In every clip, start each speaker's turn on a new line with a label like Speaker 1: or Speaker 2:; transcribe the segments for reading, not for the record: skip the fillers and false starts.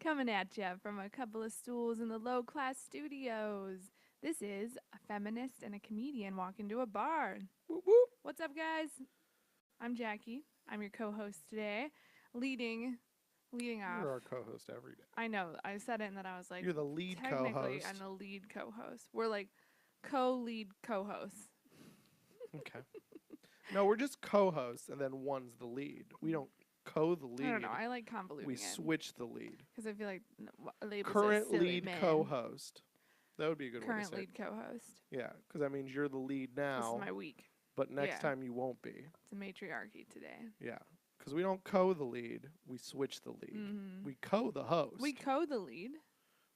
Speaker 1: Coming at you from a couple of stools in the low class studios. This is a feminist and a comedian walk into a bar.
Speaker 2: Whoop, whoop.
Speaker 1: What's up, guys? I'm Jackie. I'm your co-host today, leading off.
Speaker 2: You're our co-host every day.
Speaker 1: I know. I said it, and then I was like,
Speaker 2: You're the lead
Speaker 1: technically,
Speaker 2: co-host.
Speaker 1: I'm the lead co-host. We're like co-lead co-hosts.
Speaker 2: Okay. No, we're just co-hosts, and then one's the lead. We don't the lead.
Speaker 1: I don't know. I like convoluting
Speaker 2: We
Speaker 1: it
Speaker 2: switch the lead.
Speaker 1: because I feel like labels
Speaker 2: Current
Speaker 1: are silly
Speaker 2: lead
Speaker 1: men.
Speaker 2: co-host. That would be a good way to
Speaker 1: Current
Speaker 2: say
Speaker 1: lead
Speaker 2: it.
Speaker 1: co-host.
Speaker 2: Yeah, because that means you're the lead
Speaker 1: This
Speaker 2: now,
Speaker 1: is my week.
Speaker 2: but next
Speaker 1: yeah.
Speaker 2: time you won't be.
Speaker 1: It's a matriarchy today.
Speaker 2: Yeah, because we don't the lead. We switch the lead.
Speaker 1: Mm-hmm.
Speaker 2: We the host.
Speaker 1: We the lead.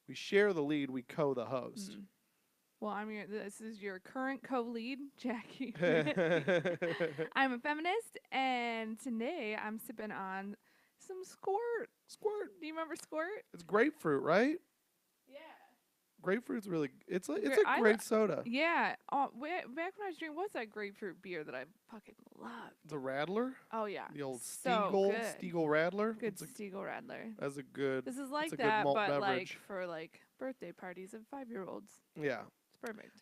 Speaker 2: We share the lead. We the host.
Speaker 1: Mm. Well, this is your current co-lead, Jackie. I'm a feminist, and today I'm sipping on some Squirt.
Speaker 2: Squirt.
Speaker 1: Do you remember Squirt?
Speaker 2: It's grapefruit, right?
Speaker 1: Yeah.
Speaker 2: Grapefruit's really. It's a
Speaker 1: I
Speaker 2: great soda.
Speaker 1: Yeah. Back when I was drinking, what's that grapefruit beer that I fucking loved?
Speaker 2: The Radler.
Speaker 1: Oh yeah.
Speaker 2: The old
Speaker 1: so
Speaker 2: Stiegel Radler.
Speaker 1: Good Stiegel Radler.
Speaker 2: That's a good.
Speaker 1: This is like
Speaker 2: a good
Speaker 1: that,
Speaker 2: malt
Speaker 1: but
Speaker 2: beverage.
Speaker 1: like for like birthday parties of 5-year-olds.
Speaker 2: Yeah.
Speaker 1: It's perfect.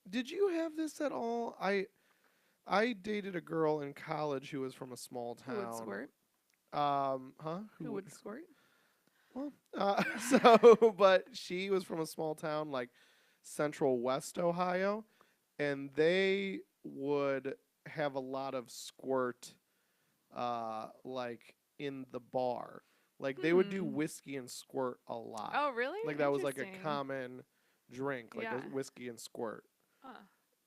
Speaker 2: Did you have this at all? I dated a girl in college who was from a small town.
Speaker 1: Who would squirt?
Speaker 2: Who
Speaker 1: would squirt?
Speaker 2: Well, but she was from a small town like Central West Ohio, and they would have a lot of squirt, like in the bar. Like they would do whiskey and squirt a lot.
Speaker 1: Oh, really?
Speaker 2: Like that was like a common drink, like a whiskey and squirt.
Speaker 1: Huh.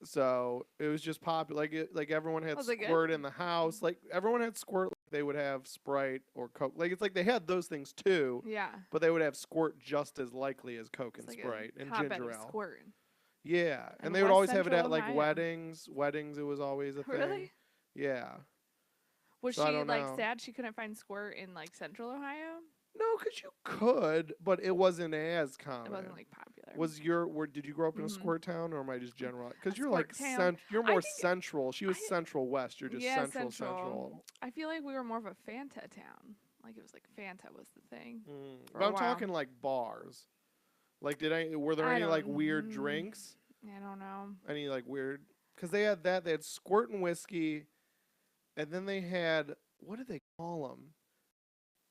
Speaker 2: So it was just popular. Like everyone had squirt in the house. Like everyone had squirt. They would have Sprite or Coke. Like it's like they had those things too.
Speaker 1: Yeah.
Speaker 2: But they would have squirt just as likely as Coke and
Speaker 1: like
Speaker 2: Sprite and
Speaker 1: ginger
Speaker 2: ginger ale.
Speaker 1: Squirt.
Speaker 2: Yeah,
Speaker 1: And
Speaker 2: and they would always have it
Speaker 1: Central
Speaker 2: at like
Speaker 1: Ohio.
Speaker 2: weddings. Weddings, it was always a thing.
Speaker 1: Really?
Speaker 2: Yeah.
Speaker 1: Was
Speaker 2: So I
Speaker 1: she
Speaker 2: don't
Speaker 1: like
Speaker 2: know.
Speaker 1: sad she couldn't find squirt in like Central Ohio?
Speaker 2: No, because you could, but it wasn't as common.
Speaker 1: It wasn't like popular.
Speaker 2: Did you grow up in a squirt town, or am I just general? Because
Speaker 1: A
Speaker 2: you're like
Speaker 1: squirt town.
Speaker 2: you're more
Speaker 1: think-
Speaker 2: central. She was Central West. You're just
Speaker 1: Yeah,
Speaker 2: central.
Speaker 1: I feel like we were more of a Fanta town. Like it was like Fanta was the thing.
Speaker 2: But I'm talking like bars. Like, were there
Speaker 1: I
Speaker 2: any
Speaker 1: don't-
Speaker 2: like weird drinks?
Speaker 1: I don't know.
Speaker 2: Any like weird? Because they had that. They had squirt and whiskey, and then they had, what did they call them?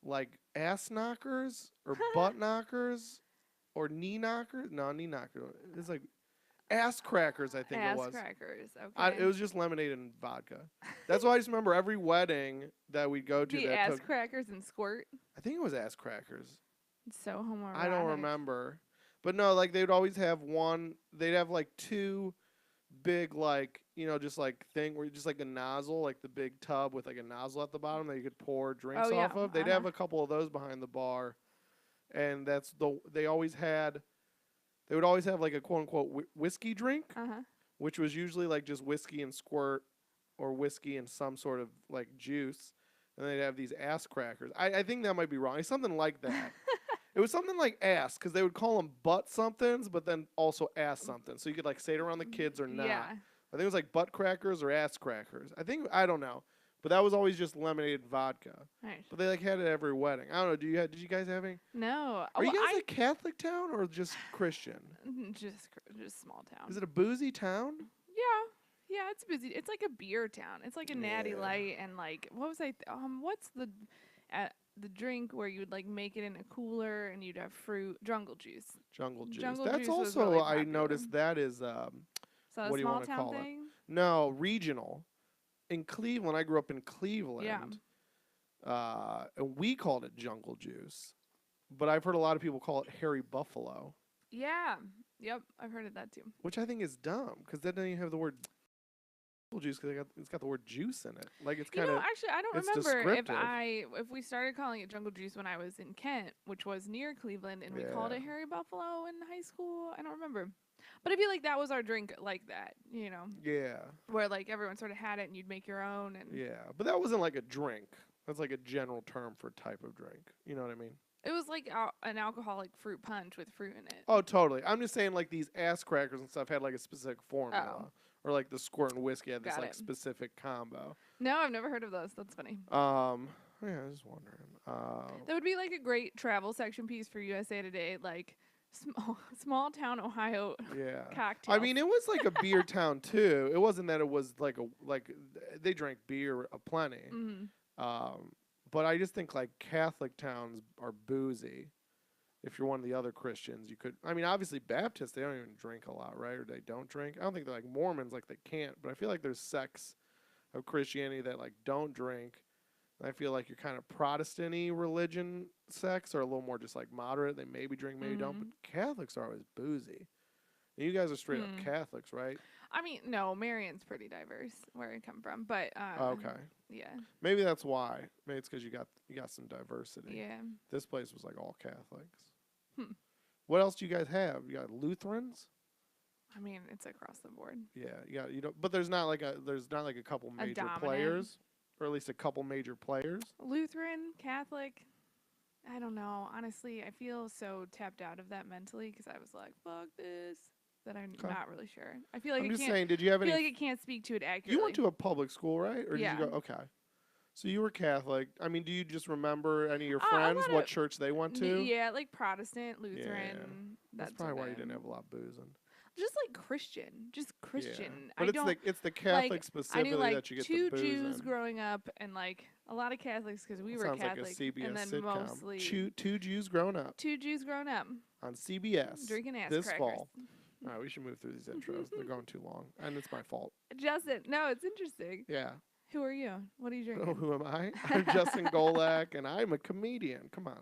Speaker 2: Like ass knockers or butt knockers or knee knockers? No, knee knockers. It's like ass crackers, I think it was.
Speaker 1: Ass crackers. Okay.
Speaker 2: It was just lemonade and vodka. That's why I just remember every wedding that we'd go to.
Speaker 1: the
Speaker 2: that
Speaker 1: ass
Speaker 2: took,
Speaker 1: crackers and squirt.
Speaker 2: I think it was ass crackers.
Speaker 1: It's so homoerotic.
Speaker 2: I don't remember. But no, like they would always have one. They'd have like two big, like, just like thing where just like a nozzle, like the big tub with like a nozzle at the bottom that you could pour drinks
Speaker 1: yeah.
Speaker 2: off of. They'd have a couple of those behind the bar, and they would always have like a quote unquote whiskey drink, which was usually like just whiskey and squirt or whiskey and some sort of like juice, and they'd have these ass crackers. I think that might be wrong. It's something like that. It was something like ass, because they would call them butt somethings, but then also ass something. So you could like say it around the kids or not.
Speaker 1: Yeah.
Speaker 2: I think it was like butt crackers or ass crackers. I don't know. But that was always just lemonade and vodka.
Speaker 1: Right.
Speaker 2: But they like had it at every wedding. I don't know. Did you guys have any?
Speaker 1: No.
Speaker 2: Are you guys a Catholic town or just Christian?
Speaker 1: Just small town.
Speaker 2: Is it a boozy town?
Speaker 1: Yeah, it's busy. It's like a beer town. It's like a Natty Light and like what's the drink where you would like make it in a cooler and you'd have fruit, jungle juice.
Speaker 2: Jungle juice.
Speaker 1: Jungle
Speaker 2: That's
Speaker 1: juice was
Speaker 2: also
Speaker 1: really
Speaker 2: I
Speaker 1: popular.
Speaker 2: noticed that is
Speaker 1: So
Speaker 2: what
Speaker 1: a
Speaker 2: do you
Speaker 1: small
Speaker 2: wanna
Speaker 1: town
Speaker 2: call it?
Speaker 1: thing.
Speaker 2: No, regional. In Cleveland, I grew up in Cleveland.
Speaker 1: Yeah.
Speaker 2: And we called it jungle juice. But I've heard a lot of people call it hairy buffalo.
Speaker 1: Yeah. Yep. I've heard of that too.
Speaker 2: Which I think is dumb, because that doesn't even have the word jungle juice, because it's got the word juice in it. Like it's kind of.
Speaker 1: Actually, I don't
Speaker 2: it's
Speaker 1: remember
Speaker 2: descriptive.
Speaker 1: if we started calling it jungle juice when I was in Kent, which was near Cleveland, and we called it hairy buffalo in high school. I don't remember. But I feel like that was our drink like that,
Speaker 2: Yeah.
Speaker 1: where like everyone sort of had it and you'd make your own. And
Speaker 2: Yeah, but that wasn't like a drink. That's like a general term for a type of drink. You know what I mean?
Speaker 1: it was like an alcoholic fruit punch with fruit in it.
Speaker 2: Oh, totally. I'm just saying, like, these ass crackers and stuff had like a specific formula.
Speaker 1: Oh.
Speaker 2: Or like the squirt and whiskey had this
Speaker 1: Got
Speaker 2: like
Speaker 1: it.
Speaker 2: specific combo.
Speaker 1: No, I've never heard of those. That's funny.
Speaker 2: Yeah, I was just wondering.
Speaker 1: That would be like a great travel section piece for USA Today, like small town Ohio
Speaker 2: Yeah.
Speaker 1: cocktails.
Speaker 2: I mean, it was like a beer town too. It wasn't that it was like they drank beer aplenty. Um, but I just think like Catholic towns are boozy. If you're one of the other Christians, you could. I mean, obviously Baptists, they don't even drink a lot, right? Or they don't drink. I don't think they're like Mormons, like they can't. But I feel like there's sects of Christianity that like don't drink. And I feel like your kind of Protestant-y religion sects are a little more just like moderate. They maybe drink, maybe don't. But Catholics are always boozy. And you guys are straight up Catholics, right?
Speaker 1: I mean, no, Marion's pretty diverse where I come from, but
Speaker 2: Okay.
Speaker 1: yeah.
Speaker 2: Maybe that's why. Maybe it's because you got some diversity.
Speaker 1: Yeah.
Speaker 2: This place was like all Catholics. What else do you guys have? You got Lutherans?
Speaker 1: I mean, it's across the board.
Speaker 2: Yeah, but there's not like a couple major players, or at least a couple major players.
Speaker 1: Lutheran, Catholic, I don't know. Honestly, I feel so tapped out of that mentally because I was like, "Fuck this," that I'm not really sure. I feel like
Speaker 2: I'm just saying. Did you have any?
Speaker 1: I feel like I can't speak to it accurately.
Speaker 2: You went to a public school, right? Or
Speaker 1: yeah.
Speaker 2: Did you go? Okay. So you were Catholic. I mean, do you just remember any of your friends what church they went to?
Speaker 1: Yeah, like Protestant, Lutheran.
Speaker 2: Yeah. That's probably why you didn't have a lot of boozing.
Speaker 1: Just like Christian. Yeah.
Speaker 2: But it's the Catholic specifically
Speaker 1: I knew,
Speaker 2: that you get the boozing. 2
Speaker 1: Jews growing up and like a lot of Catholics because we were Catholic.
Speaker 2: Sounds like a CBS
Speaker 1: and then
Speaker 2: sitcom.
Speaker 1: mostly
Speaker 2: 2 Jews growing up.
Speaker 1: 2 Jews growing up.
Speaker 2: On CBS.
Speaker 1: Drinking ass
Speaker 2: this
Speaker 1: crackers.
Speaker 2: Fall. All right, we should move through these intros. They're going too long. And it's my fault.
Speaker 1: Justin. No, it's interesting.
Speaker 2: Yeah.
Speaker 1: Who are you? What are you drinking?
Speaker 2: Oh, who am I? I'm Justin Golak, and I'm a comedian. Come on.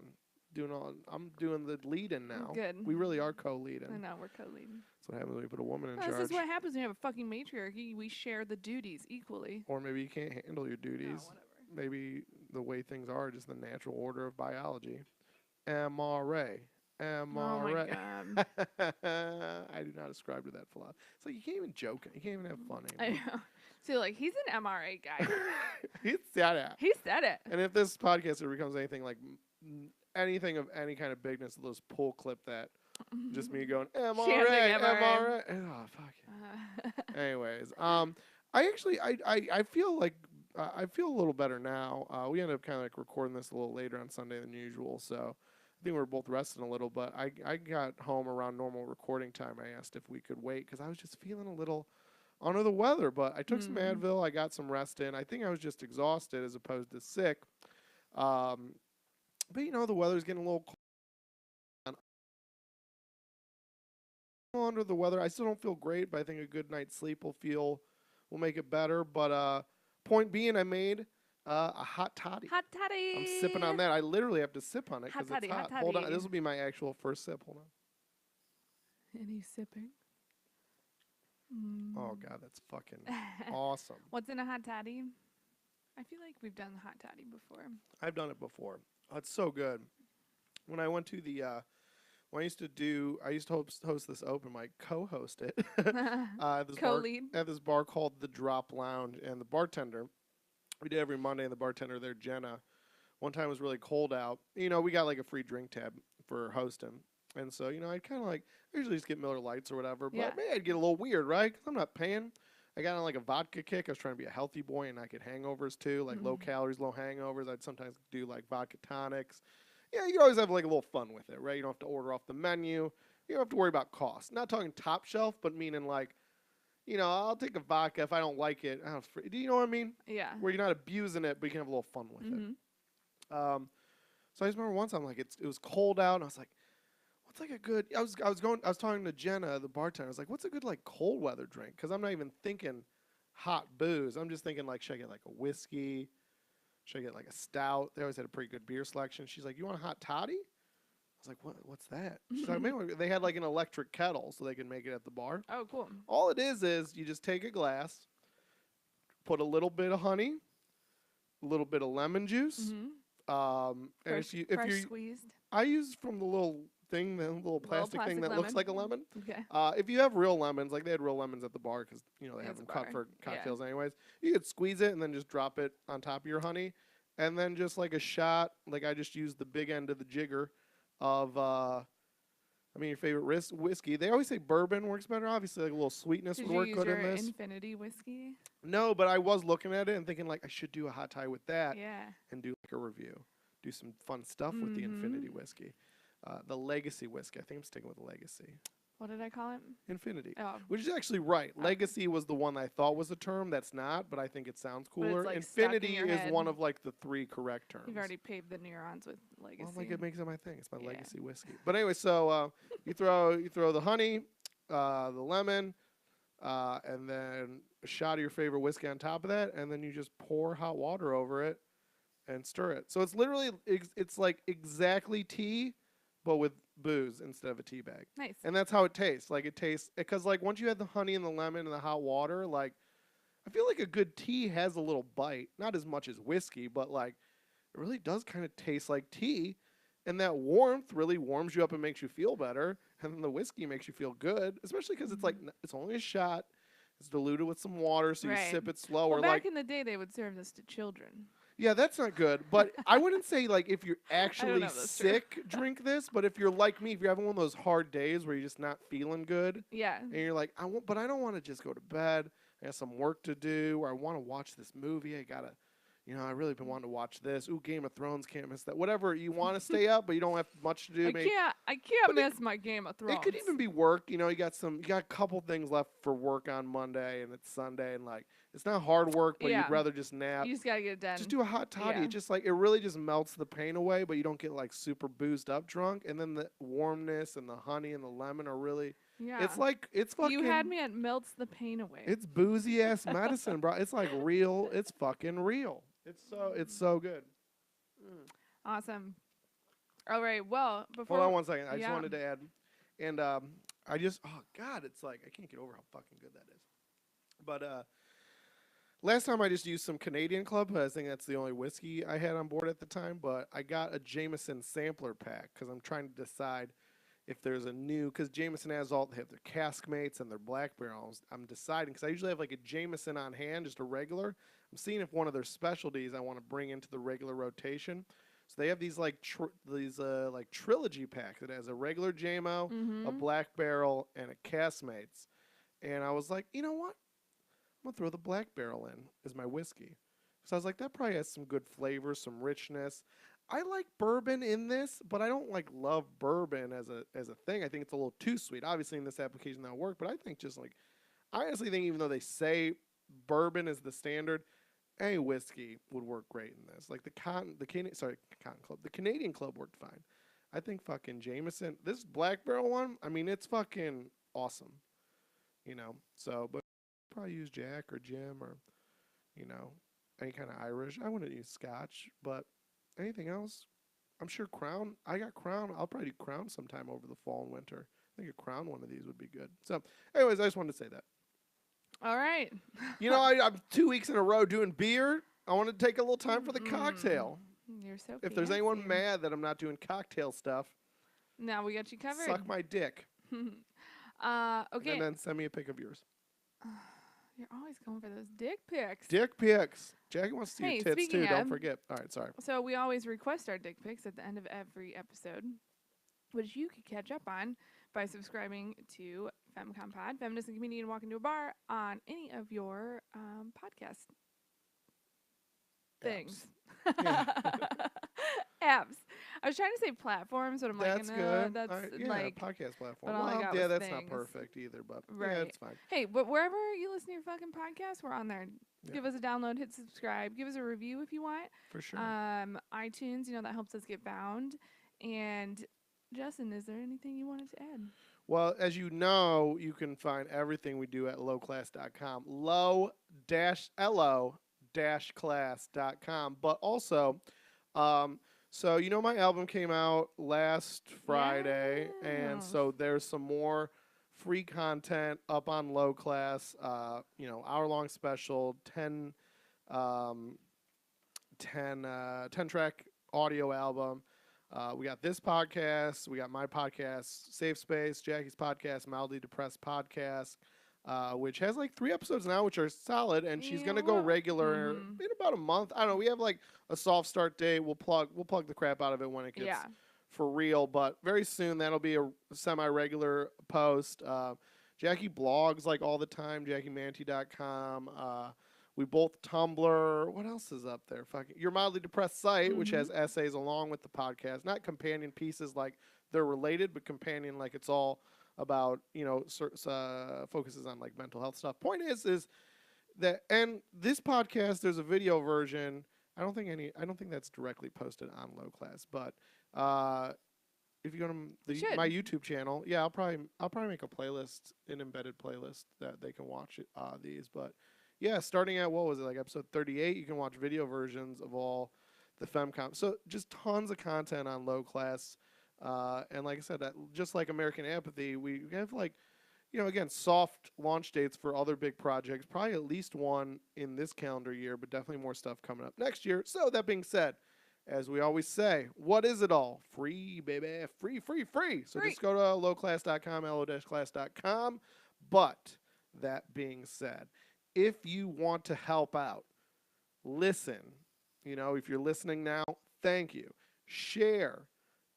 Speaker 2: I'm doing the lead-in now.
Speaker 1: Good.
Speaker 2: We really are co-leading.
Speaker 1: I know, we're co-leading.
Speaker 2: That's what happens when we put a woman in charge.
Speaker 1: This is what happens when you have a fucking matriarchy. We share the duties equally.
Speaker 2: Or maybe you can't handle your duties.
Speaker 1: No, whatever.
Speaker 2: Maybe the way things are, just the natural order of biology. MRA.
Speaker 1: Oh my God.
Speaker 2: I do not ascribe to that philosophy. It's like you can't even joke. You can't even have fun anymore.
Speaker 1: I know. So like he's an MRA guy.
Speaker 2: He said it.
Speaker 1: He said it.
Speaker 2: And if this podcast ever becomes anything like anything of any kind of bigness, let's pull clip that. Just me going MRA. Oh fuck. Anyways, I feel like I feel a little better now. We ended up kind of like recording this a little later on Sunday than usual, so I think we were both resting a little. But I got home around normal recording time. I asked if we could wait because I was just feeling a little under the weather. But I took some Advil. I got some rest in. I think I was just exhausted as opposed to sick. But the weather's getting a little cold. Under the weather. I still don't feel great, but I think a good night's sleep will make it better. But point being, I made a hot toddy.
Speaker 1: Hot toddy.
Speaker 2: I'm sipping on that. I literally have to sip on it because it's hot.
Speaker 1: Hot
Speaker 2: Hold on. This will be my actual first sip. Hold on.
Speaker 1: And he's sipping.
Speaker 2: Oh, God, that's fucking awesome.
Speaker 1: What's in a hot toddy? I feel like we've done the hot toddy before.
Speaker 2: I've done it before. Oh, it's so good. When I went to the... I used to host this open mic, co-host it.
Speaker 1: Co-lead.
Speaker 2: At this bar called The Drop Lounge. And the bartender... We did every Monday, and the bartender there, Jenna, one time it was really cold out. We got like a free drink tab for hosting. And so, I'd kind of like, I usually just get Miller Lights or whatever. But maybe I'd get a little weird, right? Because I'm not paying. I got on like a vodka kick. I was trying to be a healthy boy and not get hangovers too, like low calories, low hangovers. I'd sometimes do like vodka tonics. Yeah, you always have like a little fun with it, right? You don't have to order off the menu. You don't have to worry about cost. Not talking top shelf, but meaning like, I'll take a vodka if I don't like it. Do you know what I mean?
Speaker 1: Yeah.
Speaker 2: Where you're not abusing it, but you can have a little fun with it. So I just remember once I'm like, it was cold out, and I was like, what's like a good? I was talking to Jenna, the bartender. I was like, what's a good like cold weather drink? Because I'm not even thinking hot booze. I'm just thinking like, should I get like a whiskey? Should I get like a stout? They always had a pretty good beer selection. She's like, you want a hot toddy? I was like, what's that? She's like, maybe they had like an electric kettle so they could make it at the bar.
Speaker 1: Oh, cool.
Speaker 2: All it is you just take a glass, put a little bit of honey, a little bit of lemon juice. And
Speaker 1: fresh squeezed.
Speaker 2: I use from the little thing, the little plastic thing that
Speaker 1: lemon.
Speaker 2: looks like a lemon.
Speaker 1: Okay.
Speaker 2: If you have real lemons, like they had real lemons at the bar because they have them cut for cocktails anyways. You could squeeze it and then just drop it on top of your honey, and then just like a shot. Like I just used the big end of the jigger of I mean, your favorite whiskey. They always say bourbon works better. Obviously, like a little sweetness
Speaker 1: Did
Speaker 2: would
Speaker 1: you
Speaker 2: work
Speaker 1: use
Speaker 2: good
Speaker 1: your
Speaker 2: in this.
Speaker 1: Infinity whiskey?
Speaker 2: No, but I was looking at it and thinking like I should do a hot tie with that
Speaker 1: Yeah.
Speaker 2: and do like a review, do some fun stuff with the
Speaker 1: Mm-hmm.
Speaker 2: Infinity whiskey, the Legacy whiskey. I think I'm sticking with the Legacy.
Speaker 1: What did I call it?
Speaker 2: Infinity,
Speaker 1: Oh.
Speaker 2: which is actually right.
Speaker 1: Okay.
Speaker 2: Legacy was the one I thought was a term. That's not, but I think it sounds
Speaker 1: But it's,
Speaker 2: cooler.
Speaker 1: like, stuck in
Speaker 2: Infinity
Speaker 1: your
Speaker 2: is
Speaker 1: head.
Speaker 2: one of like the 3 correct terms.
Speaker 1: You've already paved the neurons with Legacy.
Speaker 2: Well, like it makes it my thing. It's my
Speaker 1: Yeah.
Speaker 2: Legacy whiskey. But anyway, so you throw the honey, the lemon, and then a shot of your favorite whiskey on top of that, and then you just pour hot water over it and stir it. So it's literally it's like exactly tea, but with booze instead of a tea bag.
Speaker 1: Nice.
Speaker 2: And that's how it tastes. Like it tastes because like once you add the honey and the lemon and the hot water, like I feel like a good tea has a little bite, not as much as whiskey, but like it really does kind of taste like tea. And that warmth really warms you up and makes you feel better. And then the whiskey makes you feel good, especially because it's like it's only a shot. It's diluted with some water, so you sip it slower.
Speaker 1: Well, back in the day, they would serve this to children.
Speaker 2: Yeah, that's not good. But I wouldn't say like if you're actually sick, drink this. But if you're like me, if you're having one of those hard days where you're just not feeling good,
Speaker 1: yeah,
Speaker 2: and you're like, I don't want to just go to bed. I have some work to do, or I want to watch this movie. I gotta. I really been wanting to watch this. Ooh, Game of Thrones, can't miss that. Whatever, you want to stay up, but you don't have much to do.
Speaker 1: I can't miss my Game of Thrones.
Speaker 2: It could even be work. You got a couple things left for work on Monday, and it's Sunday, and like it's not hard work, but you'd rather just nap.
Speaker 1: You just gotta get it done.
Speaker 2: Just do a hot toddy. It just it really just melts the pain away, but you don't get like super boozed up drunk. And then the warmness and the honey and the lemon are really.
Speaker 1: Yeah.
Speaker 2: It's fucking.
Speaker 1: You had me at melts the pain away.
Speaker 2: It's boozy ass medicine, bro. It's like real. It's fucking real. It's so good.
Speaker 1: Awesome. All right. Well, before
Speaker 2: hold on one second. I just wanted to add, and oh god, it's like I can't get over how fucking good that is. But last time I just used some Canadian Club. I think that's the only whiskey I had on board at the time. But I got a Jameson sampler pack because I'm trying to decide if there's a new, because Jameson has they have their cask mates and their black barrels. I'm deciding because I usually have like a Jameson on hand, just a regular. I'm seeing if one of their specialties I want to bring into the regular rotation. So they have these like trilogy packs. It has a regular JMO, a black barrel, and a cask mates. And I was like, you know what? I'm gonna throw the black barrel in as my whiskey. So I was like, that probably has some good flavor, some richness. I like bourbon in this, but I don't like love bourbon as a thing. I think it's a little too sweet. Obviously, in this application that'll work, but I think I honestly think even though they say bourbon is the standard, any whiskey would work great in this. Like the Canadian Club worked fine. I think fucking Jameson, this Black Barrel one, I mean, it's fucking awesome. So, but probably use Jack or Jim or, any kind of Irish. I wouldn't use Scotch, but anything else? I'm sure Crown. I got Crown. I'll probably do Crown sometime over the fall and winter. I think a Crown one of these would be good. So, anyways, I just wanted to say that.
Speaker 1: All right.
Speaker 2: I'm 2 weeks in a row doing beer. I want to take a little time for the cocktail.
Speaker 1: You're so
Speaker 2: If there's anyone mad that I'm not doing cocktail stuff,
Speaker 1: now we got you covered.
Speaker 2: suck my dick.
Speaker 1: Okay.
Speaker 2: And then send me a pic of yours.
Speaker 1: You're always going for those dick pics.
Speaker 2: Dick pics. Jackie wants to see your tits too.
Speaker 1: Of,
Speaker 2: don't forget. All right, sorry.
Speaker 1: So we always request our dick pics at the end of every episode, which you could catch up on by subscribing to FemComPod, Feminist and Comedian Walk Into a Bar, on any of your podcast things. Apps. I was trying to say platforms, but I'm
Speaker 2: that's
Speaker 1: like,
Speaker 2: good.
Speaker 1: That's
Speaker 2: like podcast platform.
Speaker 1: Well,
Speaker 2: that's
Speaker 1: things.
Speaker 2: not perfect either, but
Speaker 1: right.
Speaker 2: Yeah, it's fine.
Speaker 1: Hey, but wherever you listen to your fucking podcast, we're on there. Yeah. Give us a download, hit subscribe, give us a review if you want.
Speaker 2: For sure.
Speaker 1: iTunes, that helps us get found. And Justin, is there anything you wanted to add?
Speaker 2: Well, as you know, you can find everything we do at lowclass.com. Low-class.com. But also, so my album came out last Friday, and so there's some more free content up on Low Class. Hour-long special, 10 track audio album. We got this podcast. We got my podcast, Safe Space, Jackie's podcast, Mildly Depressed podcast, which has like 3 episodes now, which are solid. And she's gonna go regular in about a month. I don't know. We have like a soft start date. We'll plug the crap out of it when it gets for real, but very soon that'll be a semi-regular post. Jackie blogs like all the time, JackieManty.com. We both Tumblr. What else is up there? Fucking Your Mildly Depressed site, which has essays along with the podcast. Not companion pieces like they're related, but companion like it's all about, focuses on like mental health stuff. Point is that, and this podcast, there's a video version. I don't think that's directly posted on Low Class, but if you go to my YouTube channel, I'll probably make a playlist, an embedded playlist that they can watch these. But yeah, starting at what was it, like episode 38, you can watch video versions of all the FemCom. So just tons of content on Low Class, and like I said, just like American Apathy, we have like, again, soft launch dates for other big projects. Probably at least one in this calendar year, but definitely more stuff coming up next year. So that being said, as we always say, what is it all? Free, baby. Free, free, free. So just go to lowclass.com, lo-class.com. But that being said, if you want to help out, listen. If you're listening now, thank you. Share.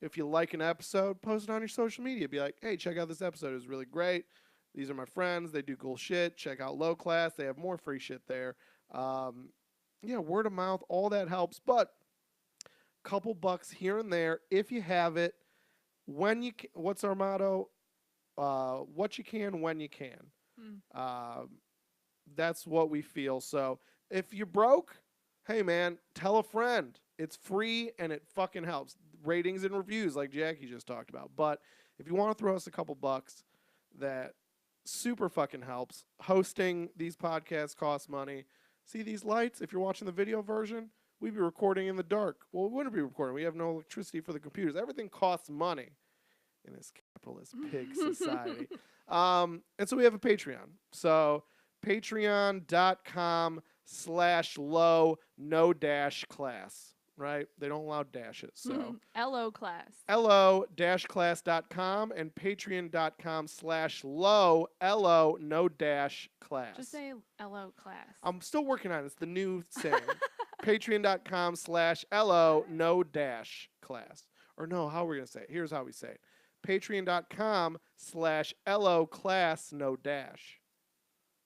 Speaker 2: If you like an episode, post it on your social media. Be like, hey, check out this episode. It was really great. These are my friends. They do cool shit. Check out Low Class. They have more free shit there. Word of mouth, all that helps. But couple bucks here and there if you have it. When you can, what's our motto? What you can when you can. That's what we feel. So if you're broke, hey man, tell a friend. It's free and it fucking helps. Ratings and reviews like Jackie just talked about. But if you want to throw us a couple bucks, that super fucking helps. Hosting these podcasts costs money. See these lights? If you're watching the video version, we'd be recording in the dark. Well, we wouldn't be recording. We have no electricity for the computers. Everything costs money in this capitalist pig society. And so we have a Patreon. So patreon.com/low-class, right? They don't allow dashes. So
Speaker 1: LO class.
Speaker 2: lo-class.com and patreon.com/low, LO, no dash class.
Speaker 1: Just say LO class.
Speaker 2: I'm still working on it. It's the new saying. Patreon.com/LO, no dash class. Or no, how are we going to say it? Here's how we say it. Patreon.com/LO class, no dash.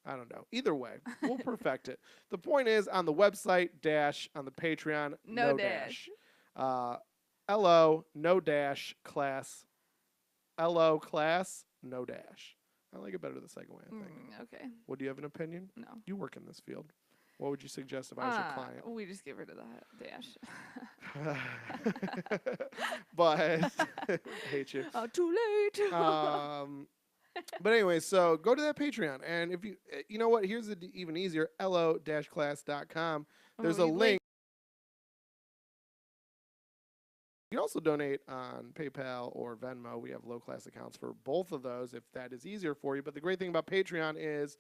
Speaker 2: I don't know. Either way, we'll perfect it. The point is, on the website, dash, on the Patreon, no dash. LO, no dash, class. LO, class, no dash. I like it better the second way, I think.
Speaker 1: Okay.
Speaker 2: Well, do you have an opinion?
Speaker 1: No.
Speaker 2: You work in this field. What would you suggest if I was your client?
Speaker 1: We just get rid of the dash.
Speaker 2: But I hate you.
Speaker 1: Too late.
Speaker 2: But anyway, so go to that Patreon, and if you know what, here's even easier: lo-class.com. There's a link. You can also donate on PayPal or Venmo. We have Low Class accounts for both of those if that is easier for you. But the great thing about Patreon is,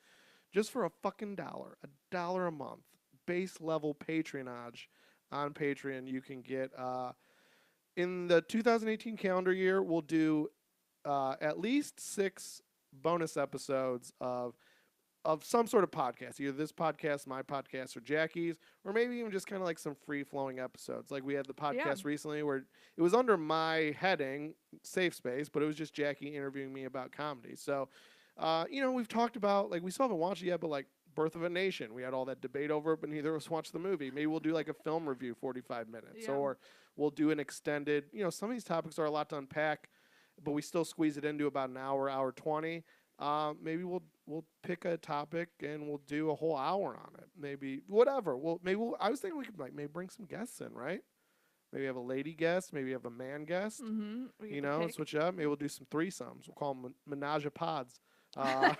Speaker 2: just for a fucking $1 a month, base level patronage on Patreon, you can get, in the 2018 calendar year, we'll do at least 6 bonus episodes of some sort of podcast, either this podcast, my podcast, or Jackie's, or maybe even just kind of like some free-flowing episodes. Like we had the podcast recently where it was under my heading, Safe Space, but it was just Jackie interviewing me about comedy. So, we've talked about, like, we still haven't watched it yet, but like Birth of a Nation, we had all that debate over it, but neither of us watched the movie. Maybe we'll do like a film review, 45 minutes, or we'll do an extended, some of these topics are a lot to unpack, but we still squeeze it into about an hour 20. Maybe we'll pick a topic and we'll do a whole hour on it. Maybe whatever. I was thinking we could maybe bring some guests in, right? Maybe have a lady guest. Maybe have a man guest. Switch up. Maybe we'll do some threesomes. We'll call them menage a pods. But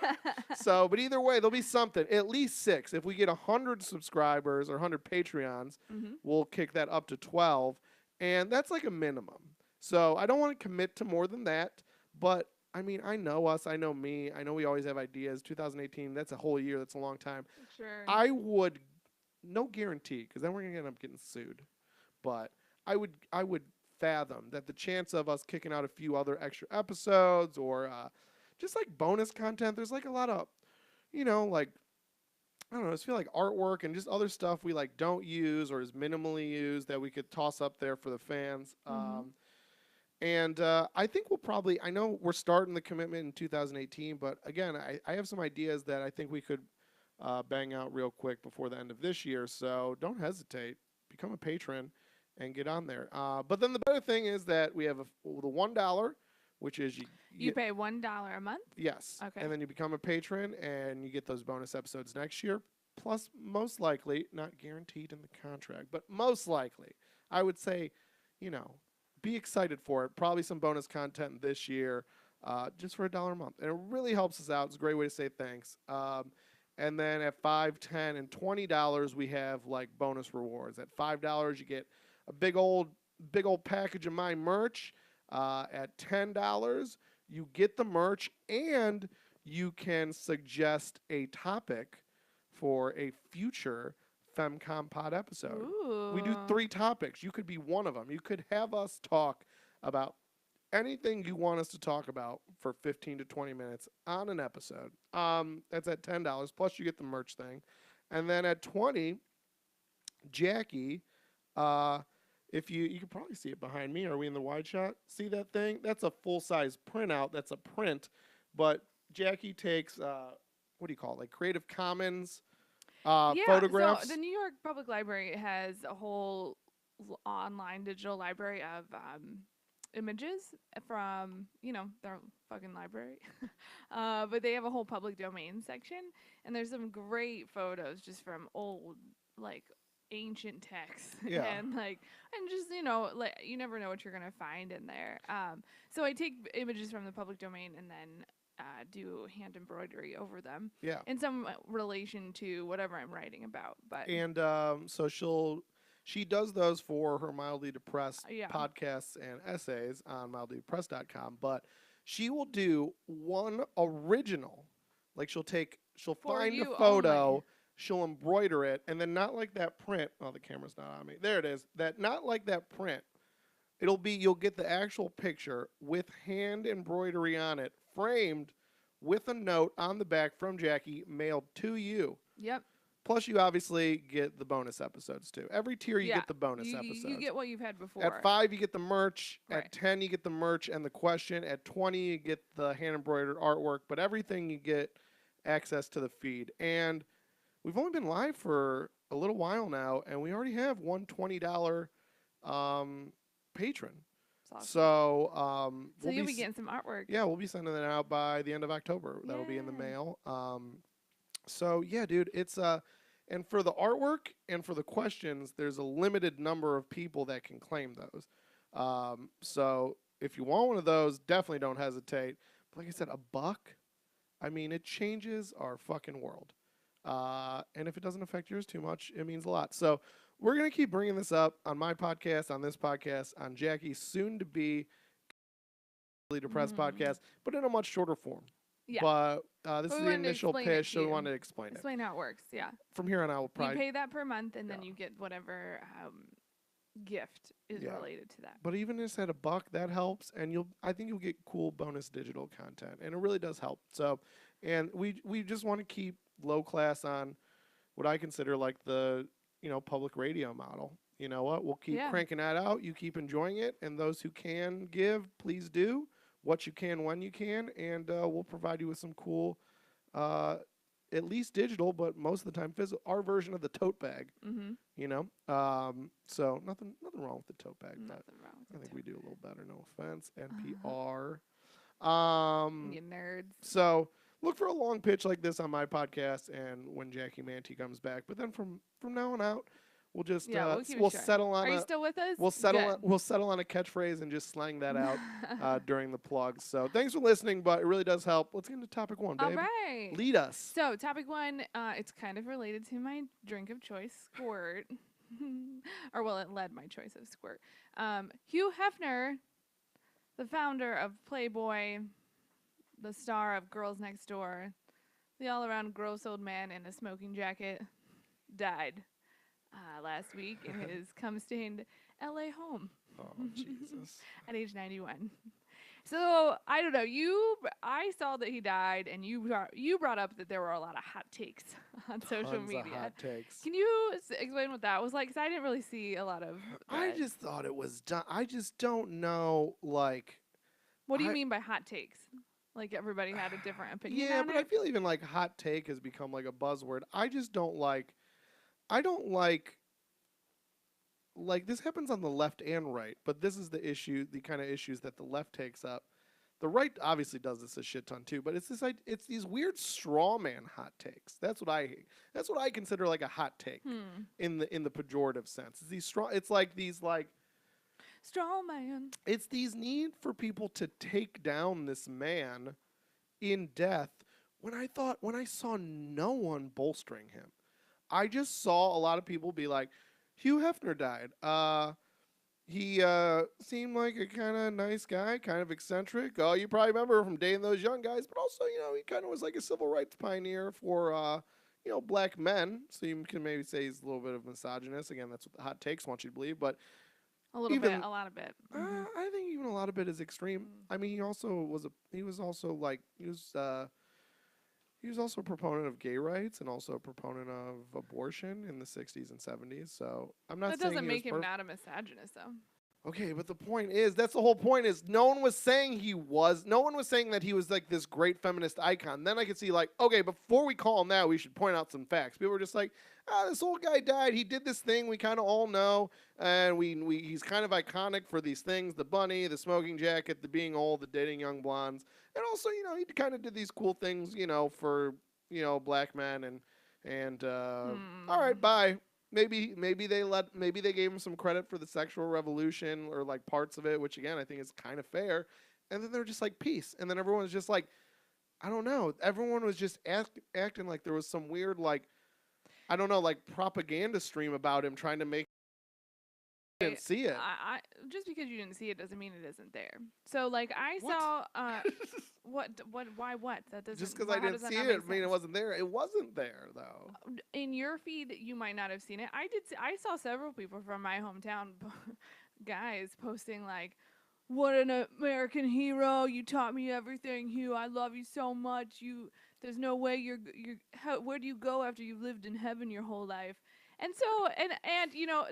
Speaker 2: either way, there'll be something. At least 6. If we get 100 subscribers or 100 Patreons, we'll kick that up to 12, and that's like a minimum. So I don't want to commit to more than that, but I mean, I know us, I know me, I know we always have ideas. 2018, that's a whole year, that's a long time.
Speaker 1: Sure.
Speaker 2: I would, no guarantee, because then we're going to end up getting sued, but I would fathom that the chance of us kicking out a few other extra episodes or just like bonus content, there's like a lot of, like, I don't know, I just feel like artwork and just other stuff we like don't use or is minimally used that we could toss up there for the fans. And I think we'll probably, I know we're starting the commitment in 2018, but again, I have some ideas that I think we could bang out real quick before the end of this year. So don't hesitate. Become a patron and get on there. But then the better thing is that we have the $1, which is
Speaker 1: you pay $1 a month?
Speaker 2: Yes.
Speaker 1: Okay.
Speaker 2: And then you become a patron and you get those bonus episodes next year. Plus, most likely, not guaranteed in the contract, but most likely, I would say, be excited for it. Probably some bonus content this year, just for $1 a month. And it really helps us out. It's a great way to say thanks. And then at $5, $10, and $20, we have like bonus rewards. At $5, you get a big old package of my merch. At $10, you get the merch and you can suggest a topic for a future FemComPod episode.
Speaker 1: Ooh.
Speaker 2: We do 3 topics. You could be one of them. You could have us talk about anything you want us to talk about for 15 to 20 minutes on an episode. That's at $10, plus you get the merch thing. And then at $20, Jackie, if you can probably see it behind me. Are we in the wide shot? See that thing? That's a full-size printout. That's a print. But Jackie takes, what do you call it, like Creative Commons photographs.
Speaker 1: So the New York Public Library has a whole online digital library of images from, their fucking library. But they have a whole public domain section. And there's some great photos just from old, like, ancient texts.
Speaker 2: Yeah.
Speaker 1: and just, like, you never know what you're going to find in there. So I take images from the public domain and then do hand embroidery over them.
Speaker 2: Yeah.
Speaker 1: In some relation to whatever I'm writing about. But
Speaker 2: and so she does those for her Mildly Depressed podcasts and essays on mildlydepressed.com, but she will do one original. Like she'll find the photo, only. She'll embroider it, and then not like that print. Oh, the camera's not on me. There it is. Not like that print. You'll get the actual picture with hand embroidery on it, framed with a note on the back from Jackie, mailed to you.
Speaker 1: Yep.
Speaker 2: Plus, you obviously get the bonus episodes, too. Every tier, you get the bonus episodes.
Speaker 1: You get what you've had before.
Speaker 2: At $5, you get the merch.
Speaker 1: Right.
Speaker 2: At $10, you get the merch and the question. At $20, you get the hand-embroidered artwork. But everything, you get access to the feed. And we've only been live for a little while now, and we already have one $20 patron.
Speaker 1: Awesome.
Speaker 2: So
Speaker 1: you'll be getting some artwork.
Speaker 2: Yeah, we'll be sending that out by the end of October. That'll be in the mail. So yeah, dude, it's and for the artwork and for the questions, there's a limited number of people that can claim those. So if you want one of those, definitely don't hesitate. But like I said, $1, I mean, it changes our fucking world. And if it doesn't affect yours too much, it means a lot. So we're going to keep bringing this up on my podcast, on this podcast, on Jackie's soon-to-be Depressed podcast, but in a much shorter form. Yeah. But this is the initial pitch, so we wanted to explain it.
Speaker 1: Explain how it works, yeah.
Speaker 2: From here on out, we'll probably...
Speaker 1: You pay that per month, and then you get whatever gift is related to that.
Speaker 2: But even just at $1, that helps, and I think you'll get cool bonus digital content, and it really does help. So, and we just want to keep low class on what I consider like the public radio model. You know what? We'll keep cranking that out. You keep enjoying it, and those who can give, please do what you can when you can, and we'll provide you with some cool, at least digital, but most of the time physical, our version of the tote bag. Mm-hmm. So nothing wrong with the tote bag.
Speaker 1: Nothing wrong with
Speaker 2: I think we do a little better. No offense, NPR.
Speaker 1: You nerds.
Speaker 2: So look for a long pitch like this on my podcast, and when Jackie Manti comes back. But then from now on out, we'll just we'll settle on.
Speaker 1: Are you still with us?
Speaker 2: We'll settle on a catchphrase and just slang that out during the plugs. So thanks for listening, but it really does help. Let's get into topic 1, babe.
Speaker 1: All right.
Speaker 2: Lead us.
Speaker 1: So topic 1, it's kind of related to my drink of choice, Squirt. Or well, it led my choice of Squirt. Hugh Hefner, the founder of Playboy, the star of Girls Next Door, the all-around gross old man in a smoking jacket, died last week in his cum-stained L.A. home.
Speaker 2: Oh, Jesus.
Speaker 1: At age 91. So I don't know. I saw that he died, and you brought up that there were a lot of hot takes on social
Speaker 2: Tons of
Speaker 1: media.
Speaker 2: hot takes.
Speaker 1: Can you explain what that was like? Because I didn't really see a lot of
Speaker 2: I
Speaker 1: that.
Speaker 2: just thought it was done. I just don't know. Like,
Speaker 1: What do you
Speaker 2: I
Speaker 1: mean by hot takes? Like everybody had a different opinion
Speaker 2: yeah,
Speaker 1: on
Speaker 2: but I
Speaker 1: it.
Speaker 2: feel even like hot take has become like a buzzword. I just don't like. I don't like this happens on the left and right, but this is the issue, the kind of issues that the left takes up. The right obviously does this a shit ton too, but it's these weird straw man hot takes. That's what I consider like a hot take in the pejorative sense. It's these straw. It's like these like
Speaker 1: Straw man.
Speaker 2: it's these need for people to take down this man in death. When I saw no one bolstering him, I just saw a lot of people be like, Hugh Hefner died. He seemed like a kind of nice guy, kind of eccentric. Oh, you probably remember from dating those young guys, but also, he kind of was like a civil rights pioneer for, black men. So you can maybe say he's a little bit of misogynist. Again, that's what the hot takes want you to believe. But
Speaker 1: A little bit,
Speaker 2: even
Speaker 1: a lot of bit.
Speaker 2: I think even a lot of it is extreme. I mean, he was also like he was also a proponent of gay rights and also a proponent of abortion in the 60s and 70s. So I'm not
Speaker 1: That
Speaker 2: saying
Speaker 1: doesn't
Speaker 2: he was
Speaker 1: make him not a misogynist, though.
Speaker 2: Okay, but the point is, that's the whole point is no one was saying he was. No one was saying that he was like this great feminist icon. Then I could see like, okay, before we call him that, we should point out some facts. People were just like, this old guy died. He did this thing we kind of all know, and he's kind of iconic for these things: the bunny, the smoking jacket, the being old, the dating young blondes, and also he kind of did these cool things, for black men and all right, bye. Maybe they gave him some credit for the sexual revolution or like parts of it, which again I think is kind of fair. And then they're just like peace, and then everyone was just like, I don't know. Everyone was just acting like there was some weird like I don't know like propaganda stream about him trying to make. Didn't see it.
Speaker 1: I just because you didn't see it doesn't mean it isn't there. So like I
Speaker 2: What?
Speaker 1: saw why what that doesn't
Speaker 2: Just because I
Speaker 1: how
Speaker 2: didn't
Speaker 1: does that
Speaker 2: see
Speaker 1: not
Speaker 2: it,
Speaker 1: make
Speaker 2: I mean it
Speaker 1: sense?
Speaker 2: wasn't there. It wasn't there though.
Speaker 1: In your feed you might not have seen it. I saw several people from my hometown guys posting like, what an American hero, you taught me everything, Hugh, I love you so much, there's no way where do you go after you've lived in heaven your whole life? And so and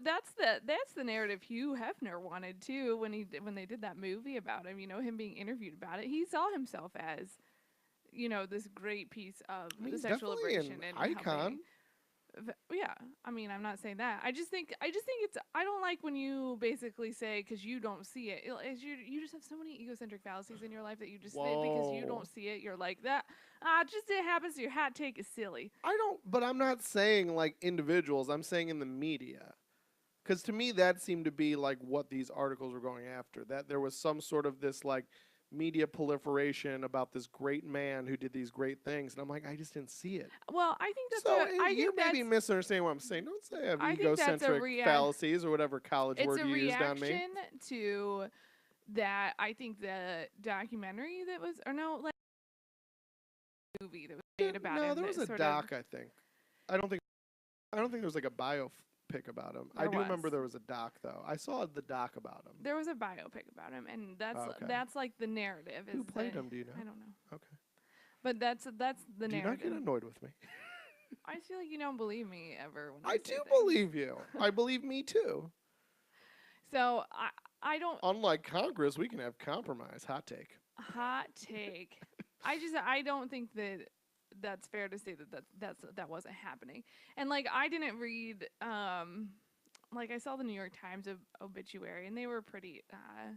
Speaker 1: that's the narrative Hugh Hefner wanted too when they did that movie about him, him being interviewed about it. He saw himself as this great piece of
Speaker 2: I mean,
Speaker 1: the
Speaker 2: he's
Speaker 1: sexual
Speaker 2: definitely
Speaker 1: liberation
Speaker 2: an
Speaker 1: and
Speaker 2: icon.
Speaker 1: yeah, I mean, I'm not saying that. I just think it's. I don't like when you basically say because you don't see it. You just have so many egocentric fallacies in your life that you just because you
Speaker 2: Whoa.
Speaker 1: don't see it, you're like that. Just it happens. Your hot take is silly.
Speaker 2: I don't, but I'm not saying like individuals. I'm saying in the media. Because to me, that seemed to be like what these articles were going after. That there was some sort of this like media proliferation about this great man who did these great things, and I'm like, I just didn't see it.
Speaker 1: Well, I think that's
Speaker 2: So
Speaker 1: I
Speaker 2: you're
Speaker 1: think
Speaker 2: maybe
Speaker 1: that's
Speaker 2: misunderstanding what I'm saying. Don't say I have
Speaker 1: I think that's a
Speaker 2: egocentric fallacies or whatever college
Speaker 1: it's
Speaker 2: word
Speaker 1: a
Speaker 2: you used on me.
Speaker 1: reaction to that. I think the documentary that was or no like movie that was made about
Speaker 2: No,
Speaker 1: him
Speaker 2: there
Speaker 1: that
Speaker 2: was a
Speaker 1: sort
Speaker 2: doc. I think. I don't think. I don't think there was like a biopic about him. I
Speaker 1: There
Speaker 2: do remember
Speaker 1: was.
Speaker 2: there was a doc though. I saw the doc about him.
Speaker 1: There was a biopic about him, and
Speaker 2: Okay.
Speaker 1: that's like the narrative.
Speaker 2: Who
Speaker 1: Is
Speaker 2: played
Speaker 1: that,
Speaker 2: him? Do you know?
Speaker 1: I don't know,
Speaker 2: Okay.
Speaker 1: but that's the
Speaker 2: Do not get
Speaker 1: narrative.
Speaker 2: annoyed with me.
Speaker 1: I feel like you don't believe me ever when I
Speaker 2: I
Speaker 1: say
Speaker 2: do
Speaker 1: things.
Speaker 2: believe you. I believe me too.
Speaker 1: So I don't
Speaker 2: Unlike Congress, we can have compromise. Hot take.
Speaker 1: hot take. I don't think that that's fair to say that wasn't happening. And like I didn't read like I saw the New York Times obituary and they were pretty uh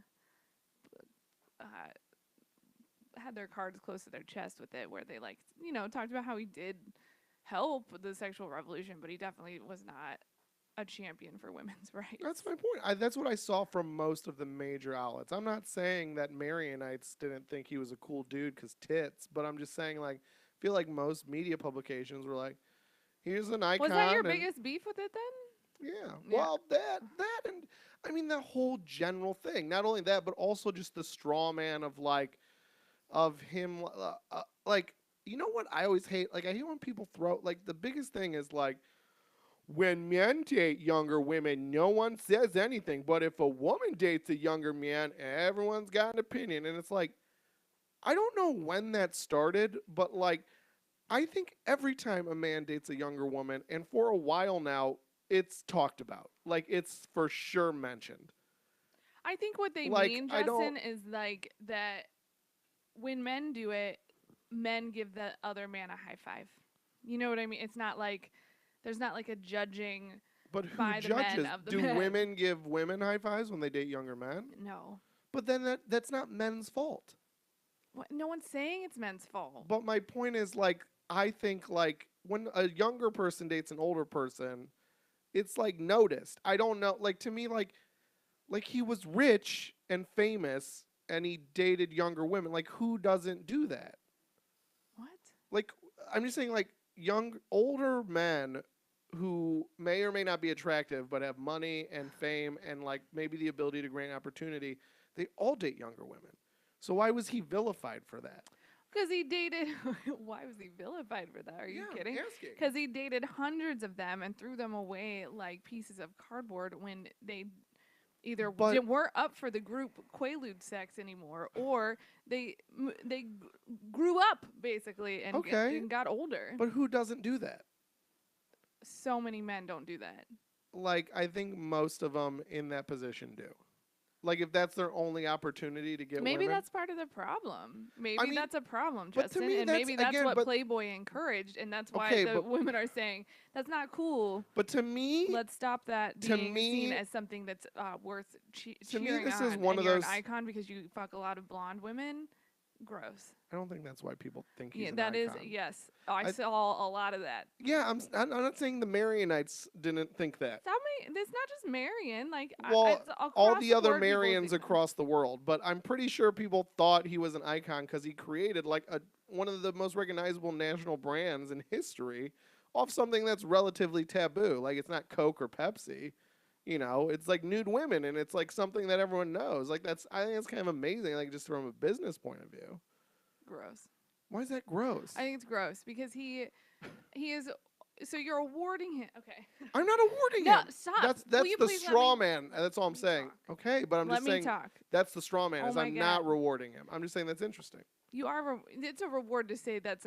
Speaker 1: had their cards close to their chest with it where they like talked about how he did help the sexual revolution, but he definitely was not a champion for women's rights.
Speaker 2: That's my point. That's what I saw from most of the major outlets. I'm not saying that Marianites didn't think he was a cool dude because tits, but I'm just saying like I feel like most media publications were like, here's an icon.
Speaker 1: Was that your biggest beef with it then?
Speaker 2: Yeah. Well, that and I mean the whole general thing. Not only that, but also just the straw man of like of him like you know what I always hate? Like I hate when people throw like the biggest thing is like, when men date younger women, no one says anything. But if a woman dates a younger man, everyone's got an opinion. And it's like, I don't know when that started, but like, I think every time a man dates a younger woman, and for a while now, it's talked about. Like, it's for sure mentioned.
Speaker 1: I think what they
Speaker 2: Like,
Speaker 1: mean,
Speaker 2: I don't.
Speaker 1: Justin, is like that when men do it, men give the other man a high five. You know what I mean? It's not like there's not like a judging
Speaker 2: But who
Speaker 1: by the men
Speaker 2: judges?
Speaker 1: of the
Speaker 2: Do
Speaker 1: men.
Speaker 2: women give women high fives when they date younger men?
Speaker 1: No.
Speaker 2: But then that's not men's fault.
Speaker 1: What? No one's saying it's men's fault.
Speaker 2: But my point is, like, I think, like, when a younger person dates an older person, it's, like, noticed. I don't know. Like, to me, like he was rich and famous and he dated younger women. Like, who doesn't do that?
Speaker 1: What?
Speaker 2: Like, I'm just saying, like, older men who may or may not be attractive but have money and fame and, like, maybe the ability to grant opportunity, they all date younger women. So why was he vilified for that?
Speaker 1: Because he dated. Why was he vilified for that? Are you kidding? Because he dated hundreds of them and threw them away like pieces of cardboard when they either weren't up for the group Quaalude sex anymore, or they grew up basically and, and got older.
Speaker 2: But who doesn't do that?
Speaker 1: So many men don't do that.
Speaker 2: Like, I think most of them in that position do. Like, if that's their only opportunity to get
Speaker 1: maybe
Speaker 2: women.
Speaker 1: That's part of the problem. Maybe that's a problem, Justin.
Speaker 2: To me,
Speaker 1: and maybe that's what Playboy encouraged, and that's why the women are saying that's not cool.
Speaker 2: But to me,
Speaker 1: let's stop that being seen as something that's worth cheering on.
Speaker 2: This is one of those
Speaker 1: an icon because you fuck a lot of blonde women. Gross.
Speaker 2: I don't think that's why people think he's an
Speaker 1: that
Speaker 2: icon.
Speaker 1: Yes. I saw a lot of that.
Speaker 2: Yeah, I'm not saying the Marionites didn't think that.
Speaker 1: It's not just Marion. Like,
Speaker 2: well, all the other
Speaker 1: Marions
Speaker 2: across the world. But I'm pretty sure people thought he was an icon because he created like one of the most recognizable national brands in history off something that's relatively taboo. Like, it's not Coke or Pepsi. You know, it's like nude women, and it's like something that everyone knows. Like, I think it's kind of amazing, like, just from a business point of view.
Speaker 1: Gross.
Speaker 2: Why is that gross?
Speaker 1: I think it's gross because he is. So you're awarding him. Okay.
Speaker 2: I'm not awarding him.
Speaker 1: Stop.
Speaker 2: That's the straw man. That's all I'm saying.
Speaker 1: Talk.
Speaker 2: Okay, but I'm just saying.
Speaker 1: Let me talk.
Speaker 2: That's the straw man. Is I'm not rewarding him. I'm just saying that's interesting.
Speaker 1: You are. It's a reward to say that's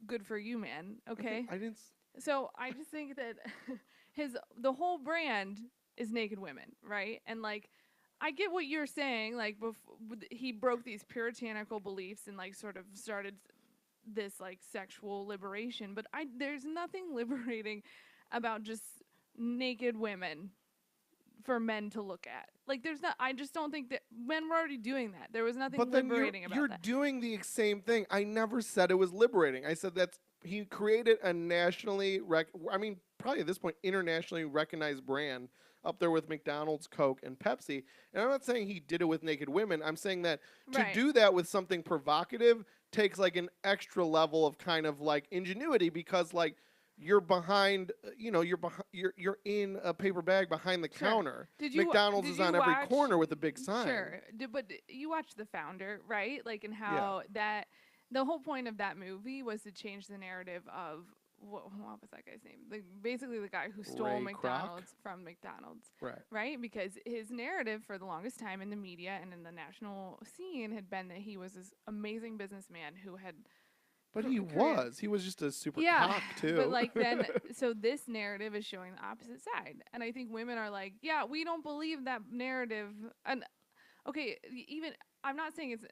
Speaker 1: good for you, man. Okay.
Speaker 2: I didn't.
Speaker 1: So I just think that the whole brand is naked women, right? And like, I get what you're saying. Like, he broke these puritanical beliefs and like sort of started this like sexual liberation, but there's nothing liberating about just naked women for men to look at. Like, there's not. I just don't think that men were already doing that. There was nothing liberating about that.
Speaker 2: You're doing the same thing. I never said it was liberating. I said that's he created a nationally probably at this point internationally recognized brand up there with McDonald's, Coke, and Pepsi. And I'm not saying he did it with naked women. I'm saying that to do that with something provocative takes like an extra level of kind of like ingenuity because like you're behind, you're in a paper bag behind the counter. McDonald's is on every corner with a big sign.
Speaker 1: Sure, but you watched The Founder, right? Like, and how that the whole point of that movie was to change the narrative of what was that guy's name? Like, basically the guy who stole McDonald's from McDonald's, right? Because his narrative for the longest time in the media and in the national scene had been that he was this amazing businessman who had.
Speaker 2: But he was just a super cock too.
Speaker 1: But like then, so this narrative is showing the opposite side, and I think women are like, yeah, we don't believe that narrative. And okay, even I'm not saying it's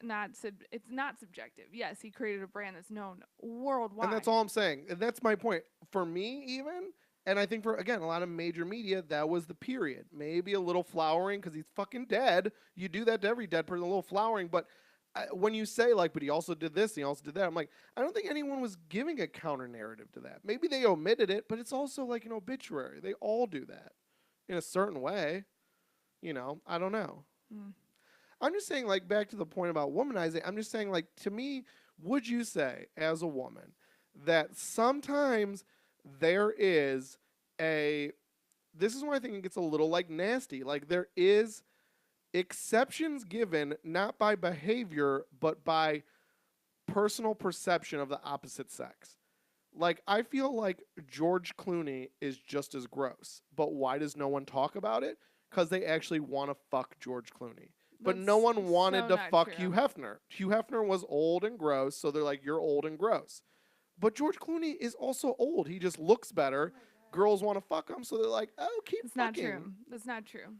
Speaker 1: not subjective. Yes, he created a brand that's known worldwide,
Speaker 2: and that's all I'm saying. And that's my point. For me, even, and I think for again a lot of major media, that was the period. Maybe a little flowering because he's fucking dead. You do that to every dead person, a little flowering, but. When you say like, but he also did this, and he also did that, I'm like, I don't think anyone was giving a counter narrative to that. Maybe they omitted it, but it's also like an obituary. They all do that in a certain way. You know, I don't know. I'm just saying, like, back to the point about womanizing, I'm just saying, like, to me, would you say as a woman that sometimes there is this is why I think it gets a little like nasty. Like, there is exceptions given not by behavior but by personal perception of the opposite sex. Like, I feel like George Clooney is just as gross, but why does no one talk about it? Because they actually want to fuck George Clooney. But no
Speaker 1: That's
Speaker 2: one wanted
Speaker 1: so
Speaker 2: to
Speaker 1: not
Speaker 2: fuck Hugh
Speaker 1: true.
Speaker 2: Hefner. Hugh Hefner was old and gross, so they're like, you're old and gross. But George Clooney is also old. He just looks better. Girls want to fuck him, so they're like, oh, keep
Speaker 1: It's not
Speaker 2: fucking.
Speaker 1: true. That's not true.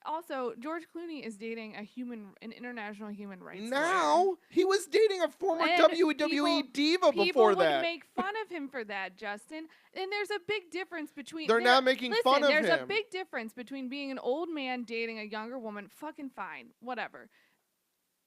Speaker 1: Also, George Clooney is dating an international human rights lawyer.
Speaker 2: Now, he was dating a former
Speaker 1: And
Speaker 2: WWE diva before
Speaker 1: people would
Speaker 2: that.
Speaker 1: make fun of him for that, Justin. And there's a big difference between
Speaker 2: They're not making fun of
Speaker 1: there's a
Speaker 2: him.
Speaker 1: big difference between being an old man dating a younger woman, fucking fine, whatever,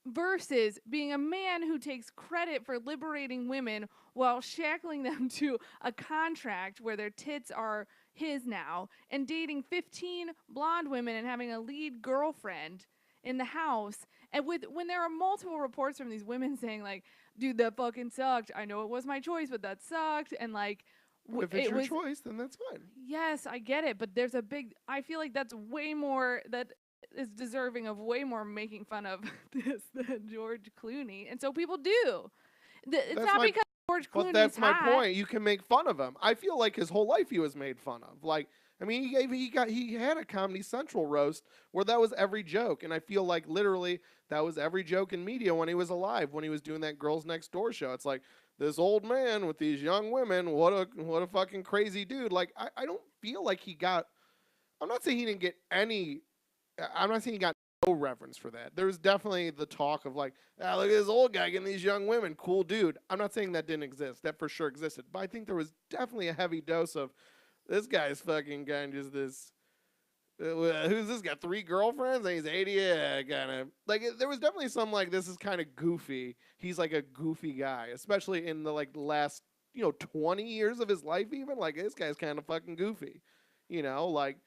Speaker 1: versus being a man who takes credit for liberating women while shackling them to a contract where their tits are his now and dating 15 blonde women and having a lead girlfriend in the house. And when there are multiple reports from these women saying like, dude, that fucking sucked. I know it was my choice, but that sucked. And like,
Speaker 2: But if it's your choice, then that's fine.
Speaker 1: yes, I get it, but I feel like that's way more, that is deserving of way more making fun of this than George Clooney. And so people do. It's
Speaker 2: That's
Speaker 1: not
Speaker 2: my
Speaker 1: because George Clooney's
Speaker 2: But that's my
Speaker 1: hot.
Speaker 2: point. You can make fun of him. I feel like his whole life he was made fun of. Like, I mean, he had a Comedy Central roast where that was every joke, and I feel like literally that was every joke in media when he was alive, when he was doing that Girls Next Door show. It's like this old man with these young women. What a fucking crazy dude. Like, I don't feel like he got. I'm not saying he didn't get any. I'm not saying he got no reverence for that. There's definitely the talk of like, ah, look at this old guy getting these young women. Cool dude. I'm not saying that didn't exist. That for sure existed. But I think there was definitely a heavy dose of this guy's fucking kind of just this. Who's this guy? 3 girlfriends and he's 80. Yeah, kind of like there was definitely some like this is kind of goofy. He's like a goofy guy, especially in the like last 20 years of his life. Even like this guy's kind of fucking goofy. Like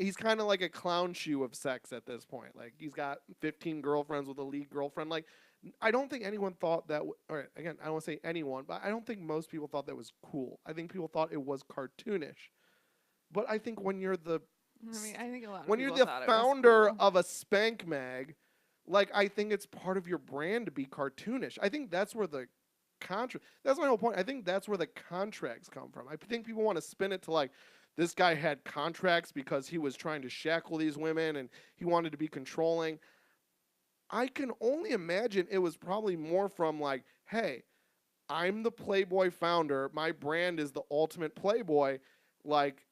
Speaker 2: he's kind of like a clown shoe of sex at this point. Like he's got 15 girlfriends with a lead girlfriend. Like I don't think anyone thought that. All right, again, I don't want to say anyone, but I don't think most people thought that was cool. I think people thought it was cartoonish. But I think when you're the
Speaker 1: I think a lot of
Speaker 2: when you're
Speaker 1: people
Speaker 2: the
Speaker 1: thought
Speaker 2: founder
Speaker 1: it was cool.
Speaker 2: of a spank mag, like I think it's part of your brand to be cartoonish. I think that's where the contract. That's my whole point. I think that's where the contracts come from. I think people want to spin it to like this guy had contracts because he was trying to shackle these women and he wanted to be controlling. I can only imagine it was probably more from like, hey, I'm the Playboy founder. My brand is the ultimate Playboy. Like,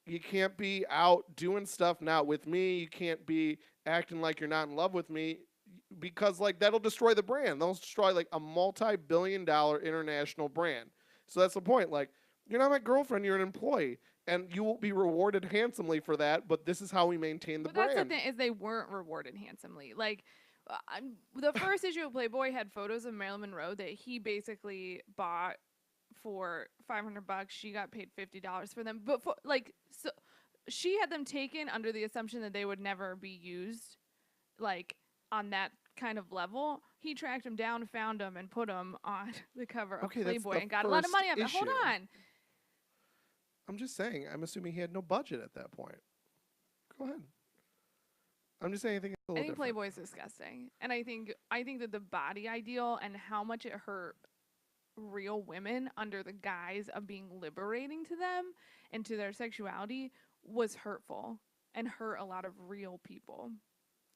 Speaker 2: you can't be out doing stuff now with me. You can't be acting like you're not in love with me because like that'll destroy the brand. They'll destroy like a multi-billion-dollar international brand. So that's the point. Like, you're not my girlfriend. You're an employee. And you will be rewarded handsomely for that, but this is how we maintain the brand.
Speaker 1: That's the thing, is they weren't rewarded handsomely. Like, the first issue of Playboy had photos of Marilyn Monroe that he basically bought for $500. She got paid $50 for them. But so she had them taken under the assumption that they would never be used, like on that kind of level. He tracked them down, found them, and put them on the cover of Playboy and got a lot of money out of it. Hold on.
Speaker 2: I'm just saying. I'm assuming he had no budget at that point. Go ahead. I'm just saying. I think
Speaker 1: Playboy's disgusting, and I think that the body ideal and how much it hurt real women under the guise of being liberating to them and to their sexuality was hurtful and hurt a lot of real people,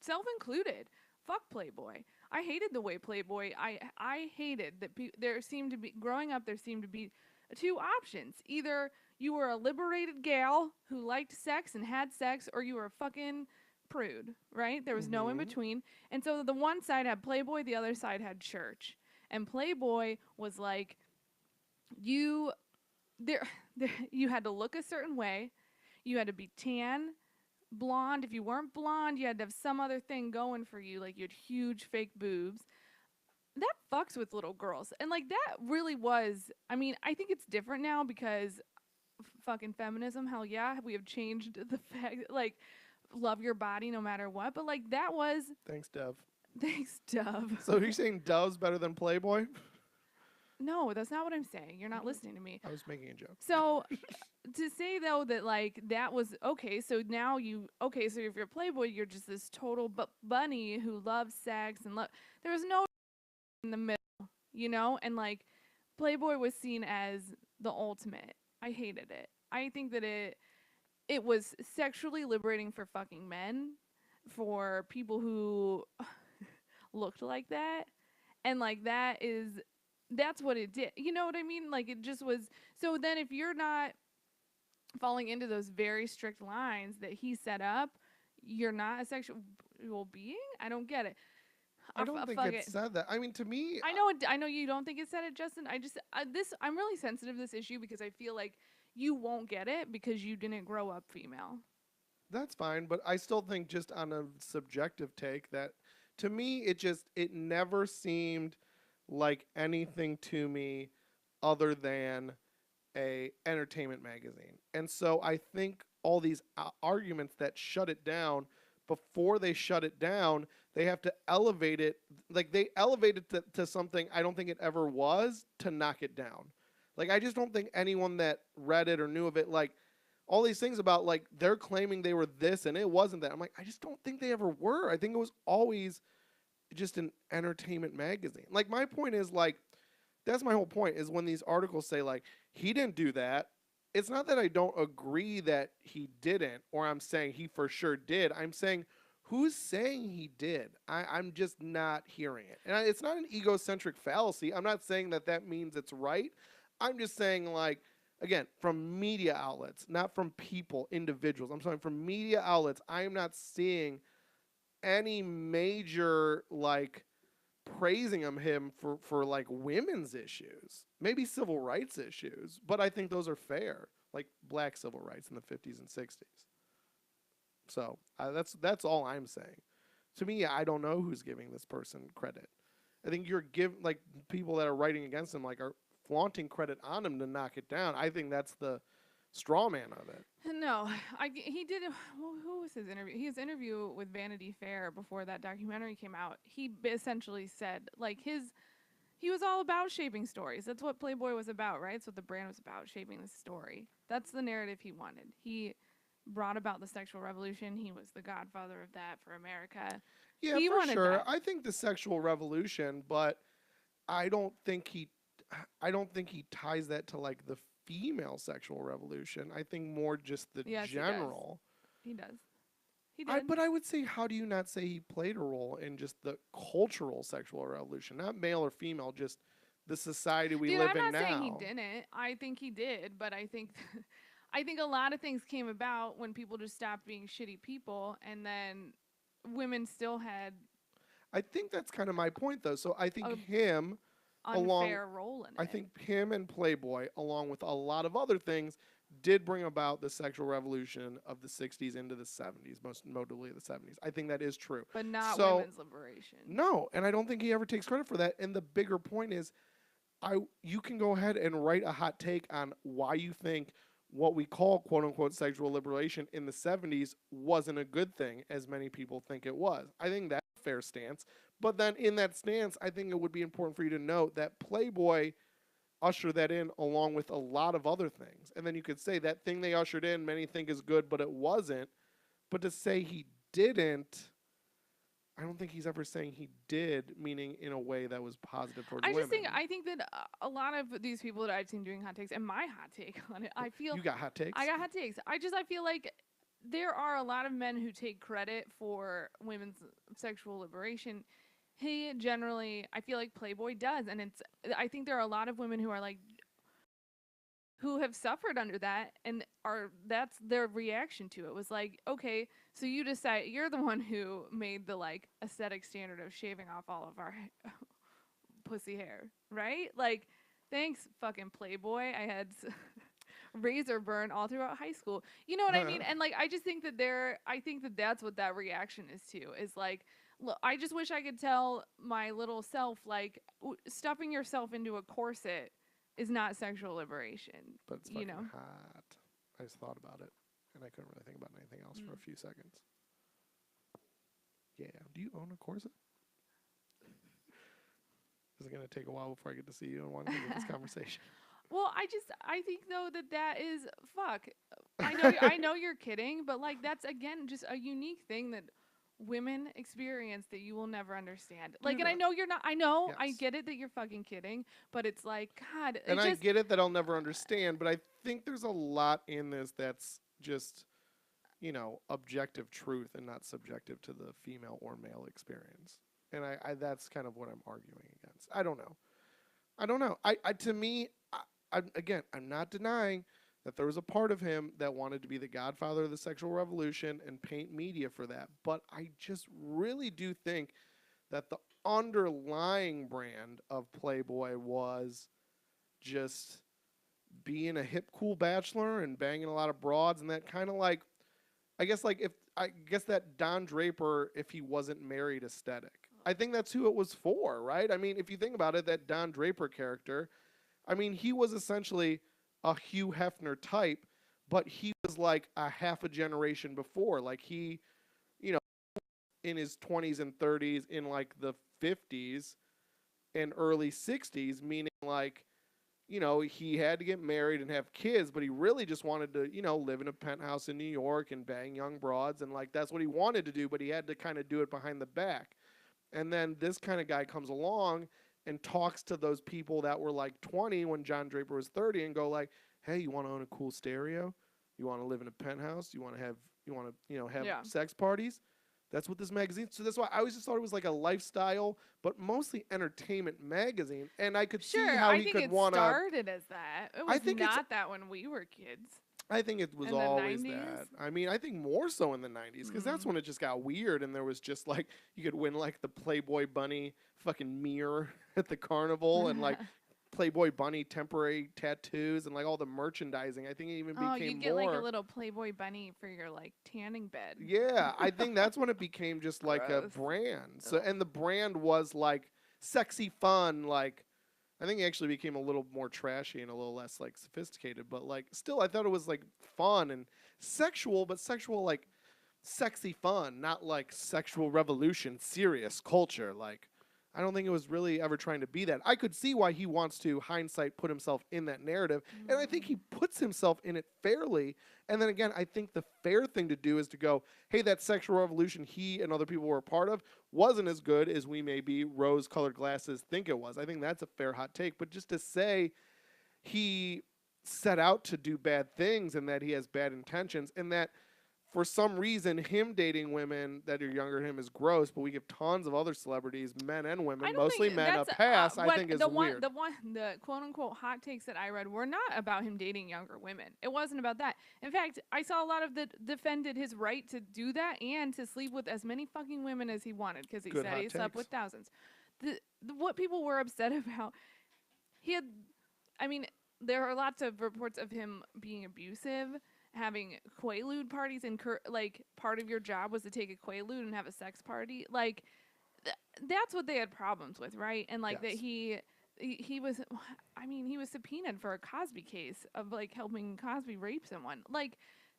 Speaker 1: self included. Fuck Playboy. I hated the way Playboy. I hated that there seemed to be growing up. There seemed to be 2 options. Either you were a liberated gal who liked sex and had sex, or you were a fucking prude, right? There was no in between. And so the one side had Playboy, the other side had church. And Playboy was like, you had to look a certain way. You had to be tan, blonde. If you weren't blonde, you had to have some other thing going for you, like you had huge fake boobs. That fucks with little girls. And like that really was, I mean, I think it's different now because fucking feminism, hell yeah, we have changed the fact that, like, love your body no matter what. But like that was
Speaker 2: Thanks, Dev.
Speaker 1: Thanks, Dove.
Speaker 2: So you're saying Dove's better than Playboy?
Speaker 1: No, that's not what I'm saying. You're not listening to me.
Speaker 2: I was making a joke.
Speaker 1: So to say though that like that was okay, so now so if you're Playboy, you're just this total bunny who loves sex and there was no in the middle, and like Playboy was seen as the ultimate. I hated it. I think that it was sexually liberating for fucking men, for people who looked like that, and like that's what it did. You know what I mean? Like it just was. So then if you're not falling into those very strict lines that he set up, you're not a sexual being. I don't get it.
Speaker 2: I don't think it said that. I mean, to me,
Speaker 1: I know you don't think it said it, Justin. I'm really sensitive to this issue because I feel like you won't get it because you didn't grow up female.
Speaker 2: that's fine, but I still think just on a subjective take that to me it never seemed like anything to me other than a entertainment magazine. And so I think all these arguments that shut it down, before they shut it down, they have to elevate it. Like they elevated it to something I don't think it ever was to knock it down. Like I just don't think anyone that read it or knew of it, like all these things about like they're claiming they were this and it wasn't that. I'm like, I just don't think they ever were. I think it was always just an entertainment magazine. Like my point is like, that's my whole point is when these articles say like he didn't do that, it's not that I don't agree that he didn't or I'm saying he for sure did. I'm saying who's saying he did? I'm just not hearing it. And it's not an egocentric fallacy. I'm not saying that that means it's right. I'm just saying like, again, from media outlets, not from people, individuals. I'm saying from media outlets, I am not seeing any major like praising him for like women's issues, maybe civil rights issues, but I think those are fair, like black civil rights in the 50s and 60s. So that's all I'm saying. To me, I don't know who's giving this person credit. I think you're like people that are writing against him like are flaunting credit on him to knock it down. I think that's the straw man of it.
Speaker 1: No, he did. Well, who was his interview? His interview with Vanity Fair before that documentary came out. He essentially said like he was all about shaping stories. That's what Playboy was about, right? That's what the brand was about, shaping the story. That's the narrative he wanted. He brought about the sexual revolution. He was the godfather of that for America.
Speaker 2: Yeah,
Speaker 1: he
Speaker 2: for sure.
Speaker 1: That.
Speaker 2: I think the sexual revolution, but I don't think he ties that to like the female sexual revolution. I think more just the general.
Speaker 1: He does. He did.
Speaker 2: But I would say, how do you not say he played a role in just the cultural sexual revolution? Not male or female, just the society we live in now.
Speaker 1: I'm not saying he didn't. I think he did, but I think I think a lot of things came about when people just stopped being shitty people, and then women still had.
Speaker 2: I think that's kind of my point, though. So I think
Speaker 1: him, unfair role in it.
Speaker 2: I think him and Playboy, along with a lot of other things, did bring about the sexual revolution of the 60s into the 70s, most notably the 70s. I think that is true.
Speaker 1: But not women's liberation.
Speaker 2: No, and I don't think he ever takes credit for that. And the bigger point is, you can go ahead and write a hot take on why you think what we call quote-unquote sexual liberation in the 70s wasn't a good thing, as many people think it was. I think that's a fair stance. But then in that stance, I think it would be important for you to note that Playboy ushered that in along with a lot of other things. And then you could say that thing they ushered in, many think is good, but it wasn't. But to say he didn't, I don't think he's ever saying he did, meaning in a way that was positive towards women.
Speaker 1: I think that a lot of these people that I've seen doing hot takes, and my hot take on it, I feel...
Speaker 2: You got hot takes?
Speaker 1: I got hot takes. I feel like there are a lot of men who take credit for women's sexual liberation. He generally, I feel like Playboy does, and I think there are a lot of women who are like, who have suffered under that, and that's their reaction to it was like, okay, so you decide, you're the one who made the like aesthetic standard of shaving off all of our pussy hair, right? Like, thanks, fucking Playboy. I had razor burn all throughout high school. You know what I mean? And like, I just think that I think that that's what that reaction is to, is like, look, I just wish I could tell my little self, like, stuffing yourself into a corset is not sexual liberation.
Speaker 2: But it's fucking hot. I just thought about it, and I couldn't really think about anything else for a few seconds. Yeah. Do you own a corset? Is it going to take a while before I get to see you and want to have this conversation?
Speaker 1: Well, I think, though, that is, fuck. I know you're kidding, but, like, that's, again, just a unique thing that women experience that you will never understand.
Speaker 2: Dude,
Speaker 1: And I know you're not. I know. I
Speaker 2: yes.
Speaker 1: get it that you're fucking kidding, but it's like, God,
Speaker 2: And I get it that I'll never understand, but I think there's a lot in this that's just, objective truth and not subjective to the female or male experience. And I that's kind of what I'm arguing against. I don't know. I to me, again, I'm not denying that there was a part of him that wanted to be the godfather of the sexual revolution and paint media for that. But I just really do think that the underlying brand of Playboy was just being a hip, cool bachelor and banging a lot of broads, and that kind of like, I guess that Don Draper, if he wasn't married, aesthetic. I think that's who it was for, right? I mean, if you think about it, that Don Draper character, I mean, he was essentially a Hugh Hefner type, but he was like a half a generation before. Like he, you know, in his 20s and 30s, in like the 50s and early 60s, meaning like, he had to get married and have kids, but he really just wanted to, live in a penthouse in New York and bang young broads. And like, that's what he wanted to do, but he had to kind of do it behind the back. And then this kind of guy comes along and talks to those people that were like 20 when John Draper was 30 and go like, hey, you want to own a cool stereo? You want to live in a penthouse? You want to have, have sex parties? That's what this magazine. So that's why I always just thought it was like a lifestyle, but mostly entertainment magazine. And I could see how he could want to.
Speaker 1: I think it started as that. It was not that when we were kids.
Speaker 2: I think it was always that. I mean, I think more so in the 90s because that's when it just got weird and there was just like you could win like the Playboy Bunny fucking mirror at the carnival and like Playboy Bunny temporary tattoos and like all the merchandising. I think it even became more. Oh, you get
Speaker 1: like a little Playboy Bunny for your like tanning bed.
Speaker 2: Yeah, I think that's when it became just like a brand. So and the brand was like sexy fun. Like I think it actually became a little more trashy and a little less like sophisticated. But like still, I thought it was like fun and sexual, but sexual like sexy fun, not like sexual revolution, serious culture. Like I don't think it was really ever trying to be that. I could see why he wants to, hindsight, put himself in that narrative. And I think he puts himself in it fairly. And then again, I think the fair thing to do is to go, hey, that sexual revolution he and other people were a part of wasn't as good as we maybe rose-colored glasses think it was. I think that's a fair hot take. But just to say he set out to do bad things and that he has bad intentions and that for some reason, him dating women that are younger than him is gross, but we give tons of other celebrities, men and women, mostly men, a pass. I think is weird.
Speaker 1: The quote unquote hot takes that I read were not about him dating younger women. It wasn't about that. In fact, I saw a lot of that defended his right to do that and to sleep with as many fucking women as he wanted because he said he slept with thousands. What people were upset about, there are lots of reports of him being abusive. Having Quaalude parties and like part of your job was to take a Quaalude and have a sex party. Like that's what they had problems with, right? And like that he was, he was subpoenaed for a Cosby case of like helping Cosby rape someone. Like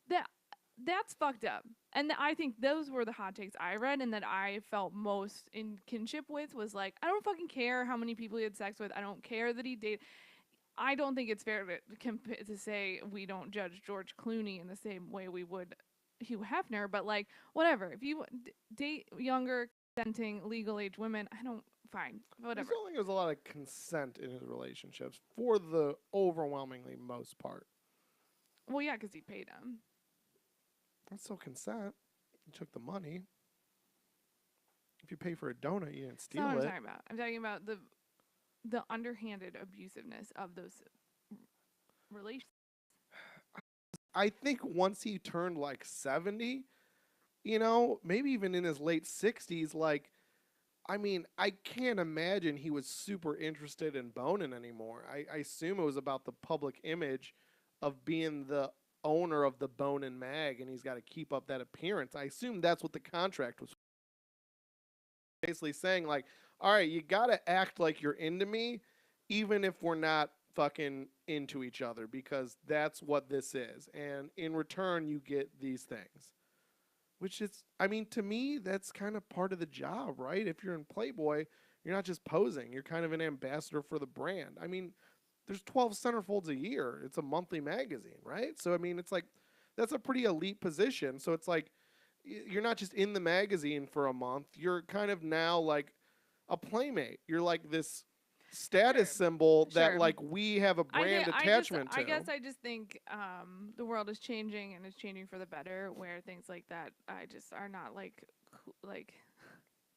Speaker 1: that's fucked up. And I think those were the hot takes I read and that I felt most in kinship with was like, I don't fucking care how many people he had sex with. I don't care that he dated. I don't think it's fair to say we don't judge George Clooney in the same way we would Hugh Hefner, but like whatever. If you date younger, consenting, legal age women, fine, whatever.
Speaker 2: I don't think there's a lot of consent in his relationships for the overwhelmingly most part.
Speaker 1: Well, yeah, because he paid him.
Speaker 2: That's still consent. He took the money. If you pay for a donut, you didn't steal it.
Speaker 1: That's not what I'm talking about. I'm talking about the underhanded abusiveness of those relations.
Speaker 2: I think once he turned like 70, maybe even in his late 60s, like, I can't imagine he was super interested in boning anymore. I assume it was about the public image of being the owner of the Bonin mag and he's got to keep up that appearance. I assume that's what the contract was basically saying, like, all right, you got to act like you're into me, even if we're not fucking into each other, because that's what this is. And in return, you get these things. Which is, to me, that's kind of part of the job, right? If you're in Playboy, you're not just posing. You're kind of an ambassador for the brand. There's 12 centerfolds a year. It's a monthly magazine, right? So, it's like, that's a pretty elite position. So it's like, you're not just in the magazine for a month. You're kind of now like a playmate. You're like this status symbol that like we have a brand attachment to.
Speaker 1: I guess I just think the world is changing and it's changing for the better, where things like that I just are not like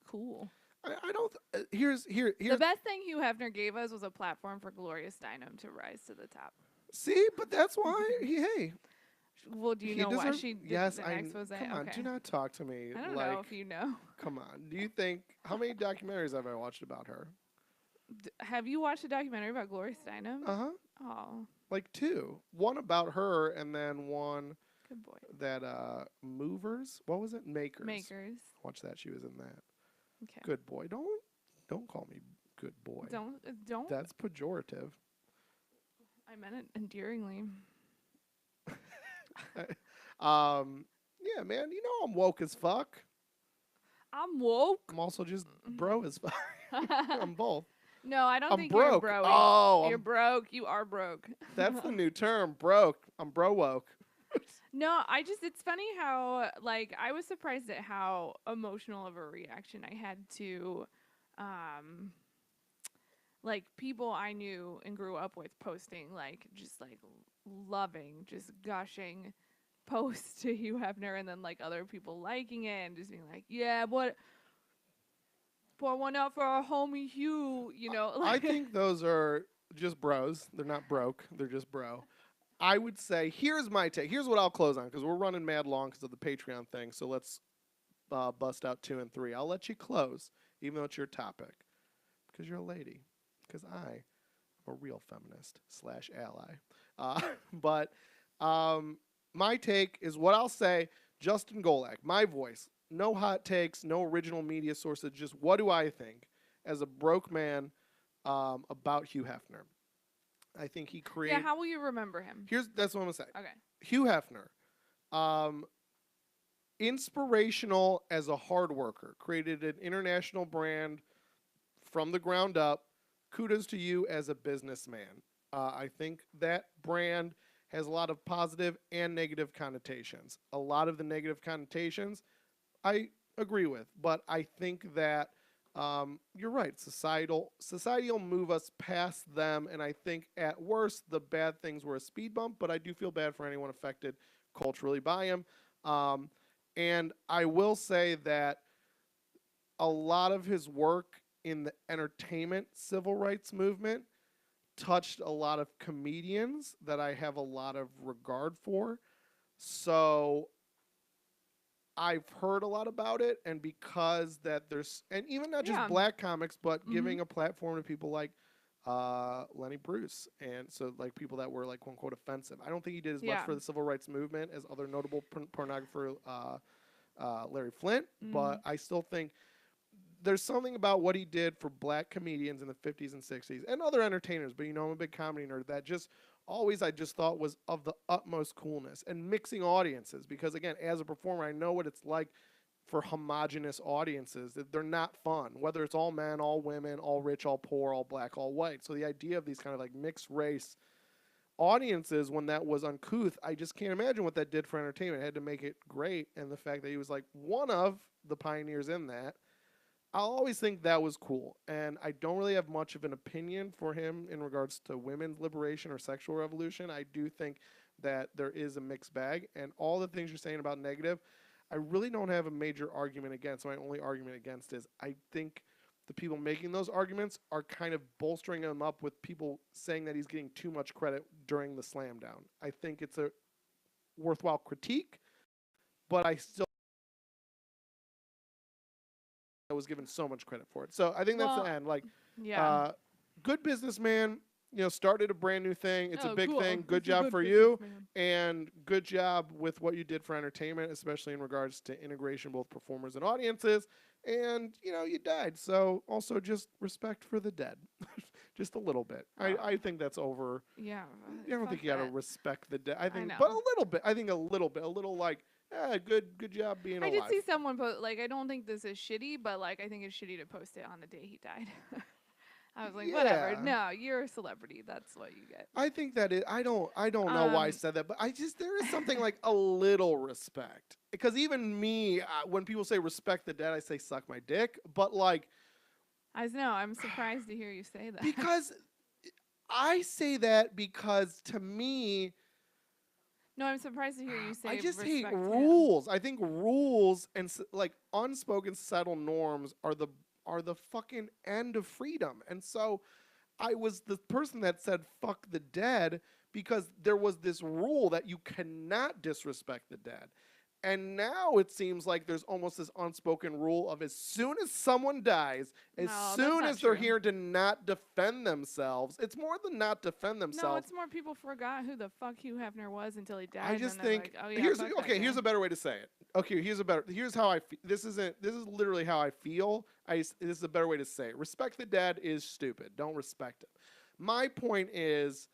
Speaker 1: cool.
Speaker 2: I don't. Here's
Speaker 1: the best thing Hugh Hefner gave us was a platform for Gloria Steinem to rise to the top.
Speaker 2: See, but that's why hey.
Speaker 1: Well, do you know why she did
Speaker 2: yes,
Speaker 1: the expose?
Speaker 2: Come on,
Speaker 1: okay.
Speaker 2: do not talk to me.
Speaker 1: I don't
Speaker 2: like,
Speaker 1: know if you know.
Speaker 2: Come on. Do you think, how many documentaries have I watched about her?
Speaker 1: Have you watched a documentary about Gloria Steinem?
Speaker 2: Uh-huh.
Speaker 1: Oh.
Speaker 2: Like 2. One about her and then one
Speaker 1: Good boy.
Speaker 2: that Movers. What was it? Makers.
Speaker 1: Makers.
Speaker 2: Watch that. She was in that.
Speaker 1: Okay.
Speaker 2: Good boy. Don't call me good boy.
Speaker 1: Don't.
Speaker 2: That's pejorative.
Speaker 1: I meant it endearingly.
Speaker 2: Yeah, man, you know I'm woke as fuck.
Speaker 1: I'm woke.
Speaker 2: I'm also just bro as fuck. I'm both.
Speaker 1: No, I don't think
Speaker 2: broke.
Speaker 1: You're bro.
Speaker 2: Oh,
Speaker 1: you're broke. You are broke.
Speaker 2: That's the new term, broke. I'm bro woke.
Speaker 1: No, it's funny how, like, I was surprised at how emotional of a reaction I had to, like, people I knew and grew up with posting, like, just, like, loving, just gushing posts to Hugh Hefner, and then, like, other people liking it and just being like, yeah, what, pour one out for our homie Hugh, you know.
Speaker 2: Like, I think those are just bros. They're not broke. They're just bro. I would say, here's my take. Here's what I'll close on, because we're running mad long because of the Patreon thing. So let's bust out 2 and 3. I'll let you close, even though it's your topic, because you're a lady. Because I am a real feminist / ally. But my take is what I'll say. Justin Golak, my voice. No hot takes, no original media sources. Just what do I think as a broke man about Hugh Hefner? I think he created.
Speaker 1: Yeah, how will you remember him?
Speaker 2: That's what I'm gonna say.
Speaker 1: Okay.
Speaker 2: Hugh Hefner, inspirational as a hard worker, created an international brand from the ground up. Kudos to you as a businessman. I think that brand has a lot of positive and negative connotations. A lot of the negative connotations I agree with, but I think that you're right. Society will move us past them, and I think at worst the bad things were a speed bump, but I do feel bad for anyone affected culturally by him. And I will say that a lot of his work in the entertainment civil rights movement touched a lot of comedians that I have a lot of regard for. So I've heard a lot about it, and because that there's, and even not just black comics, but giving a platform to people like Lenny Bruce, and so like people that were like quote unquote offensive. I don't think he did as much for the civil rights movement as other notable pornographer Larry Flint, but I still think there's something about what he did for black comedians in the 50s and 60s and other entertainers, but you know, I'm a big comedy nerd, that just always I just thought was of the utmost coolness, and mixing audiences, because again, as a performer, I know what it's like for homogenous audiences, that they're not fun, whether it's all men, all women, all rich, all poor, all black, all white. So the idea of these kind of like mixed race audiences, when that was uncouth, I just can't imagine what that did for entertainment. It had to make it great, and the fact that he was like one of the pioneers in that, I'll always think that was cool. And I don't really have much of an opinion for him in regards to women's liberation or sexual revolution. I do think that there is a mixed bag, and all the things you're saying about negative, I really don't have a major argument against. My only argument against is I think the people making those arguments are kind of bolstering him up with people saying that he's getting too much credit during the slam down. I think it's a worthwhile critique, but I still was given so much credit for it. So I think that's the end. Like, good businessman, you know, started a brand new thing. It's a big thing. Good job for you, and good job with what you did for entertainment, especially in regards to integration, both performers and audiences. And, you know, you died. So also just respect for the dead. Just a little bit. I think that's over.
Speaker 1: Yeah.
Speaker 2: I don't think you got to respect the dead. I think, but a little bit. I think a little bit. A little like, good job being alive.
Speaker 1: I did see someone post, like, I don't think this is shitty, but, like, I think it's shitty to post it on the day he died. I was like, whatever.
Speaker 2: Yeah.
Speaker 1: No, you're a celebrity. That's what you get.
Speaker 2: I think that I don't know why I said that, but there is something like a little respect. Because even me, when people say respect the dead, I say suck my dick. But like,
Speaker 1: I know. I'm surprised to hear you say that.
Speaker 2: because I say that because to me,
Speaker 1: no, I'm surprised to hear you say
Speaker 2: I just hate
Speaker 1: respect him.
Speaker 2: rules. I think rules and like unspoken subtle norms are the fucking end of freedom. And so I was the person that said fuck the dead because there was this rule that you cannot disrespect the dead. And now it seems like there's almost this unspoken rule of as soon as someone dies, as soon as they're here to not defend themselves, it's more than not defend themselves.
Speaker 1: No, it's more people forgot who the fuck Hugh Hefner was until he died.
Speaker 2: I just think
Speaker 1: like, oh, yeah,
Speaker 2: here's a better way to say it. Okay, here's how I feel. This is literally how I feel. This is a better way to say it. Respect the dead is stupid. Don't respect him. My point is,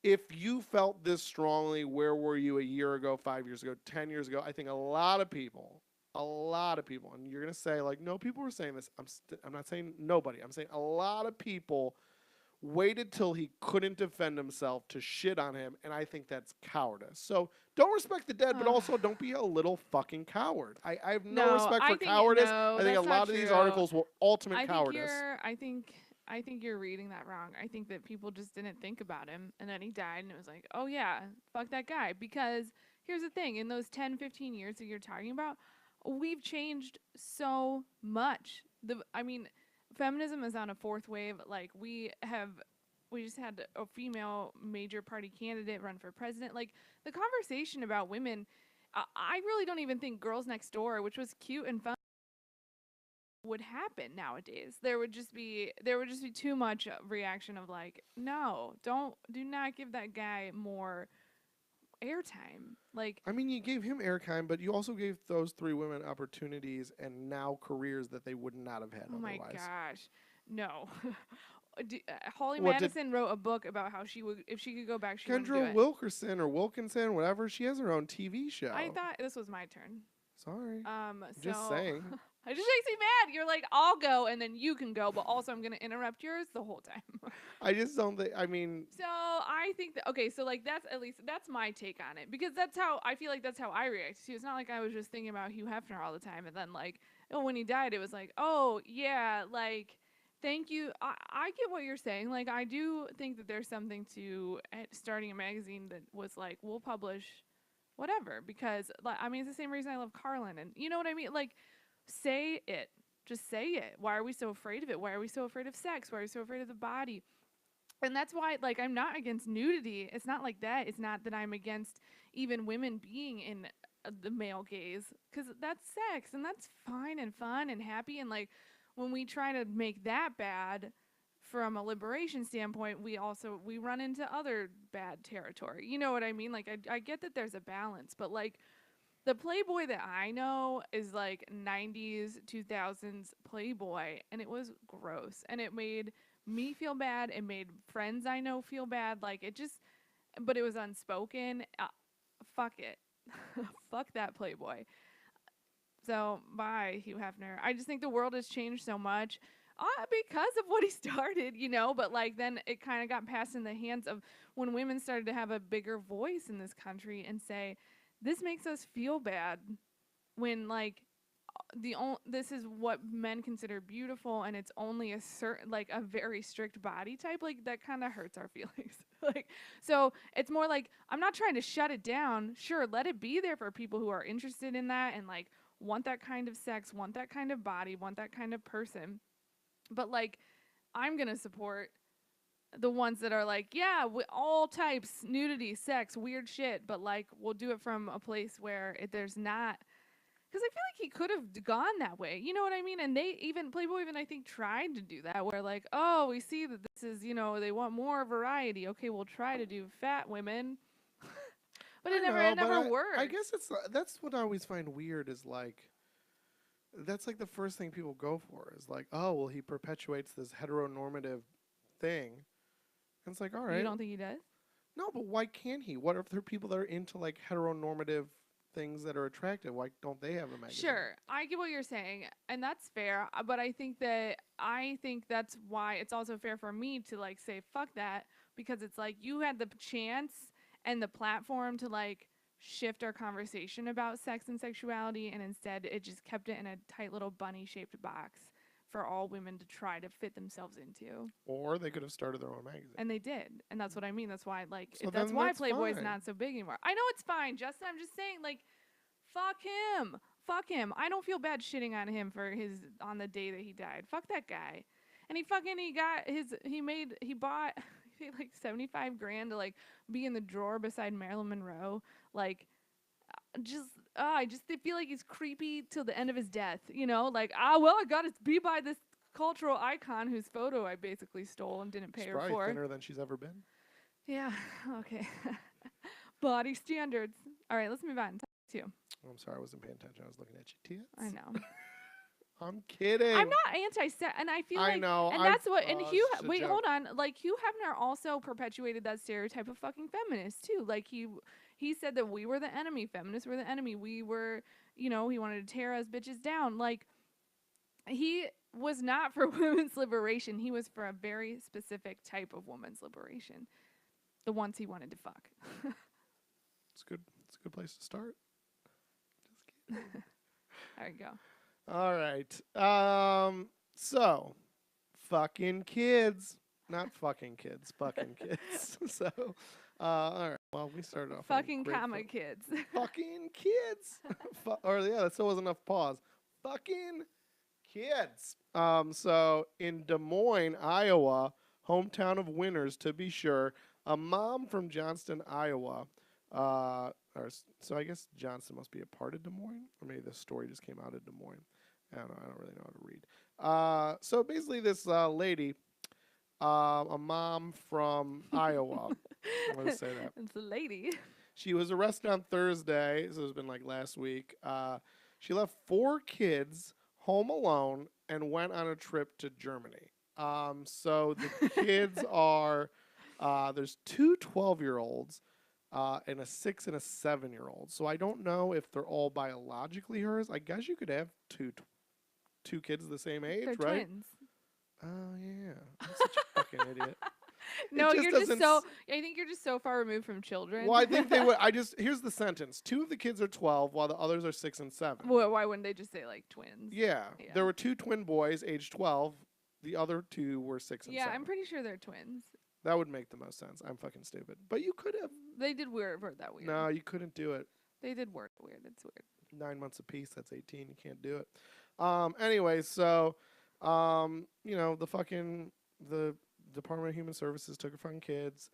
Speaker 2: if you felt this strongly, where were you a year ago, 5 years ago, 10 years ago? I think a lot of people, and you're going to say, like, no, people were saying this. I'm not saying nobody. I'm saying a lot of people waited till he couldn't defend himself to shit on him, and I think that's cowardice. So don't respect the dead, but also don't be a little fucking coward. I have no respect for cowardice. I think a lot of these articles were ultimate cowardice.
Speaker 1: I think you're reading that wrong. I think that people just didn't think about him, and then he died, and it was like, oh yeah, fuck that guy. Because here's the thing, in those 10, 15 years that you're talking about, we've changed so much. Feminism is on a fourth wave. Like, we just had a female major party candidate run for president. Like, the conversation about women, I really don't even think Girls Next Door, which was cute and fun, would happen nowadays. There would just be too much reaction of like, no, do not give that guy more airtime. Like,
Speaker 2: I mean, you gave him airtime, but you also gave those three women opportunities and now careers that they would not have had otherwise.
Speaker 1: Oh my gosh, no. Holly Madison wrote a book about how she would, if she could go back, she would do it.
Speaker 2: Wilkinson, whatever, she has her own TV show.
Speaker 1: I thought this was my turn.
Speaker 2: Sorry. Just saying.
Speaker 1: It just makes me mad. You're like, I'll go, and then you can go, but also I'm going to interrupt yours the whole time.
Speaker 2: I just don't think, I mean.
Speaker 1: So I think that, okay, so like that's my take on it. Because I feel like that's how I react to. It's not like I was just thinking about Hugh Hefner all the time, and then like, when he died, it was like, oh, yeah, like, thank you. I get what you're saying. Like, I do think that there's something to starting a magazine that was like, we'll publish whatever. Because, I mean, it's the same reason I love Carlin. And you know what I mean? Like, say it. Just say it. Why are we so afraid of it? Why are we so afraid of sex? Why are we so afraid of the body? And that's why, like, I'm not against nudity. It's not like that. It's not that I'm against even women being in the male gaze. Because that's sex. And that's fine and fun and happy. And, like, when we try to make that bad from a liberation standpoint, we run into other bad territory. You know what I mean? Like, I get that there's a balance. But, like, the Playboy that I know is like 90s, 2000s Playboy, and it was gross. And it made me feel bad. It made friends I know feel bad. Like, but it was unspoken. Fuck it. Fuck that Playboy. So, bye, Hugh Hefner. I just think the world has changed so much because of what he started, you know, but like then it kind of got passed in the hands of when women started to have a bigger voice in this country and say, this makes us feel bad when like this is what men consider beautiful and it's only a certain, like a very strict body type, like that kind of hurts our feelings. Like, so it's more like, I'm not trying to shut it down. Sure, let it be there for people who are interested in that and like want that kind of sex, want that kind of body, want that kind of person. But like, I'm going to support the ones that are like, yeah, all types, nudity, sex, weird shit, but like we'll do it from a place where there's not, because I feel like he could have gone that way, you know what I mean? And Playboy even I think tried to do that, where like, oh, we see that this is, you know, they want more variety. Okay, we'll try to do fat women, but it never worked.
Speaker 2: I guess that's what I always find weird is like, that's like the first thing people go for is like, oh, well, he perpetuates this heteronormative thing. And it's like, all right.
Speaker 1: You don't think he does?
Speaker 2: No, but why can't he? What if there are people that are into like heteronormative things that are attractive. Why don't they have a magazine?
Speaker 1: Sure, I get what you're saying, and that's fair. But I think that's why it's also fair for me to like say fuck that, because it's like you had the chance and the platform to like shift our conversation about sex and sexuality, and instead it just kept it in a tight little bunny shaped box for all women to try to fit themselves into.
Speaker 2: Or they could have started their own magazine.
Speaker 1: And they did. And that's what I mean. That's why, like,
Speaker 2: So
Speaker 1: that's
Speaker 2: then
Speaker 1: why
Speaker 2: that's
Speaker 1: Playboy's
Speaker 2: fine.
Speaker 1: not so big anymore. I know it's fine, Justin. I'm just saying, like, fuck him. Fuck him. I don't feel bad shitting on him on the day that he died. Fuck that guy. And he bought like 75 grand to like be in the drawer beside Marilyn Monroe. Like, I just feel like he's creepy till the end of his death. You know, like, well, I gotta be by this cultural icon whose photo I basically stole and didn't pay
Speaker 2: She's
Speaker 1: her
Speaker 2: probably
Speaker 1: for.
Speaker 2: thinner than she's ever been.
Speaker 1: Yeah. Okay. Body standards. All right, let's move on. Talk to you.
Speaker 2: I'm sorry, I wasn't paying attention. I was looking at your tits.
Speaker 1: I know.
Speaker 2: I'm kidding.
Speaker 1: I'm not anti-sex, and I feel like,
Speaker 2: I know.
Speaker 1: and that's what. And Hugh,
Speaker 2: it's just a
Speaker 1: wait,
Speaker 2: joke.
Speaker 1: hold on. Like Hugh Hefner also perpetuated that stereotype of fucking feminists too. Like he said that we were the enemy. Feminists were the enemy. We were, he wanted to tear us bitches down. Like he was not for women's liberation. He was for a very specific type of woman's liberation. The ones he wanted to fuck.
Speaker 2: It's good. It's a good place to start. Just kidding.
Speaker 1: There you go.
Speaker 2: All right. So, fucking kids. Not fucking kids. Fucking kids. So, all right. Well, we started off.
Speaker 1: Fucking comma kids.
Speaker 2: Fucking kids. That still wasn't enough pause. Fucking kids. So in Des Moines, Iowa, hometown of winners to be sure, a mom from Johnston, Iowa. So I guess Johnston must be a part of Des Moines, or maybe the story just came out of Des Moines. I don't know. I don't really know how to read. So basically, this lady, a mom from Iowa. I'm gonna say that.
Speaker 1: It's a lady.
Speaker 2: She was arrested on Thursday. So it's been like last week. She left 4 kids home alone and went on a trip to Germany. So the kids are, there's 2 12-year-olds. And a 6 and a 7-year-old. So I don't know if they're all biologically hers. I guess you could have two kids the same age,
Speaker 1: They're
Speaker 2: right?
Speaker 1: twins.
Speaker 2: Oh yeah, I'm such a fucking idiot.
Speaker 1: No, I think you're just so far removed from children.
Speaker 2: Well, I think they would. Here's the sentence: 2 of the kids are 12, while the others are 6 and 7.
Speaker 1: Well, why wouldn't they just say like twins?
Speaker 2: Yeah, there were 2 twin boys, age 12. The other 2 were 6 and 7.
Speaker 1: Yeah, I'm pretty sure they're twins.
Speaker 2: That would make the most sense. I'm fucking stupid. But you could have.
Speaker 1: They did word that weird.
Speaker 2: No, you couldn't do it.
Speaker 1: They did word weird. It's weird.
Speaker 2: 9 months apiece. That's 18. You can't do it. Anyway, so, the Department of Human Services took her fucking kids.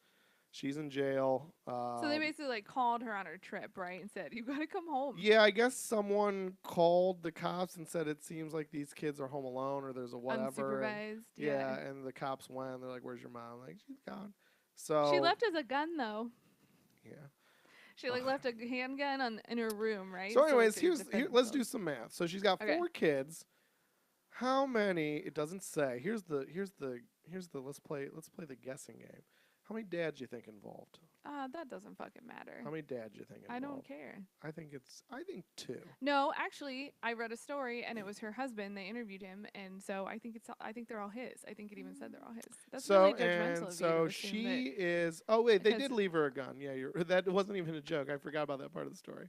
Speaker 2: She's in jail.
Speaker 1: So they basically like called her on her trip, right, and said, "You gotta come home."
Speaker 2: Yeah, I guess someone called the cops and said it seems like these kids are home alone or there's a whatever.
Speaker 1: Unsupervised.
Speaker 2: Yeah, and the cops went. They're like, "Where's your mom?" Like, she's gone. So
Speaker 1: she left as a gun though.
Speaker 2: Yeah.
Speaker 1: She like left a handgun in her room, right?
Speaker 2: So anyways,
Speaker 1: here,
Speaker 2: let's do some math. So she's got 4 kids. How many? It doesn't say. Here's the let's play the guessing game. How many dads do you think involved?
Speaker 1: That doesn't fucking matter.
Speaker 2: How many dads do you think involved?
Speaker 1: I don't care.
Speaker 2: I think 2.
Speaker 1: No, actually, I read a story and it was her husband. They interviewed him, and so I think they're all his. I think it even said they're all his. That's really judgmental of you to assume
Speaker 2: she is. Oh wait, they did leave her a gun. Yeah, that wasn't even a joke. I forgot about that part of the story.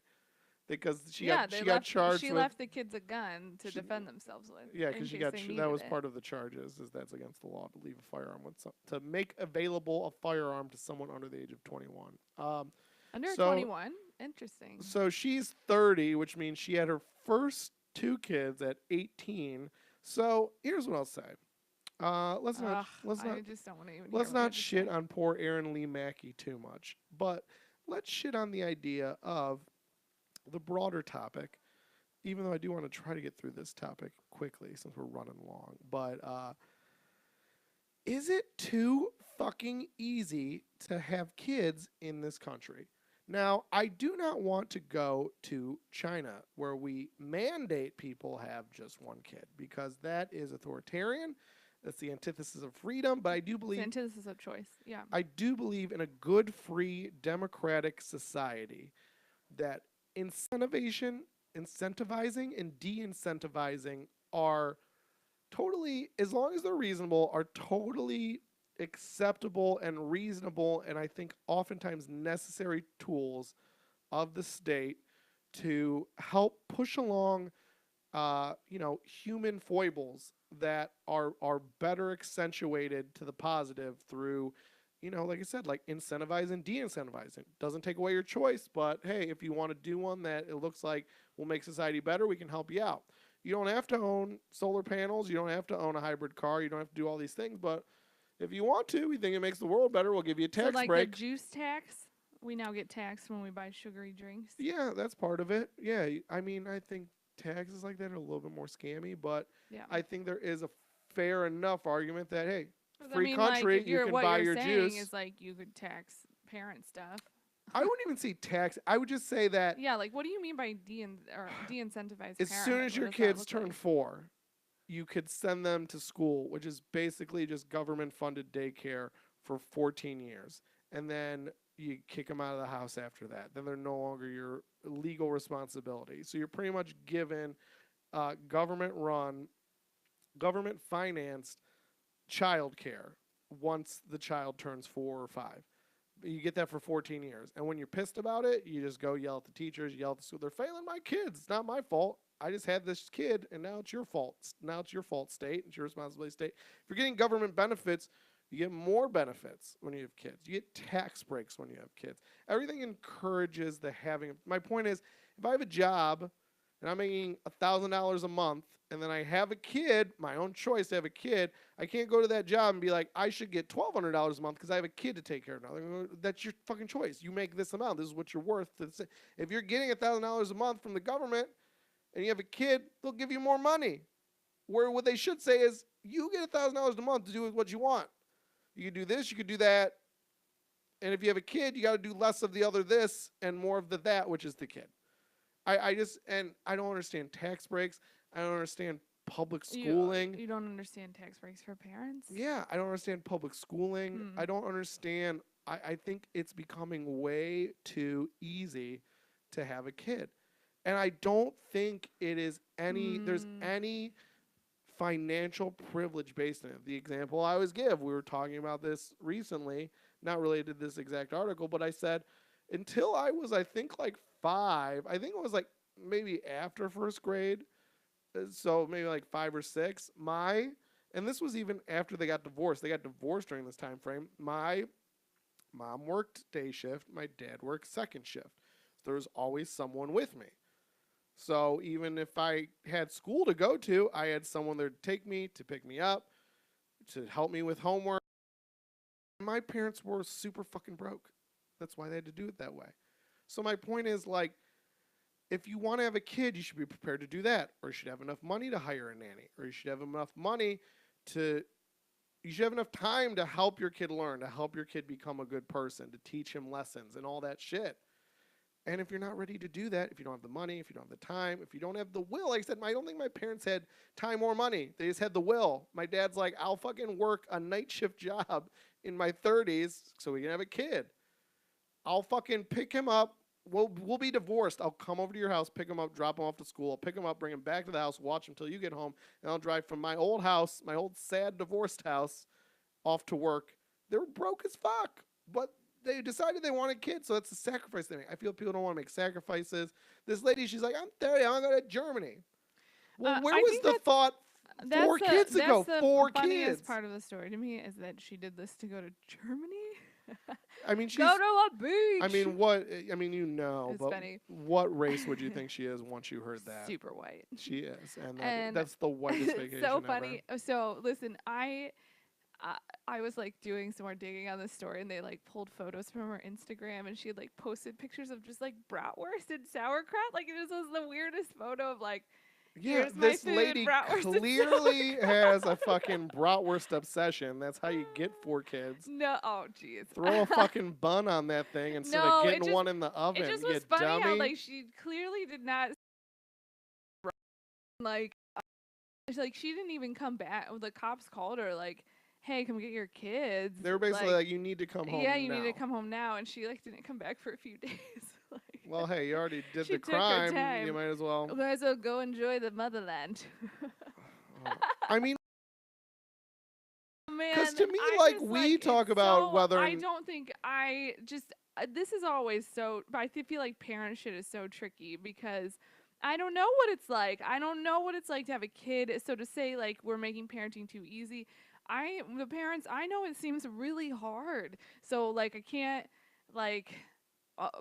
Speaker 2: Because she got charged.
Speaker 1: She left the kids a gun to defend themselves with.
Speaker 2: Yeah, because that was part of the charges. Is that's against the law to leave a firearm to make available a firearm to someone under the age of 21.
Speaker 1: Under 21, interesting.
Speaker 2: So she's 30, which means she had her first 2 kids at 18. So here's what I'll say. Let's not shit on poor Erin Lee Mackey too much, but let's shit on the idea of the broader topic, even though I do want to try to get through this topic quickly since we're running long. But is it too fucking easy to have kids in this country? Now, I do not want to go to China where we mandate people have just 1 kid because that is authoritarian. That's the antithesis of freedom. But I do believe
Speaker 1: it's the antithesis of choice. Yeah.
Speaker 2: I do believe in a good, free, democratic society that incentivizing and de-incentivizing are totally, as long as they're reasonable, are totally acceptable and reasonable, and I think oftentimes necessary tools of the state to help push along, human foibles that are better accentuated to the positive through, like I said, like incentivizing, de-incentivizing. Doesn't take away your choice, but hey, if you want to do one that it looks like will make society better, we can help you out. You don't have to own solar panels. You don't have to own a hybrid car. You don't have to do all these things, but if you want to, we think it makes the world better. We'll give you a tax
Speaker 1: so like
Speaker 2: break.
Speaker 1: the juice tax, we now get taxed when we buy sugary drinks.
Speaker 2: Yeah, that's part of it. Yeah, I mean, I think taxes like that are a little bit more scammy, but
Speaker 1: Yeah.
Speaker 2: I think there is a fair enough argument that, hey,
Speaker 1: 'Cause
Speaker 2: free
Speaker 1: I mean,
Speaker 2: country,
Speaker 1: like, if
Speaker 2: you can
Speaker 1: what
Speaker 2: buy
Speaker 1: you're
Speaker 2: your
Speaker 1: saying
Speaker 2: juice.
Speaker 1: is like you could tax parent stuff.
Speaker 2: I wouldn't even say tax. I would just say that
Speaker 1: Yeah, like what do you mean by de-incentivize?
Speaker 2: as soon as your kids turn 4, you could send them to school, which is basically just government-funded daycare for 14 years. And then you kick them out of the house after that. Then they're no longer your legal responsibility. So you're pretty much given government-run, government-financed childcare once the child turns 4 or 5. You get that for 14 years. And when you're pissed about it, you just go yell at the teachers, yell at the school. They're failing my kids. It's not my fault. I just had this kid, and now it's your fault. Now it's your fault, state. It's your responsibility, state. If you're getting government benefits, you get more benefits when you have kids. You get tax breaks when you have kids. Everything encourages the having. My point is, if I have a job and I'm making $1,000 a month, and then I have a kid, my own choice to have a kid, I can't go to that job and be like, I should get $1,200 a month because I have a kid to take care of now. That's your fucking choice. You make this amount. This is what you're worth. If you're getting $1,000 a month from the government and you have a kid, they'll give you more money. Where what they should say is, you get $1,000 a month to do with what you want. You can do this, you can do that. And if you have a kid, you got to do less of the other this and more of the that, which is the kid. I don't understand tax breaks. I don't understand public schooling.
Speaker 1: You don't understand tax breaks for parents?
Speaker 2: Yeah, I don't understand public schooling. I don't understand. I think it's becoming way too easy to have a kid. And I don't think there's any financial privilege based in it. The example I always give, we were talking about this recently, not related to this exact article, but I said, until I was, I think, like 5, I think it was like maybe after first grade, so maybe like 5 or 6, and this was even after they got divorced. They got divorced during this time frame. My mom worked day shift. My dad worked second shift. There was always someone with me. So even if I had school to go to, I had someone there to take me, to pick me up, to help me with homework. My parents were super fucking broke. That's why they had to do it that way. So my point is, like, if you want to have a kid, you should be prepared to do that. Or you should have enough money to hire a nanny. Or you should have enough you should have enough time to help your kid learn, to help your kid become a good person, to teach him lessons and all that shit. And if you're not ready to do that, if you don't have the money, if you don't have the time, if you don't have the will, like I said, I don't think my parents had time or money. They just had the will. My dad's like, I'll fucking work a night shift job in my 30s so we can have a kid. I'll fucking pick him up. We'll be divorced. I'll come over to your house, pick him up, drop him off to school. I'll pick him up, bring him back to the house, watch him till you get home, and I'll drive from my old house, my old sad divorced house, off to work. They were broke as fuck, but they decided they wanted kids, so that's the sacrifice they make. I feel people don't want to make sacrifices. This lady, she's like, I'm 30, I want to go to Germany. Well, where was the thought 4 kids ago? 4 kids.
Speaker 1: The funniest part of the story to me is that she did this to go to Germany.
Speaker 2: I mean, she's
Speaker 1: go to a beach.
Speaker 2: I mean, what? I mean,
Speaker 1: it's
Speaker 2: but
Speaker 1: funny.
Speaker 2: What race would you think she is once you heard that?
Speaker 1: Super white.
Speaker 2: She is, and that's the whitest vacation
Speaker 1: so funny.
Speaker 2: ever.
Speaker 1: So listen, I was like doing some more digging on this story, and they like pulled photos from her Instagram, and she had like posted pictures of just like bratwurst and sauerkraut. Like it just was the weirdest photo of like.
Speaker 2: Yeah, this lady clearly has a fucking bratwurst obsession. That's how you get 4 kids.
Speaker 1: No, oh jeez.
Speaker 2: Throw a fucking bun on that thing instead of getting one in the oven.
Speaker 1: It just was funny how like she clearly did not like she didn't even come back. The cops called her like, hey, come get your kids.
Speaker 2: They were basically like, you need to come home now.
Speaker 1: Yeah, you need to come home now. And she like didn't come back for a few days.
Speaker 2: Well, hey, you already did
Speaker 1: She
Speaker 2: the
Speaker 1: took her
Speaker 2: crime.
Speaker 1: time.
Speaker 2: You might as well.
Speaker 1: We might as well go enjoy the motherland.
Speaker 2: I mean,
Speaker 1: Man,
Speaker 2: because to me,
Speaker 1: I
Speaker 2: like,
Speaker 1: just,
Speaker 2: we
Speaker 1: like,
Speaker 2: talk
Speaker 1: it's
Speaker 2: about
Speaker 1: so,
Speaker 2: whether.
Speaker 1: I don't think I just, this is always so, but feel like parent shit is so tricky because I don't know what it's like. I don't know what it's like to have a kid. So to say, like, we're making parenting too easy, the parents, I know it seems really hard. So, like, I can't, like,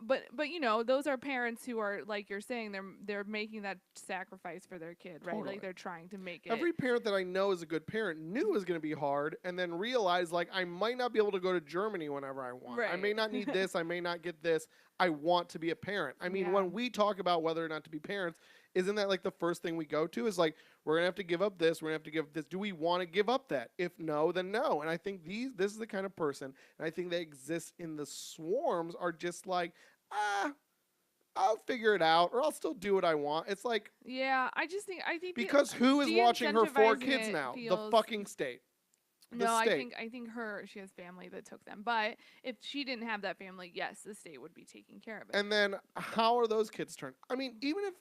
Speaker 1: but you know, those are parents who are, like you're saying, they're making that sacrifice for their kid, right?
Speaker 2: Totally.
Speaker 1: Like they're trying to make it.
Speaker 2: Every parent that I know is a good parent knew it was going to be hard, and then realized, like, I might not be able to go to Germany whenever I want.
Speaker 1: Right.
Speaker 2: I may not need this. I may not get this. I want to be a parent. I mean,
Speaker 1: Yeah.
Speaker 2: when we talk about whether or not to be parents, isn't that like the first thing we go to? Is like, we're gonna have to give up this. We're gonna have to give this. Do we want to give up that? If no, then no. And I think this is the kind of person, and I think that exists in the swarms, are just like, I'll figure it out, or I'll still do what I want. It's like,
Speaker 1: yeah, I think
Speaker 2: because who is watching her 4
Speaker 1: de-incentivizing
Speaker 2: kids
Speaker 1: it
Speaker 2: now? The
Speaker 1: feels-
Speaker 2: fucking state. The
Speaker 1: No,
Speaker 2: state.
Speaker 1: I think she has family that took them. But if she didn't have that family, yes, the state would be taking care of it.
Speaker 2: And then how are those kids turned? I mean, even if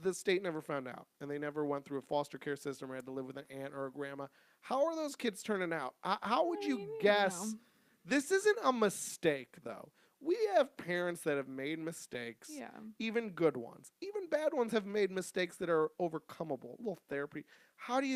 Speaker 2: the state never found out and they never went through a foster care system or had to live with an aunt or a grandma, how are those kids turning out? How would you guess? This isn't a mistake, though. We have parents that have made mistakes,
Speaker 1: Yeah.
Speaker 2: even good ones. Even bad ones have made mistakes that are overcomeable. A little therapy. How do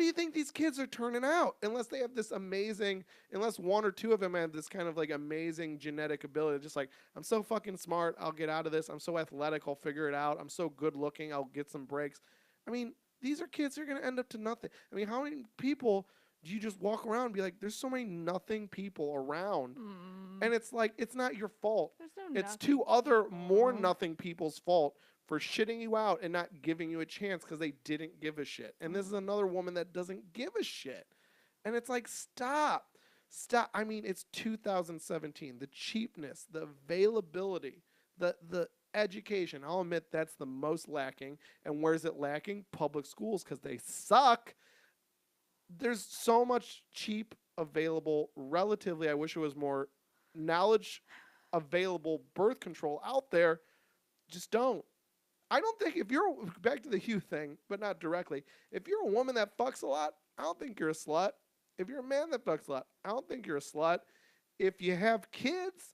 Speaker 2: you think these kids are turning out? Unless they have this amazing, unless one or two of them have this kind of like amazing genetic ability. Just like, I'm so fucking smart, I'll get out of this. I'm so athletic, I'll figure it out. I'm so good looking, I'll get some breaks. I mean, these are kids who are going to end up to nothing. I mean, how many people do you just walk around and be like, there's so many nothing people around? And it's like, it's not your fault. It's two other more nothing people's fault for shitting you out and not giving you a chance because they didn't give a shit. And this is another woman that doesn't give a shit. And it's like, stop. I mean, it's 2017. The cheapness, the availability, the education. I'll admit that's the most lacking. And where's it lacking? Public schools, because they suck. There's so much cheap available, relatively, I wish it was more knowledge available birth control out there. Just don't. I don't think if you're, back to the Hugh thing, but not directly, if you're a woman that fucks a lot, I don't think you're a slut. If you're a man that fucks a lot, I don't think you're a slut. If you have kids,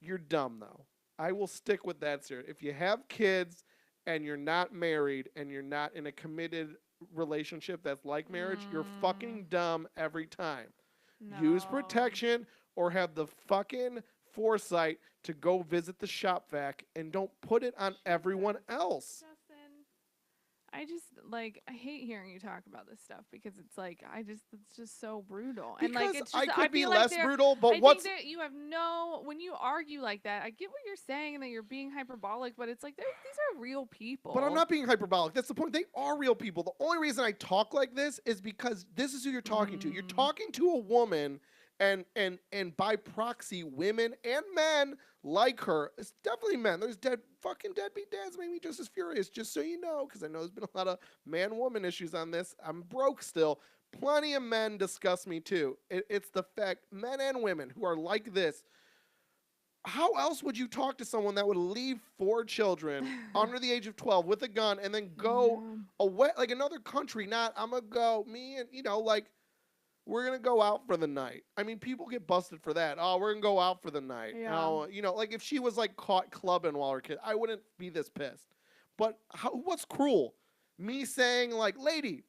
Speaker 2: you're dumb, though. I will stick with that, sir. If you have kids and you're not married and you're not in a committed relationship that's like marriage, you're fucking dumb every time.
Speaker 1: No.
Speaker 2: Use protection or have the fucking foresight to go visit the shop vac and don't put it on everyone else.
Speaker 1: Justin, I just, like, I hate hearing you talk about this stuff because it's like, it's just so brutal.
Speaker 2: Because
Speaker 1: and like, it's just,
Speaker 2: I could be
Speaker 1: feel
Speaker 2: less
Speaker 1: like
Speaker 2: brutal, but
Speaker 1: I
Speaker 2: what's...
Speaker 1: think that you have when you argue like that, I get what you're saying and that you're being hyperbolic, but it's like, these are real people.
Speaker 2: But I'm not being hyperbolic. That's the point. They are real people. The only reason I talk like this is because this is who you're talking to. You're talking to a woman, and by proxy, women and men like her. It's definitely men. There's fucking deadbeat dads make me just as furious, just so you know, because I know there's been a lot of man-woman issues on this. I'm broke still. Plenty of men disgust me too. It's the fact, men and women who are like this. How else would you talk to someone that would leave 4 children under the age of 12 with a gun and then go away, like another country? Not, I'm going to go, me and, like, we're going to go out for the night. I mean, people get busted for that. Oh, we're going to go out for the night.
Speaker 1: Yeah.
Speaker 2: Oh, like if she was like caught clubbing while her kid, I wouldn't be this pissed. But what's cruel? Me saying like, lady,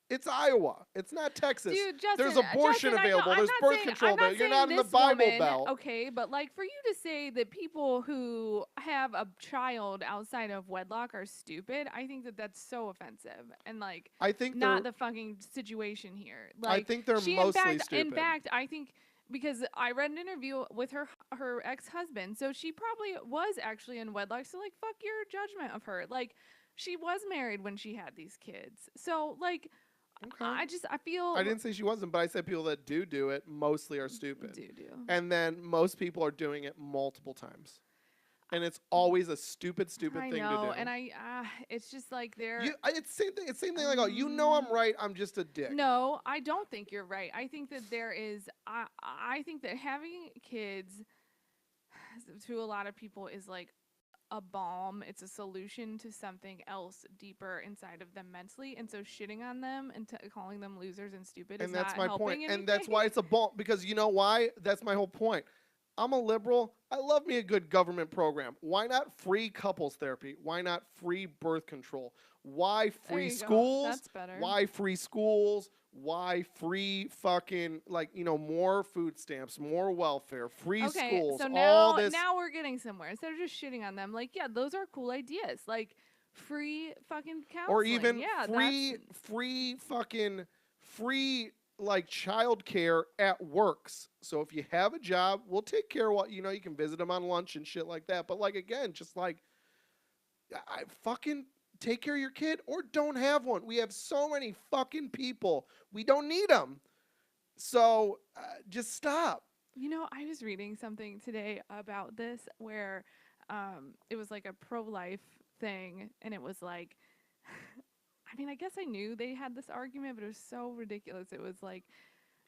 Speaker 2: it's Iowa. It's not Texas.
Speaker 1: Dude, Justin,
Speaker 2: there's abortion available. There's birth control available. You're not in the Bible Belt.
Speaker 1: Okay, but like for you to say that people who have a child outside of wedlock are stupid, I think that that's so offensive. And like,
Speaker 2: I think
Speaker 1: not the fucking situation here. Like,
Speaker 2: I think they're mostly stupid.
Speaker 1: In fact, I think because I read an interview with her ex-husband, so she probably was actually in wedlock. So like, fuck your judgment of her. Like, she was married when she had these kids. So like.
Speaker 2: Okay.
Speaker 1: I feel...
Speaker 2: I didn't say she wasn't, but I said people that do it mostly are stupid.
Speaker 1: Do.
Speaker 2: And then most people are doing it multiple times. And it's always a stupid thing to do.
Speaker 1: And it's just like
Speaker 2: it's same thing. It's same thing like, oh, I'm right, I'm just a dick.
Speaker 1: No, I don't think you're right. I think that there is... I think that having kids... to a lot of people is like a balm. It's a solution to something else deeper inside of them mentally. And so shitting on them and calling them losers and stupid is
Speaker 2: And that's
Speaker 1: not
Speaker 2: my point.
Speaker 1: helping anything.
Speaker 2: And that's why it's a bomb. Because you know why? That's my whole point. I'm a liberal. I love me a good government program. Why not free couples therapy? Why not free birth control? Why free schools?
Speaker 1: That's better.
Speaker 2: Why free schools? Why free fucking more food stamps, more welfare, free schools,
Speaker 1: so
Speaker 2: all this.
Speaker 1: Now we're getting somewhere. Instead of just shitting on them, like, yeah, those are cool ideas. Like free fucking counseling.
Speaker 2: Or even free like childcare at works. So if you have a job, we'll take care of you can visit them on lunch and shit like that. But like again, just like I fucking take care of your kid or don't have one. We have so many fucking people. We don't need them. So just stop.
Speaker 1: I was reading something today about this where it was like a pro-life thing, and it was like, I mean, I guess I knew they had this argument, but it was so ridiculous. It was like,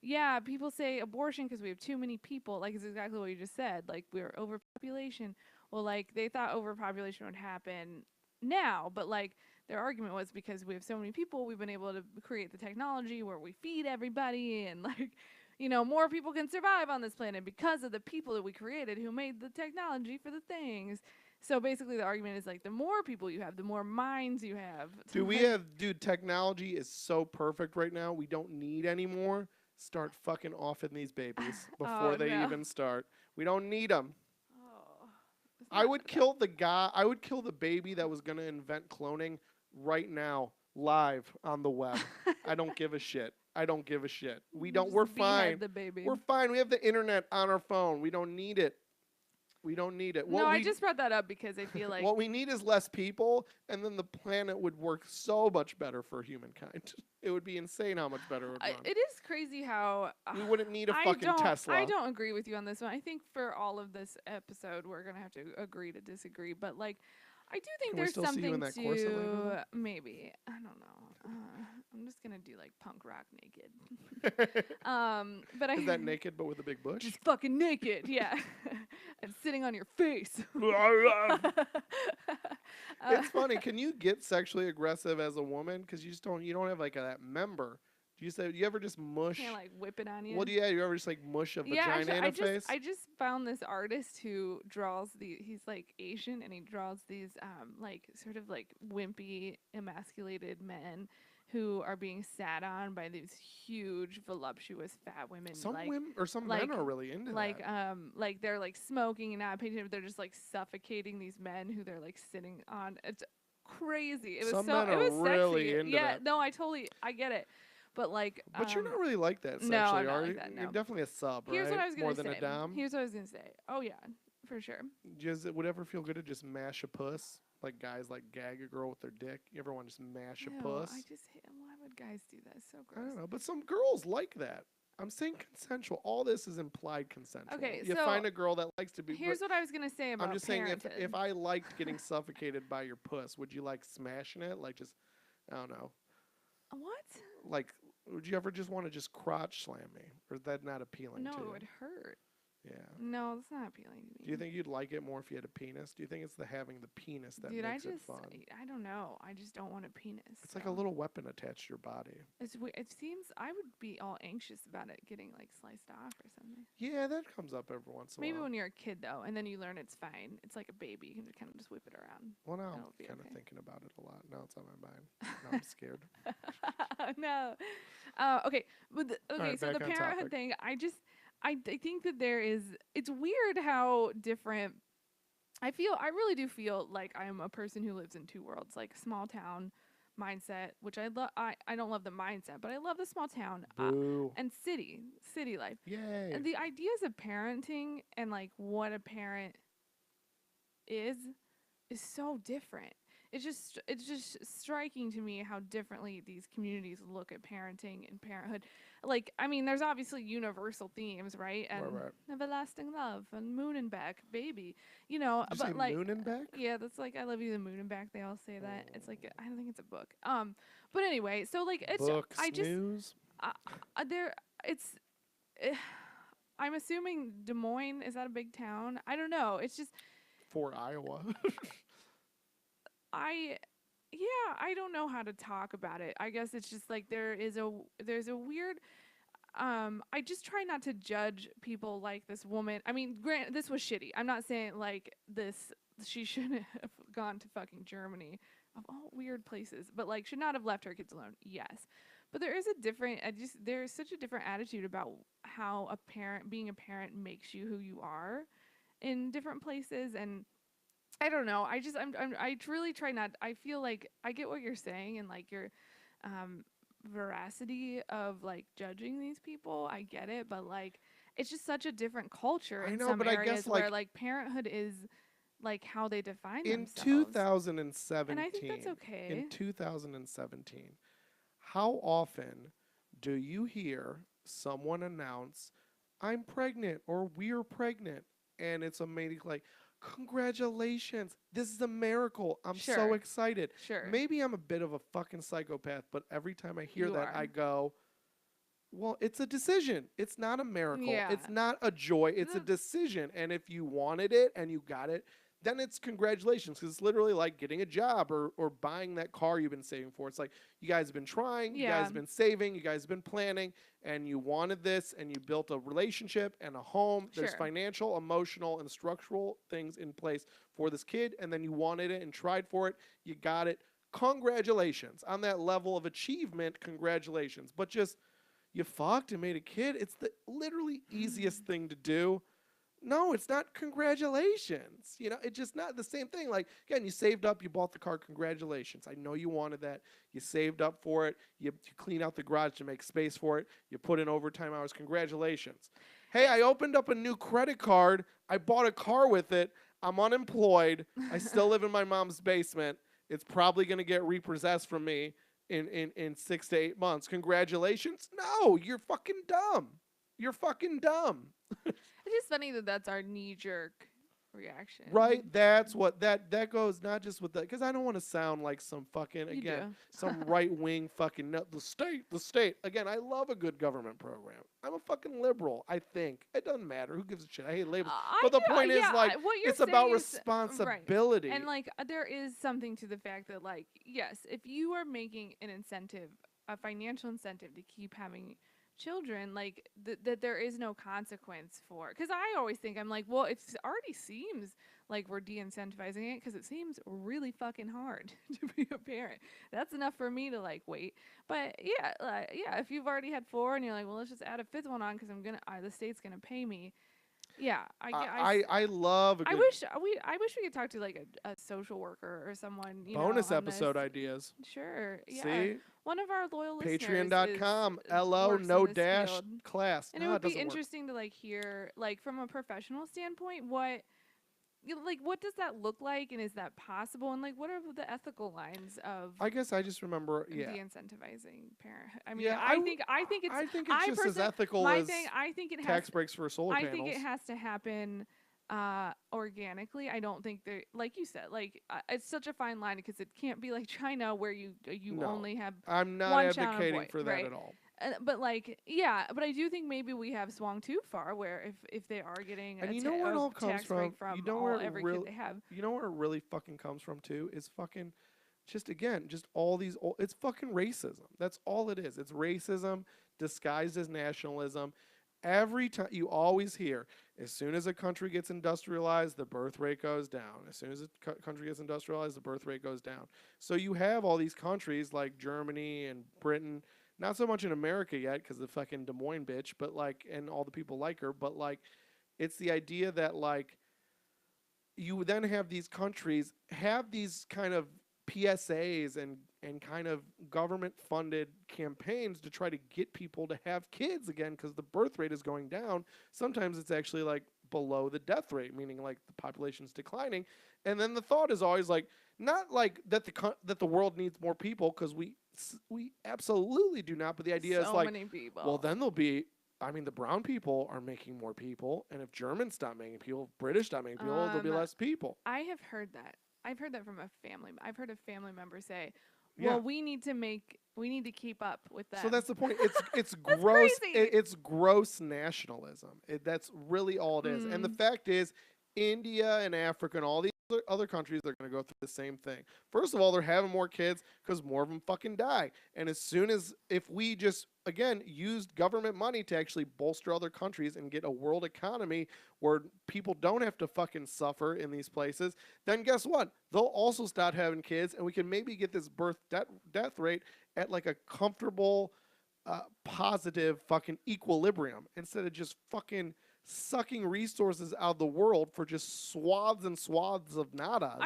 Speaker 1: yeah, people say abortion because we have too many people. Like, it's exactly what you just said. Like, we're overpopulation. Well, like, they thought overpopulation would happen now, but like, their argument was because we have so many people, we've been able to create the technology where we feed everybody, and like, more people can survive on this planet because of the people that we created who made the technology for the things. So basically, the argument is like, the more people you have, the more minds you have.
Speaker 2: Dude, technology is so perfect right now. We don't need any more. Start fucking offing these babies before they even start. We don't need them.
Speaker 1: Oh,
Speaker 2: I would kill the baby that was going to invent cloning right now, live on the web. I don't give a shit. We're fine. We're fine. We have the internet on our phone. We don't need it.
Speaker 1: I just brought that up because I feel like
Speaker 2: what we need is less people, and then the planet would work so much better for humankind. It would be insane how much better it would run.
Speaker 1: It is crazy how
Speaker 2: we wouldn't need a fucking Tesla.
Speaker 1: I don't agree with you on this one. I think for all of this episode, we're gonna have to agree to disagree. But like, I do think there's something to maybe. I don't know. I'm just gonna do like punk rock naked. But
Speaker 2: is that naked but with a big bush?
Speaker 1: Just fucking naked, yeah, and sitting on your face.
Speaker 2: It's funny. Can you get sexually aggressive as a woman? Because you don't have like that member. Do you ever just mush?
Speaker 1: Can't like whip it on you.
Speaker 2: Well, yeah, you ever just like mush a vagina in a face?
Speaker 1: I just found this artist who draws he's like Asian, and he draws these like sort of like wimpy, emasculated men who are being sat on by these huge, voluptuous, fat women.
Speaker 2: Some men are really into that.
Speaker 1: Like they're like smoking and not painting, but they're just like suffocating these men who they're like sitting on. It's crazy. It was
Speaker 2: really
Speaker 1: sexy.
Speaker 2: Into
Speaker 1: yeah,
Speaker 2: that.
Speaker 1: No, I get it. But like,
Speaker 2: but you're not really like that sexually,
Speaker 1: no, I'm not
Speaker 2: are
Speaker 1: like
Speaker 2: you?
Speaker 1: that, no.
Speaker 2: You're definitely a sub,
Speaker 1: Here's
Speaker 2: right?
Speaker 1: what I was gonna
Speaker 2: More
Speaker 1: say.
Speaker 2: than a dom.
Speaker 1: Here's what I was gonna say. Oh yeah, for sure.
Speaker 2: Would it ever feel good to just mash a puss? Like guys like gag a girl with their dick. You ever want to just mash a puss?
Speaker 1: I just hate. Why would guys do that? It's so gross.
Speaker 2: I don't know, but some girls like that. I'm saying consensual. All this is implied consensual.
Speaker 1: Okay,
Speaker 2: you
Speaker 1: so
Speaker 2: find a girl that likes to be.
Speaker 1: Here's what I was gonna say about.
Speaker 2: I'm just saying, if I liked getting suffocated by your puss, would you like smashing it? Like just, I don't know.
Speaker 1: What?
Speaker 2: Like, would you ever just want to just crotch slam me, or is that not appealing to you?
Speaker 1: No, it would hurt.
Speaker 2: Yeah.
Speaker 1: No, that's not appealing to me.
Speaker 2: Do you think you'd like it more if you had a penis? Do you think it's the having the penis that makes it fun?
Speaker 1: I don't know. I just don't want a penis.
Speaker 2: It's like a little weapon attached to your body.
Speaker 1: It seems I would be all anxious about it getting like sliced off or something.
Speaker 2: Yeah, that comes up every once in a while.
Speaker 1: Maybe when you're a kid though, and then you learn it's fine. It's like a baby. You can kind of just whip it around.
Speaker 2: Well, now I'm kind of thinking about it a lot. Now it's on my mind. Now I'm scared.
Speaker 1: No. Okay. Right, so the parenthood thing, I think that it's weird how different. I really do feel like I'm a person who lives in two worlds, like small town mindset, which I love. I don't love the mindset, but I love the small town and city life.
Speaker 2: Yay.
Speaker 1: And the ideas of parenting and like what a parent is so different. It's just striking to me how differently these communities look at parenting and parenthood. Like, I mean, there's obviously universal themes, right? And
Speaker 2: right.
Speaker 1: everlasting love and moon and back, baby.
Speaker 2: Did you say
Speaker 1: like
Speaker 2: moon and back?
Speaker 1: Yeah, that's like I love you, the moon and back. They all say that. It's like I don't think it's a book. But anyway, so like it's
Speaker 2: Books,
Speaker 1: I just
Speaker 2: news.
Speaker 1: I'm assuming Des Moines, is that a big town? I don't know. It's just
Speaker 2: For Iowa.
Speaker 1: I don't know how to talk about it. I guess it's just like there's a weird I just try not to judge people like this woman. I mean, this was shitty. I'm not saying like this she shouldn't have gone to fucking Germany of all weird places, but like should not have left her kids alone. Yes. But there is a different there's such a different attitude about how being a parent makes you who you are in different places. And I don't know. I really try not. I feel like I get what you're saying and like your veracity of like judging these people. I get it, but like it's just such a different culture
Speaker 2: I
Speaker 1: in
Speaker 2: know,
Speaker 1: some
Speaker 2: but I guess
Speaker 1: areas where like parenthood is like how they define
Speaker 2: in
Speaker 1: themselves.
Speaker 2: 2017,
Speaker 1: And I think that's okay.
Speaker 2: in 2017, how often do you hear someone announce, "I'm pregnant" or "We're pregnant," and it's amazing, like, "Congratulations! This is a miracle! I'm so
Speaker 1: Sure.
Speaker 2: excited."
Speaker 1: Sure.
Speaker 2: Maybe I'm a bit of a fucking psychopath, but every time I hear
Speaker 1: You
Speaker 2: that,
Speaker 1: are.
Speaker 2: I go, "Well, it's a decision. It's not a miracle.
Speaker 1: Yeah.
Speaker 2: It's not a joy. It's a decision. And if you wanted it and you got it, then it's congratulations." Because it's literally like getting a job or buying that car you've been saving for. It's like you guys have been trying, you guys have been saving, you guys have been planning, and you wanted this, and you built a relationship and a home. There's
Speaker 1: Sure.
Speaker 2: financial, emotional, and structural things in place for this kid, and then you wanted it and tried for it. You got it. Congratulations. On that level of achievement, congratulations. But just you fucked and made a kid. It's the literally easiest thing to do. No, it's not congratulations. You know, it's just not the same thing. Like, again, you saved up, you bought the car, congratulations. I know you wanted that. You saved up for it. You clean out the garage to make space for it. You put in overtime hours, congratulations. Hey, I opened up a new credit card. I bought a car with it. I'm unemployed. I still live in my mom's basement. It's probably going to get repossessed from me in 6 to 8 months. Congratulations. No, you're fucking dumb. You're fucking dumb.
Speaker 1: It's just funny that that's our knee-jerk reaction.
Speaker 2: Right? That's what that goes not just with that, because I don't want to sound like some fucking,
Speaker 1: You
Speaker 2: again,
Speaker 1: do.
Speaker 2: some right-wing fucking nut. The state. Again, I love a good government program. I'm a fucking liberal, I think. It doesn't matter. Who gives a shit? I hate labels. But the point is, like,
Speaker 1: what you're
Speaker 2: it's about
Speaker 1: saying is-
Speaker 2: responsibility.
Speaker 1: Right. And like there is something to the fact that like yes, if you are making an incentive, a financial incentive to keep having children, like that there is no consequence for, because I always think I'm like, well, it already seems like we're de-incentivizing it because it seems really fucking hard to be a parent. That's enough for me to like wait. But yeah, if you've already had 4 and you're like, well, let's just add a 5th one on because the state's gonna pay me. Yeah,
Speaker 2: I love a good
Speaker 1: I wish we could talk to like a social worker or someone.
Speaker 2: bonus
Speaker 1: on
Speaker 2: episode
Speaker 1: this.
Speaker 2: ideas.
Speaker 1: Sure. Yeah.
Speaker 2: See?
Speaker 1: One of our loyal listeners
Speaker 2: Patreon.com,
Speaker 1: is,
Speaker 2: LO,
Speaker 1: works in
Speaker 2: no
Speaker 1: this
Speaker 2: dash,
Speaker 1: field.
Speaker 2: class.
Speaker 1: And
Speaker 2: No,
Speaker 1: it would be
Speaker 2: doesn't work.
Speaker 1: interesting to like hear like from a professional standpoint what does that look like, and is that possible, and like what are the ethical lines of
Speaker 2: I guess I just remember,
Speaker 1: de-incentivizing parenthood? I mean,
Speaker 2: Yeah,
Speaker 1: I think it's
Speaker 2: just as ethical as
Speaker 1: I think it
Speaker 2: tax breaks for solar panels.
Speaker 1: I think it has to happen organically. I don't think there, like you said, like it's such a fine line because it can't be like China where you
Speaker 2: No,
Speaker 1: only have
Speaker 2: I'm not
Speaker 1: one child and a
Speaker 2: advocating
Speaker 1: boy,
Speaker 2: for that
Speaker 1: right?
Speaker 2: at all.
Speaker 1: But like, yeah, but I do think maybe we have swung too far where if they are getting
Speaker 2: And you know where it all comes
Speaker 1: tax break from
Speaker 2: you know where
Speaker 1: every
Speaker 2: kid
Speaker 1: they have.
Speaker 2: You know where it really fucking comes from too? Is fucking just all these it's fucking racism. That's all it is. It's racism disguised as nationalism. Every time you always hear, as soon as a country gets industrialized, the birth rate goes down. As soon as a country gets industrialized, the birth rate goes down. So you have all these countries like Germany and Britain, not so much in America yet because the fucking Des Moines bitch, but like, and all the people like her, but like, it's the idea that like, you then have these countries have these kind of PSAs and kind of government funded campaigns to try to get people to have kids again because the birth rate is going down. Sometimes it's actually like below the death rate, meaning like the population's declining. And then the thought is always like, not like that the world needs more people, because we absolutely do not, but the idea is like,
Speaker 1: many people.
Speaker 2: well, then there'll be, I mean, the brown people are making more people, and if Germans stop making people, if British stop making people, there'll be less people.
Speaker 1: I have heard that. I've heard that from a family. I've heard a family member say, Well, we need to keep up with that.
Speaker 2: So that's the point. It's
Speaker 1: That's
Speaker 2: gross.
Speaker 1: crazy.
Speaker 2: It's gross nationalism. That's really all it is. And the fact is, India and Africa and all these other countries are going to go through the same thing. First of all, they're having more kids because more of them fucking die. And as soon as, if we just, again, used government money to actually bolster other countries and get a world economy where people don't have to fucking suffer in these places, then guess what? They'll also start having kids, and we can maybe get this death rate at like a comfortable, positive fucking equilibrium instead of just fucking sucking resources out of the world for just swaths and swaths of nadas.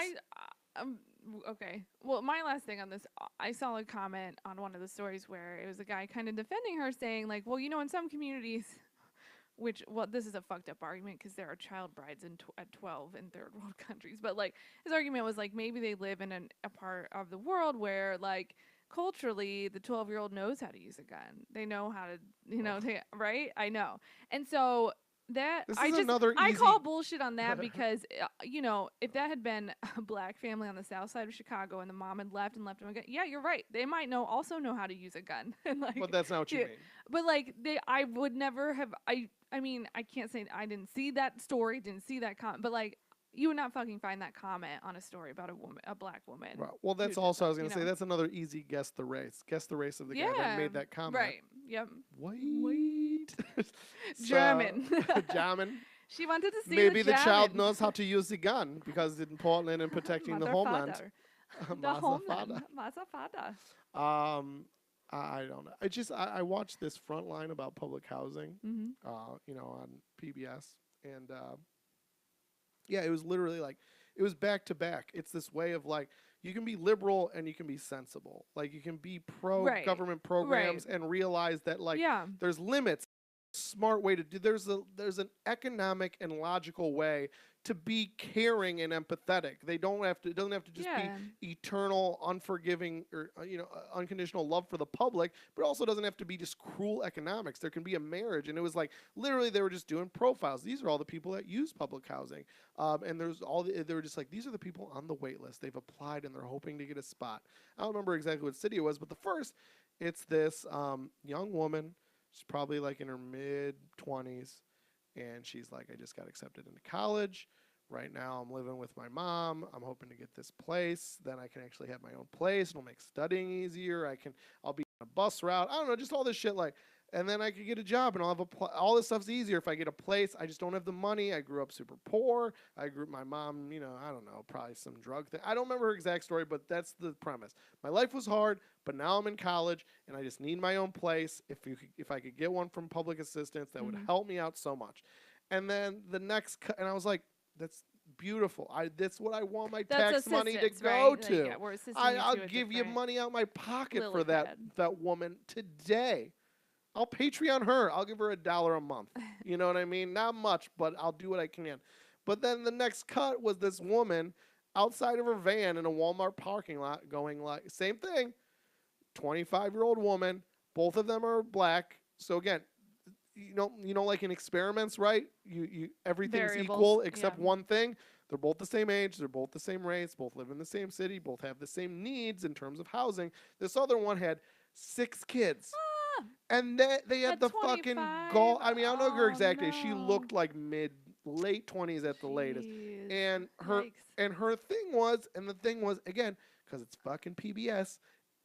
Speaker 1: Okay. Well, my last thing on this, I saw a comment on one of the stories where it was a guy kind of defending her, saying like, well, in some communities, this is a fucked up argument because there are child brides at 12 in third world countries, but like his argument was like maybe they live in a part of the world where like culturally the 12-year-old knows how to use a gun. They know how to, right? I know. And so that I call bullshit on that because if that had been a black family on the south side of Chicago and the mom had left him a gun, yeah, you're right. They might also know how to use a gun. And like,
Speaker 2: but that's not what you mean.
Speaker 1: But like I would never have. I mean, I can't say I didn't see that story, didn't see that comment, but like you would not fucking find that comment on a story about a black woman.
Speaker 2: Right. Well, that's also I was gonna say that's another easy guess the race. Guess the race of the guy that made that comment.
Speaker 1: Right. Yep.
Speaker 2: Wait.
Speaker 1: German.
Speaker 2: German.
Speaker 1: She wanted to see
Speaker 2: maybe the
Speaker 1: German.
Speaker 2: child knows how to use the gun because it's important in protecting the homeland.
Speaker 1: The homeland. Father.
Speaker 2: I don't know. I watched this Frontline about public housing, on PBS, and yeah, it was literally like it was back to back. It's this way of like you can be liberal and you can be sensible. Like you can be pro government programs and realize that like there's limits. Smart way to do. There's an economic and logical way to be caring and empathetic. It doesn't have to just be eternal, unforgiving, or unconditional love for the public, but it also doesn't have to be just cruel economics. There can be a marriage, and it was like literally they were just doing profiles. These are all the people that use public housing, and they were just like these are the people on the wait list. They've applied and they're hoping to get a spot. I don't remember exactly what city it was, but it's this young woman. She's probably like in her mid-20s, and she's like, I just got accepted into college. Right now I'm living with my mom. I'm hoping to get this place. Then I can actually have my own place. It'll make studying easier. I'll be on a bus route. I don't know, just all this shit like, and then I could get a job and I'll have all this stuff's easier if I get a place. I just don't have the money. I grew up super poor. My mom, I don't know, probably some drug thing. I don't remember her exact story, but that's the premise. My life was hard, but now I'm in college and I just need my own place. If I could get one from public assistance, that would help me out so much. And then the next, and I was like, that's beautiful. That's what I want my tax money to go to. I'll give you money out of my pocket for that woman today. I'll Patreon her. I'll give her $1 a month. You know what I mean? Not much, but I'll do what I can. But then the next cut was this woman outside of her van in a Walmart parking lot going like, same thing, 25-year-old woman. Both of them are black. So again, like in experiments, right? Everything's equal except one thing. They're both the same age. They're both the same race. Both live in the same city. Both have the same needs in terms of housing. This other one had 6 kids. And they had the fucking gall. I mean, I don't know her exact age. She looked like late 20s at the latest. And her thing was, again, because it's fucking PBS,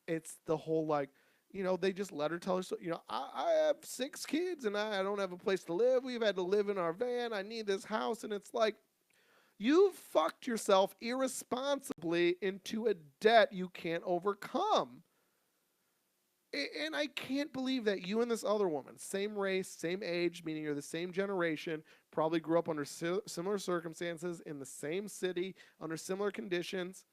Speaker 2: it's the whole like, they just let her tell her, I have 6 kids and I don't have a place to live. We've had to live in our van. I need this house. And it's like, you fucked yourself irresponsibly into a debt you can't overcome. And I can't believe that you and this other woman, same race, same age, meaning you're the same generation, probably grew up under similar circumstances in the same city, under similar conditions.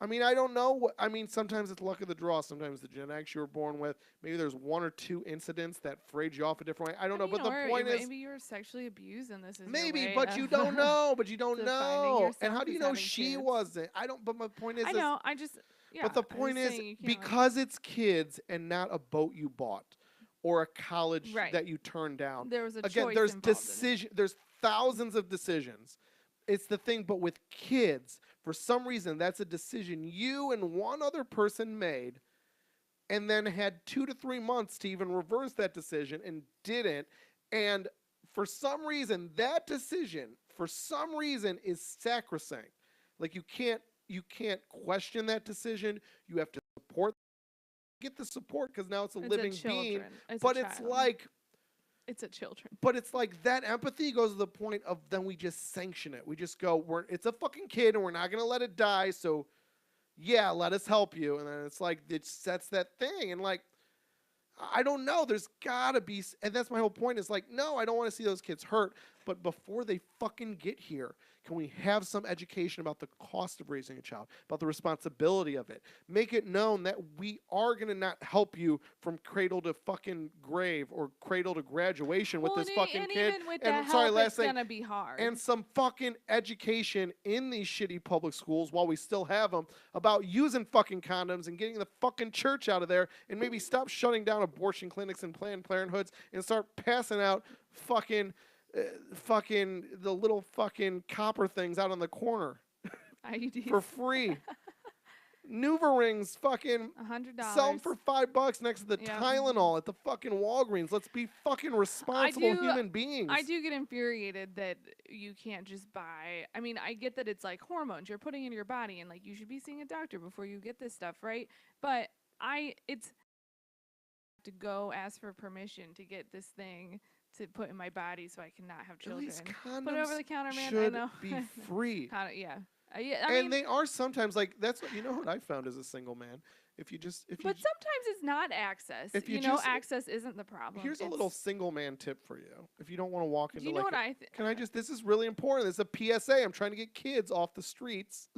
Speaker 2: I mean, I don't know. Sometimes it's luck of the draw. Sometimes the genetics you were born with. Maybe there's 1 or 2 incidents that frayed you off a different way. I don't know. But the point is,
Speaker 1: maybe you were sexually abused and this is
Speaker 2: maybe, but you don't know. But you don't know. And how do you know she wasn't? I don't. But my point is,
Speaker 1: I know. Yeah,
Speaker 2: but the point is, because it's kids and not a boat you bought or a college that you turned down.
Speaker 1: There was a
Speaker 2: choice
Speaker 1: involved.
Speaker 2: There's thousands of decisions. It's the thing, but with kids, For some reason, that's a decision you and one other person made, and then had 2 to 3 months to even reverse that decision and didn't. And for some reason, that decision, for some reason, is sacrosanct. Like you can't question that decision. You have to get the support because now it's a living being. But
Speaker 1: it's a children.
Speaker 2: But it's like that empathy goes to the point of then we just sanction it. We just go, it's a fucking kid and we're not gonna let it die. So yeah, let us help you. And then it's like it sets that thing. And like I don't know. There's gotta be, and that's my whole point. Is like, no, I don't want to see those kids hurt. But before they fucking get here, can we have some education about the cost of raising a child, about the responsibility of it? Make it known that we are gonna not help you from cradle to fucking grave or cradle to graduation with this fucking kid.
Speaker 1: Even with that help, it's gonna be hard.
Speaker 2: And some fucking education in these shitty public schools while we still have them about using fucking condoms and getting the fucking church out of there, and maybe stop shutting down abortion clinics and Planned Parenthoods and start passing out fucking the little fucking copper things out on the corner
Speaker 1: IUDs.
Speaker 2: for free. NuvaRings, fucking
Speaker 1: $100.
Speaker 2: Sell them for $5 next to the Tylenol at the fucking Walgreens. Let's be fucking responsible human beings.
Speaker 1: I do get infuriated that you can't just buy. I mean, I get that it's like hormones you're putting into your body, and like you should be seeing a doctor before you get this stuff, right? But it's to go ask for permission to get this thing to put in my body so I cannot have children.
Speaker 2: These condoms
Speaker 1: put it over the counter, man.
Speaker 2: should
Speaker 1: I know.
Speaker 2: be free.
Speaker 1: Yeah. I
Speaker 2: mean, they are sometimes like that's what what I found as a single man. But
Speaker 1: sometimes it's not access. Access isn't the problem.
Speaker 2: Here's a little single man tip for you. If you don't want to walk into
Speaker 1: what I
Speaker 2: can I just this is really important. This is a PSA. I'm trying to get kids off the streets.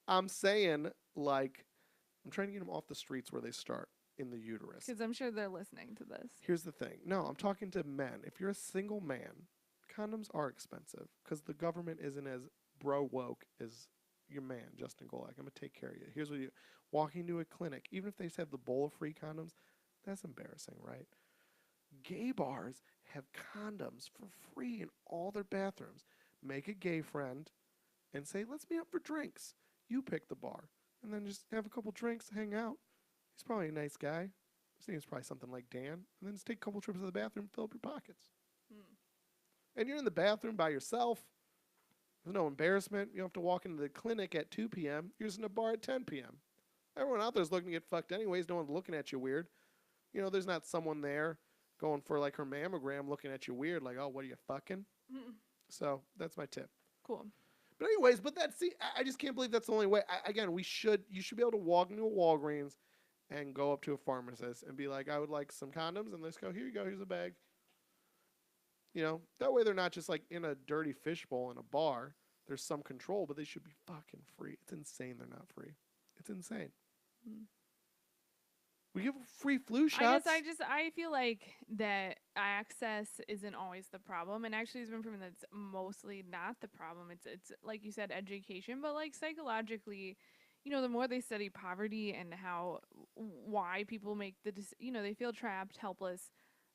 Speaker 2: I'm saying I'm trying to get them off the streets where they start in the uterus.
Speaker 1: Because I'm sure they're listening to this.
Speaker 2: Here's the thing. No, I'm talking to men. If you're a single man, condoms are expensive because the government isn't as bro woke as your man, Justin Golak. I'm going to take care of you. Here's what you walking to a clinic, even if they have the bowl of free condoms, that's embarrassing, right? Gay bars have condoms for free in all their bathrooms. Make a gay friend and say, let's meet up for drinks. You pick the bar. And then just have a couple drinks, hang out. He's probably a nice guy. His name's probably something like Dan. And then just take a couple trips to the bathroom, fill up your pockets. And you're in the bathroom by yourself. There's no embarrassment. You don't have to walk into the clinic at 2 p.m. You're just in a bar at 10 p.m. Everyone out there's looking to get fucked anyways. No one's looking at you weird. There's not someone there going for like her mammogram looking at you weird like, oh, what are you fucking? So that's my tip.
Speaker 1: Cool.
Speaker 2: But anyways, I just can't believe that's the only way. You should be able to walk into a Walgreens and go up to a pharmacist and be like, I would like some condoms, and let's go, here you go, here's a bag. That way they're not just like in a dirty fishbowl in a bar. There's some control, but they should be fucking free. It's insane they're not free. It's insane. We give free flu shots.
Speaker 1: I feel like that access isn't always the problem, and actually it's been proven that's mostly not the problem. It's like you said, education, but like psychologically, the more they study poverty and why people make they feel trapped, helpless.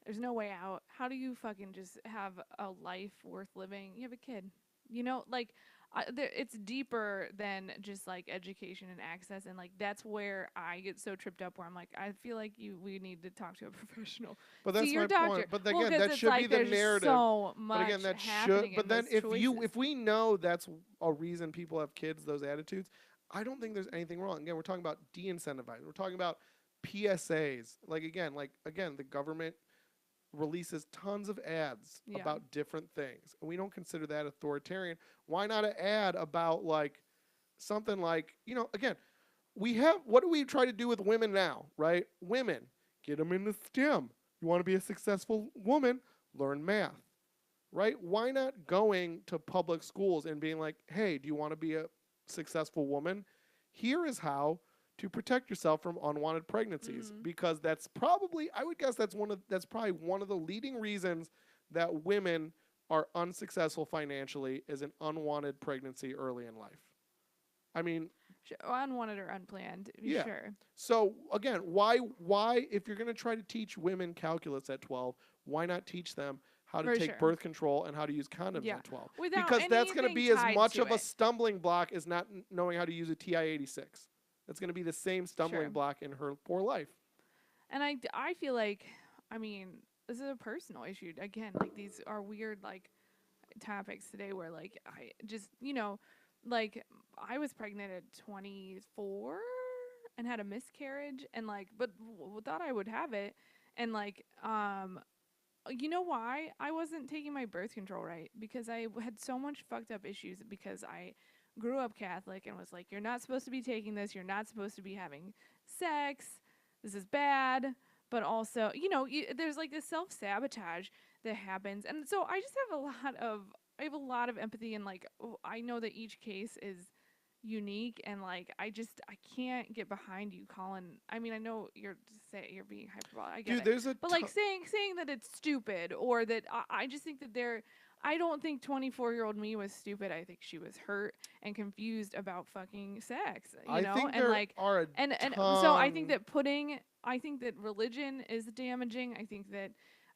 Speaker 1: There's no way out. How do you fucking just have a life worth living? You have a kid. It's deeper than just like education and access, and like that's where I get so tripped up. Where I'm like, I feel like we need to talk to a professional.
Speaker 2: But that's
Speaker 1: your
Speaker 2: my
Speaker 1: doctor.
Speaker 2: point. But again, that should be the narrative.
Speaker 1: So much
Speaker 2: but again, that should. But then if we know that's a reason people have kids, those attitudes, I don't think there's anything wrong. Again, we're talking about de-incentivizing. We're talking about PSAs. The government releases tons of ads about different things, and we don't consider that authoritarian. Why not an ad about something like again, what do we try to do with women now, right? Women, get them into STEM. You want to be a successful woman, learn math, right? Why not going to public schools and being like, hey, do you want to be a successful woman? Here is how to protect yourself from unwanted pregnancies, because that's probably, I would guess that's probably one of the leading reasons that women are unsuccessful financially is an unwanted pregnancy early in life. I mean,
Speaker 1: unwanted or unplanned,
Speaker 2: yeah.
Speaker 1: Sure.
Speaker 2: So again, why if you're going to try to teach women calculus at 12, why not teach them how to
Speaker 1: For
Speaker 2: take
Speaker 1: sure.
Speaker 2: birth control and how to use condoms
Speaker 1: Yeah.
Speaker 2: at 12.
Speaker 1: Without
Speaker 2: Because that's going to
Speaker 1: anything
Speaker 2: be as
Speaker 1: tied
Speaker 2: much
Speaker 1: to
Speaker 2: of a
Speaker 1: it.
Speaker 2: stumbling block as not knowing how to use a TI-86. That's going to be the same stumbling
Speaker 1: Sure.
Speaker 2: block in her poor life.
Speaker 1: And I feel like, I mean, this is a personal issue. Again, like, these are weird, like, topics today where, like, I just, like, I was pregnant at 24 and had a miscarriage and, like, but thought I would have it. And, like, you know why I wasn't taking my birth control right? Because I had so much fucked up issues because I grew up Catholic and was like, you're not supposed to be taking this. You're not supposed to be having sex. This is bad. But also, there's like this self-sabotage that happens. And so I just have a lot of empathy and, like, I know that each case is unique and, like, I can't get behind you calling. I mean, I know you're being hyperbolic. I get
Speaker 2: Dude,
Speaker 1: it.
Speaker 2: there's a
Speaker 1: But, like, saying that it's stupid or that I just think that I don't think 24-year-old me was stupid. I think she was hurt and confused about fucking sex,
Speaker 2: I think
Speaker 1: and
Speaker 2: there
Speaker 1: like
Speaker 2: are a
Speaker 1: and
Speaker 2: ton.
Speaker 1: so I think that religion is damaging.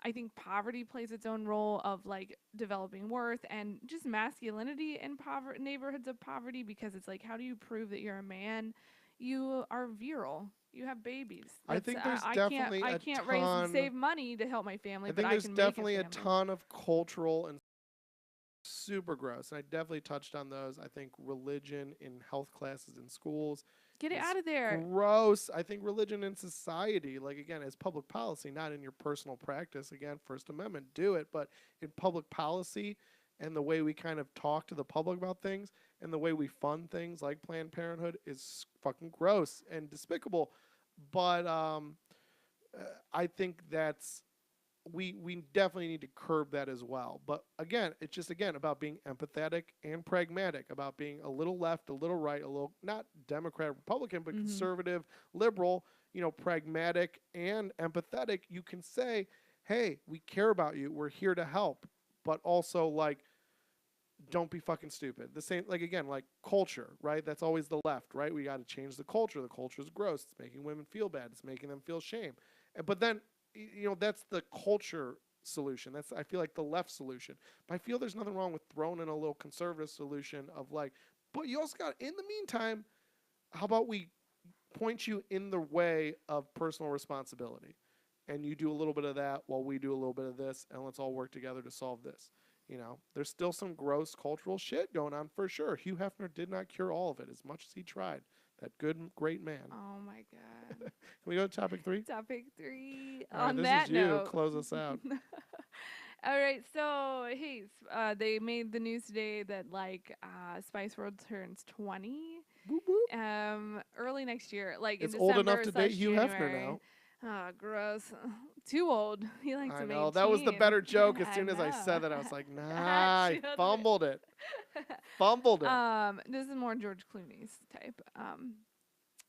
Speaker 1: I think poverty plays its own role of, like, developing worth and just masculinity in neighborhoods of poverty, because it's like, how do you prove that you're a man? You are virile. You have babies.
Speaker 2: I think there's
Speaker 1: I
Speaker 2: definitely
Speaker 1: can't,
Speaker 2: a
Speaker 1: I can't
Speaker 2: ton.
Speaker 1: raise and save money to help my family,
Speaker 2: I
Speaker 1: but
Speaker 2: think
Speaker 1: I
Speaker 2: there's
Speaker 1: can
Speaker 2: definitely
Speaker 1: make
Speaker 2: a ton of cultural and super gross, and I definitely touched on those. I think religion in health classes in schools
Speaker 1: Get it
Speaker 2: is
Speaker 1: out of there.
Speaker 2: gross. I think religion in society, like, again, as public policy, not in your personal practice. Again, First Amendment, do it, but in public policy and the way we kind of talk to the public about things and the way we fund things like Planned Parenthood is fucking gross and despicable. But I think that's we definitely need to curb that as well. But again, it's just about being empathetic and pragmatic, about being a little left, a little right, a little not Democrat, Republican, but conservative, liberal, pragmatic and empathetic. You can say, hey, we care about you. We're here to help. But also, like, don't be fucking stupid. The same, like, again, like culture, right? That's always the left, right? We got to change the culture. The culture is gross. It's making women feel bad. It's making them feel shame. But then, that's the culture solution. That's, I feel like, the left solution. But I feel there's nothing wrong with throwing in a little conservative solution of, like, but you also got, in the meantime, how about we point you in the way of personal responsibility? And you do a little bit of that while we do a little bit of this, and let's all work together to solve this. There's still some gross cultural shit going on for sure. Hugh Hefner did not cure all of it as much as he tried. That good, great man.
Speaker 1: Oh my God.
Speaker 2: Can we go to topic 3?
Speaker 1: Topic 3.
Speaker 2: All right,
Speaker 1: On
Speaker 2: this
Speaker 1: that
Speaker 2: is you.
Speaker 1: note,
Speaker 2: Close us out.
Speaker 1: All right, so hey, they made the news today that, like, Spice World turns 20.
Speaker 2: Boop, boop.
Speaker 1: Early next year, like
Speaker 2: It's
Speaker 1: in
Speaker 2: old
Speaker 1: December
Speaker 2: enough to date Hugh
Speaker 1: January.
Speaker 2: Hefner now.
Speaker 1: Oh, gross. Too old. He likes
Speaker 2: I
Speaker 1: to
Speaker 2: know.
Speaker 1: make
Speaker 2: That was the
Speaker 1: teen.
Speaker 2: better joke. As soon as I said that, I was like, nah, I fumbled it. Fumbled it.
Speaker 1: This is more George Clooney's type.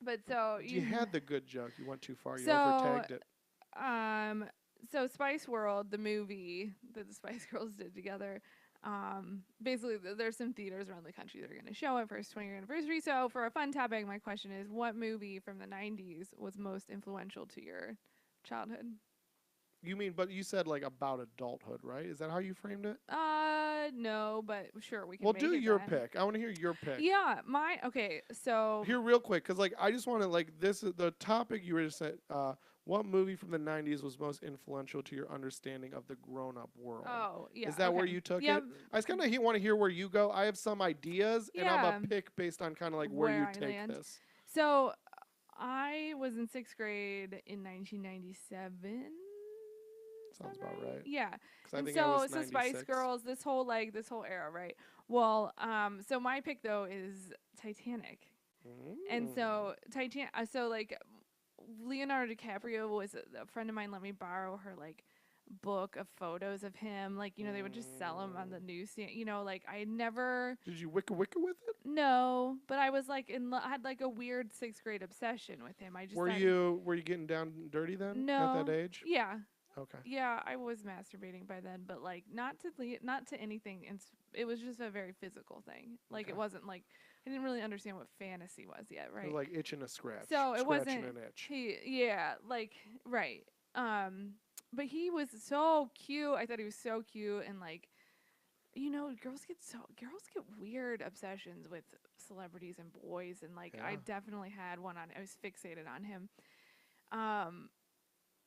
Speaker 1: But so
Speaker 2: you had the good joke. You went too far. You
Speaker 1: so,
Speaker 2: overtagged it.
Speaker 1: So Spice World, the movie that the Spice Girls did together, basically there's some theaters around the country that are going to show it for its 20-year anniversary. So for a fun topic, my question is, what movie from the 90s was most influential to your childhood?
Speaker 2: You mean, but you said, like, about adulthood, right? Is that how you framed it?
Speaker 1: No, but sure, we can.
Speaker 2: Well,
Speaker 1: make
Speaker 2: do
Speaker 1: it
Speaker 2: your
Speaker 1: that.
Speaker 2: pick. I want to hear your pick.
Speaker 1: Yeah, okay. So
Speaker 2: here, real quick, because, like, I just want to, like, this is the topic you were just saying. What movie from the 90s was most influential to your understanding of the grown-up world?
Speaker 1: Oh, yeah.
Speaker 2: Is that where you took it? I just kind of want to hear where you go. I have some ideas, and I'm going to pick based on kind of, like, where you take land. This.
Speaker 1: So I was in 6th grade in 1997.
Speaker 2: Sounds about right.
Speaker 1: Yeah.
Speaker 2: I think I was 96.
Speaker 1: Spice Girls, this whole era, right? Well, so my pick though is Titanic. And so Leonardo DiCaprio was a friend of mine let me borrow her, like, book of photos of him. Like, they would just sell them on the newsstand. Like, I had never.
Speaker 2: Did you wicca with it?
Speaker 1: No, but I was like I had like a weird 6th grade obsession with him. I just
Speaker 2: were you getting down and dirty then?
Speaker 1: No.
Speaker 2: At that age?
Speaker 1: Yeah.
Speaker 2: Okay.
Speaker 1: Yeah, I was masturbating by then, but, like, not to anything. It was just a very physical thing. Like, it wasn't like I didn't really understand what fantasy was yet, right?
Speaker 2: It was like itching a scratch.
Speaker 1: So it wasn't
Speaker 2: an itch.
Speaker 1: yeah, like right. but he was so cute. I thought he was so cute, and like, girls get weird obsessions with celebrities and boys, and like I definitely had one on. I was fixated on him.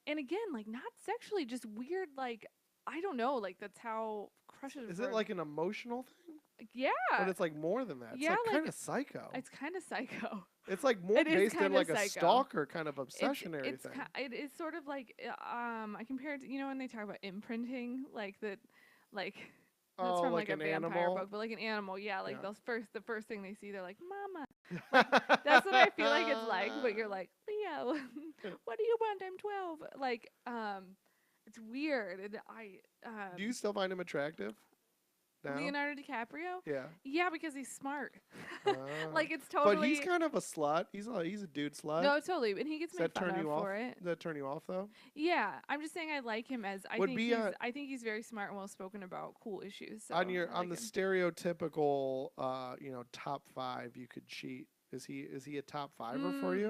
Speaker 1: And again, like not sexually, just weird. Like I don't know. Like that's how crushes.
Speaker 2: Is it like an emotional thing?
Speaker 1: Yeah.
Speaker 2: But it's like more than that. It's like kind of psycho.
Speaker 1: It's kind of psycho.
Speaker 2: It's like more based in like a stalker kind of obsessionary thing.
Speaker 1: It is sort of like I compare it to, when they talk about imprinting, like that, like that's from like a vampire
Speaker 2: animal
Speaker 1: book, but like an animal, like the first thing they see, they're like, "Mama." Like, that's what I feel like it's like. But you're like, Leo, what do you want? I'm 12. Like, it's weird. And
Speaker 2: do you still find him attractive? Now?
Speaker 1: Leonardo DiCaprio?
Speaker 2: Yeah.
Speaker 1: Yeah, because he's smart. Like it's totally.
Speaker 2: But he's kind of a slut. He's a dude slut.
Speaker 1: No, totally, and he gets made fun of for it.
Speaker 2: Does that turn you off though?
Speaker 1: Yeah, I'm just saying I like him as I think he's very smart and well spoken about cool issues. So
Speaker 2: on the stereotypical top 5 you could cheat. Is he a top 5er for you?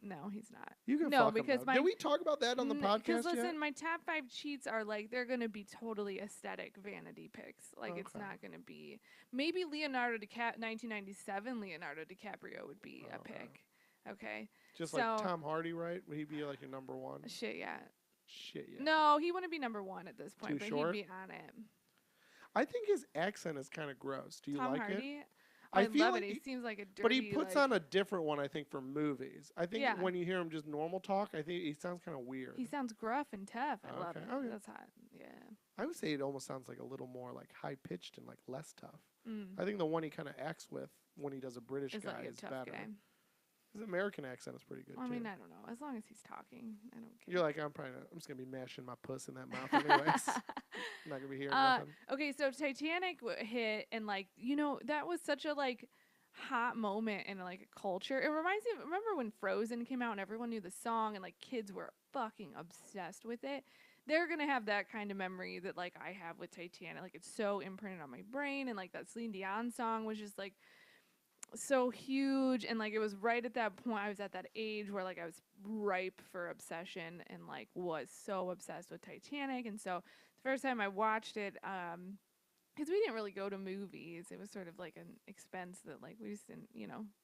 Speaker 1: No, he's not.
Speaker 2: You can fuck him, though. Did we talk about that on the podcast
Speaker 1: Because listen,
Speaker 2: yet?
Speaker 1: my top 5 cheats are like they're gonna be totally aesthetic vanity pics. Like it's not gonna be maybe 1997 Leonardo DiCaprio would be a pick. Okay.
Speaker 2: Just like Tom Hardy, right? Would he be like your number 1?
Speaker 1: Shit, yeah.
Speaker 2: No,
Speaker 1: he wouldn't be number 1 at this point, but
Speaker 2: short?
Speaker 1: he'd be on it.
Speaker 2: I think his accent is kind of gross. Do you
Speaker 1: Tom
Speaker 2: like
Speaker 1: Hardy?
Speaker 2: it?
Speaker 1: I love it. He seems like a dirty.
Speaker 2: But he puts on a different one, I think, for movies. I think when you hear him just normal talk, I think he sounds kind of weird.
Speaker 1: He sounds gruff and tough. I love it.
Speaker 2: Okay.
Speaker 1: That's hot. Yeah.
Speaker 2: I would say it almost sounds like a little more like high pitched and like less tough.
Speaker 1: Mm.
Speaker 2: I think the one he kind of acts with when he does a British guy
Speaker 1: like
Speaker 2: is better.
Speaker 1: Guy.
Speaker 2: His American accent is pretty good.
Speaker 1: Well, I mean, I don't know. As long as he's talking, I don't care.
Speaker 2: You're like, I'm just gonna be mashing my puss in that mouth anyways. I'm not gonna be hearing nothing.
Speaker 1: Okay, so Titanic hit, and like that was such a like hot moment in like a culture. It reminds me of, remember when Frozen came out and everyone knew the song and like kids were fucking obsessed with it. They're gonna have that kind of memory that like I have with Titanic. Like it's so imprinted on my brain, and like that Celine Dion song was just like so huge, and like it was right at that point I was at that age where like I was ripe for obsession and like was so obsessed with Titanic. And so the first time I watched it, because we didn't really go to movies, it was sort of like an expense that like we just didn't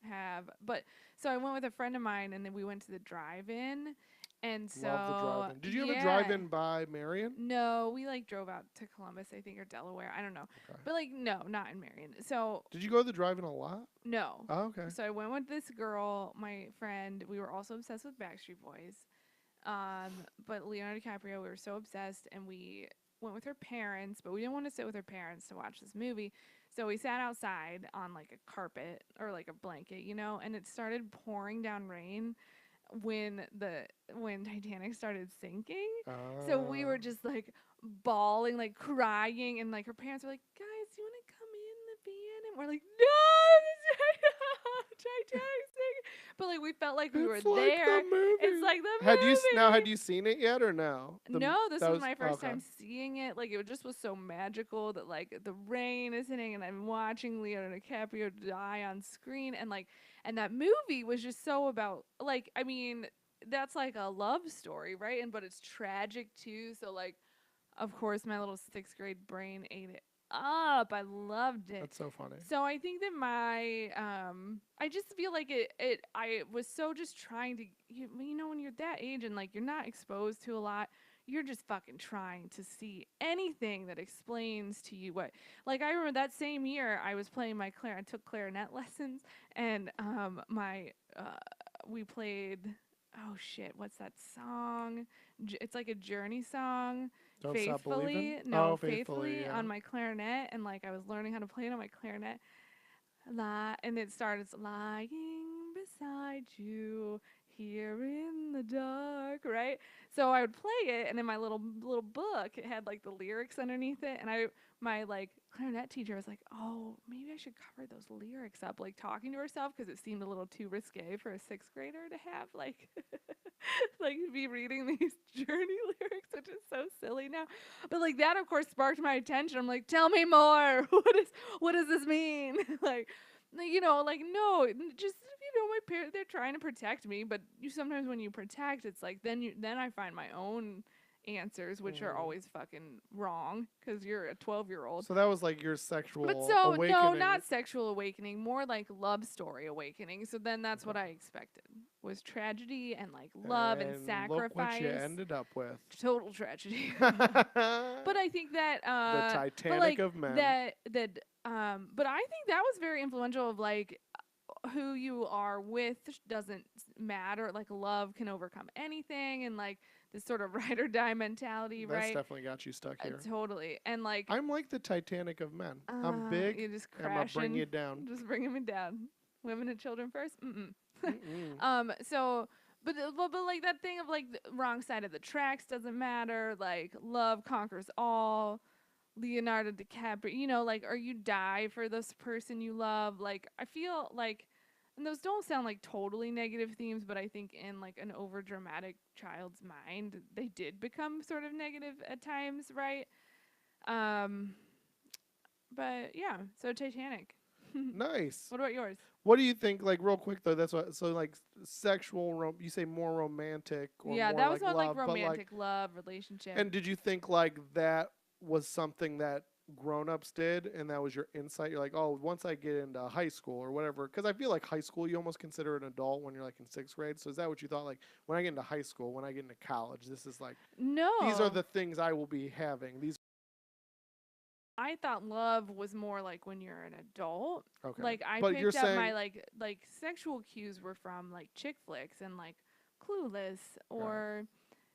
Speaker 1: have. But so I went with a friend of mine, and then we went to the drive-in. And so
Speaker 2: love the drive-in. Did you have a drive-in by Marion?
Speaker 1: No, we like drove out to Columbus, I think, or Delaware. I don't know. Okay. But like no, not in Marion. So
Speaker 2: did you go to the drive-in a lot?
Speaker 1: No.
Speaker 2: Oh, okay.
Speaker 1: So I went with this girl, my friend. We were also obsessed with Backstreet Boys. But Leonardo DiCaprio, we were so obsessed, and we went with her parents, but we didn't want to sit with her parents to watch this movie. So we sat outside on like a carpet or like a blanket, and it started pouring down rain when Titanic started sinking. So we were just like bawling, like crying, and like her parents were like, "Guys, do you want to come in the van?" And we're like, "No, Titanic sinking." But like we felt like we were there. It's like the movie.
Speaker 2: Had you seen it yet or no?
Speaker 1: No, this was my first time seeing it. Like it just was so magical that like the rain is hitting, and I'm watching Leonardo DiCaprio die on screen, and that movie was just so about like, I mean, that's like a love story, right? But it's tragic too. So like, of course, my little 6th grade brain ate it up. I loved it.
Speaker 2: That's so funny.
Speaker 1: So I think that my I just feel like I was so just trying to when you're that age and like you're not exposed to a lot, you're just fucking trying to see anything that explains to you what. Like I remember that same year I was playing I took clarinet lessons, and we played, oh shit, what's that song? It's like a Journey song.
Speaker 2: Don't
Speaker 1: Faithfully, Faithfully on my clarinet, and like I was learning how to play it on my clarinet. And it started lying beside you here in the dark, right? So I would play it, and in my little book, it had like the lyrics underneath it, and my like clarinet teacher was like, "Oh, maybe I should cover those lyrics up," like talking to herself, because it seemed a little too risque for a 6th grader to have like like be reading these Journey lyrics, which is so silly now. But like that, of course, sparked my attention. I'm like, "Tell me more. What does this mean?" like no, just my parents, they're trying to protect me, but sometimes when you protect, it's like then I find my own answers, which are always fucking wrong because you're a 12-year-old.
Speaker 2: So that was like your sexual
Speaker 1: awakening. No, not sexual awakening, more like love story awakening. So then that's what I expected, was tragedy and like love and sacrifice.
Speaker 2: Look what you ended up with.
Speaker 1: Total tragedy. But I think that
Speaker 2: the Titanic of men.
Speaker 1: But I think that was very influential of like who you are with doesn't matter. Like love can overcome anything, and like this sort of ride or die mentality,
Speaker 2: That's
Speaker 1: right?
Speaker 2: definitely got you stuck here.
Speaker 1: Totally. And like
Speaker 2: I'm like the Titanic of men. I'm big.
Speaker 1: You just
Speaker 2: I'm gonna bring you down.
Speaker 1: Just bringing me down. Women and children first. So, but like that thing of like the wrong side of the tracks doesn't matter. Like love conquers all. Leonardo DiCaprio, you know, like, or you die for this person you love. Like, I feel like, and those don't sound like totally negative themes, but I think in like an over dramatic child's mind, they did become sort of negative at times, right? But yeah, so Titanic.
Speaker 2: Nice.
Speaker 1: What about yours?
Speaker 2: What do you think? Like real quick though, that's what. So like sexual. You say more romantic. Or
Speaker 1: yeah,
Speaker 2: more
Speaker 1: that was
Speaker 2: like
Speaker 1: more
Speaker 2: love,
Speaker 1: like romantic love relationship.
Speaker 2: And did you think like that was something that grown-ups did, and that was your insight? You're like, oh, once I get into high school or whatever, because I feel like high school you almost consider an adult when you're like in 6th grade. So is that what you thought? Like when I get into high school, when I get into college, this is like,
Speaker 1: no,
Speaker 2: these are the things I will be having. These.
Speaker 1: I thought love was more like when you're an adult.
Speaker 2: Okay.
Speaker 1: Like I
Speaker 2: but
Speaker 1: picked up my like sexual cues were from like chick flicks and like Clueless or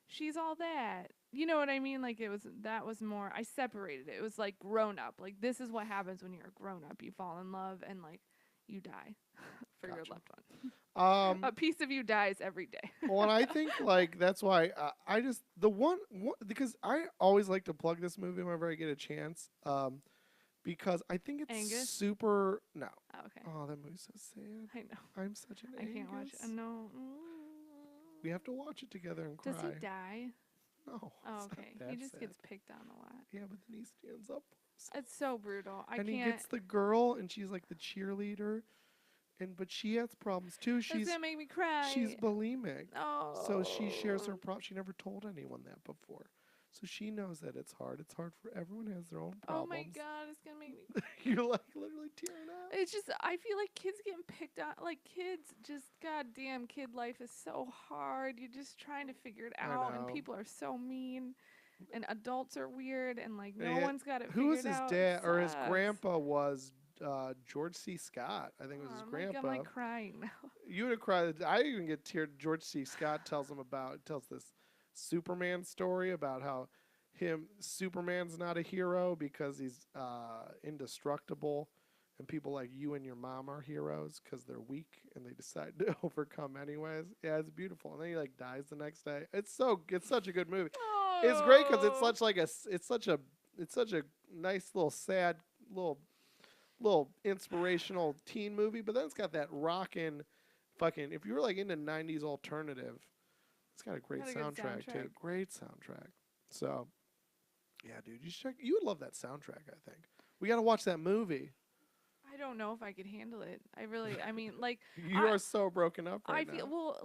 Speaker 1: She's All That. You know what I mean? Like that was more, I separated it. It was like grown up. Like this is what happens when you're a grown up. You fall in love and like you die for your loved one. A piece of you dies every day.
Speaker 2: Well, and I think like that's why I just because I always like to plug this movie whenever I get a chance. Because I think it's
Speaker 1: Angus?
Speaker 2: super. No.
Speaker 1: Oh, okay.
Speaker 2: Oh, that movie's so sad.
Speaker 1: I know.
Speaker 2: I'm such an.
Speaker 1: I can't watch it. No.
Speaker 2: We have to watch it together and cry.
Speaker 1: Does he die?
Speaker 2: No.
Speaker 1: Oh, okay. He just
Speaker 2: sad.
Speaker 1: gets picked on a lot.
Speaker 2: Yeah, but then he stands up.
Speaker 1: It's so brutal.
Speaker 2: He gets the girl, and she's like the cheerleader, but she has problems too.
Speaker 1: That's gonna make me cry.
Speaker 2: She's bulimic.
Speaker 1: Oh.
Speaker 2: So she shares her problems. She never told anyone that before. So she knows that it's hard. It's hard for everyone has their own problems.
Speaker 1: Oh my God, it's gonna make me.
Speaker 2: You're like literally tearing up.
Speaker 1: It's just I feel like kids getting picked on. Like kids, just goddamn, kid life is so hard. You're just trying to figure it out, and people are so mean, and adults are weird, and like no one's got it.
Speaker 2: Who was his
Speaker 1: out.
Speaker 2: dad or his grandpa? Was George C. Scott? I think it was his grandpa.
Speaker 1: I'm like crying now.
Speaker 2: You would have cried. I even get teared. George C. Scott tells this Superman story about how Superman's not a hero because he's indestructible, and people like you and your mom are heroes because they're weak and they decide to overcome anyways. Yeah, it's beautiful. And then he like dies the next day. It's such a good movie.
Speaker 1: Oh.
Speaker 2: It's great because it's such a nice little sad little inspirational teen movie, but then it's got that rockin' fucking, if you were like into 90s alternative, it's got a great soundtrack too. Great soundtrack. So, yeah, dude, you would love that soundtrack, I think. We got to watch that movie.
Speaker 1: I don't know if I could handle it. I mean, like
Speaker 2: you are so broken up right now.
Speaker 1: I feel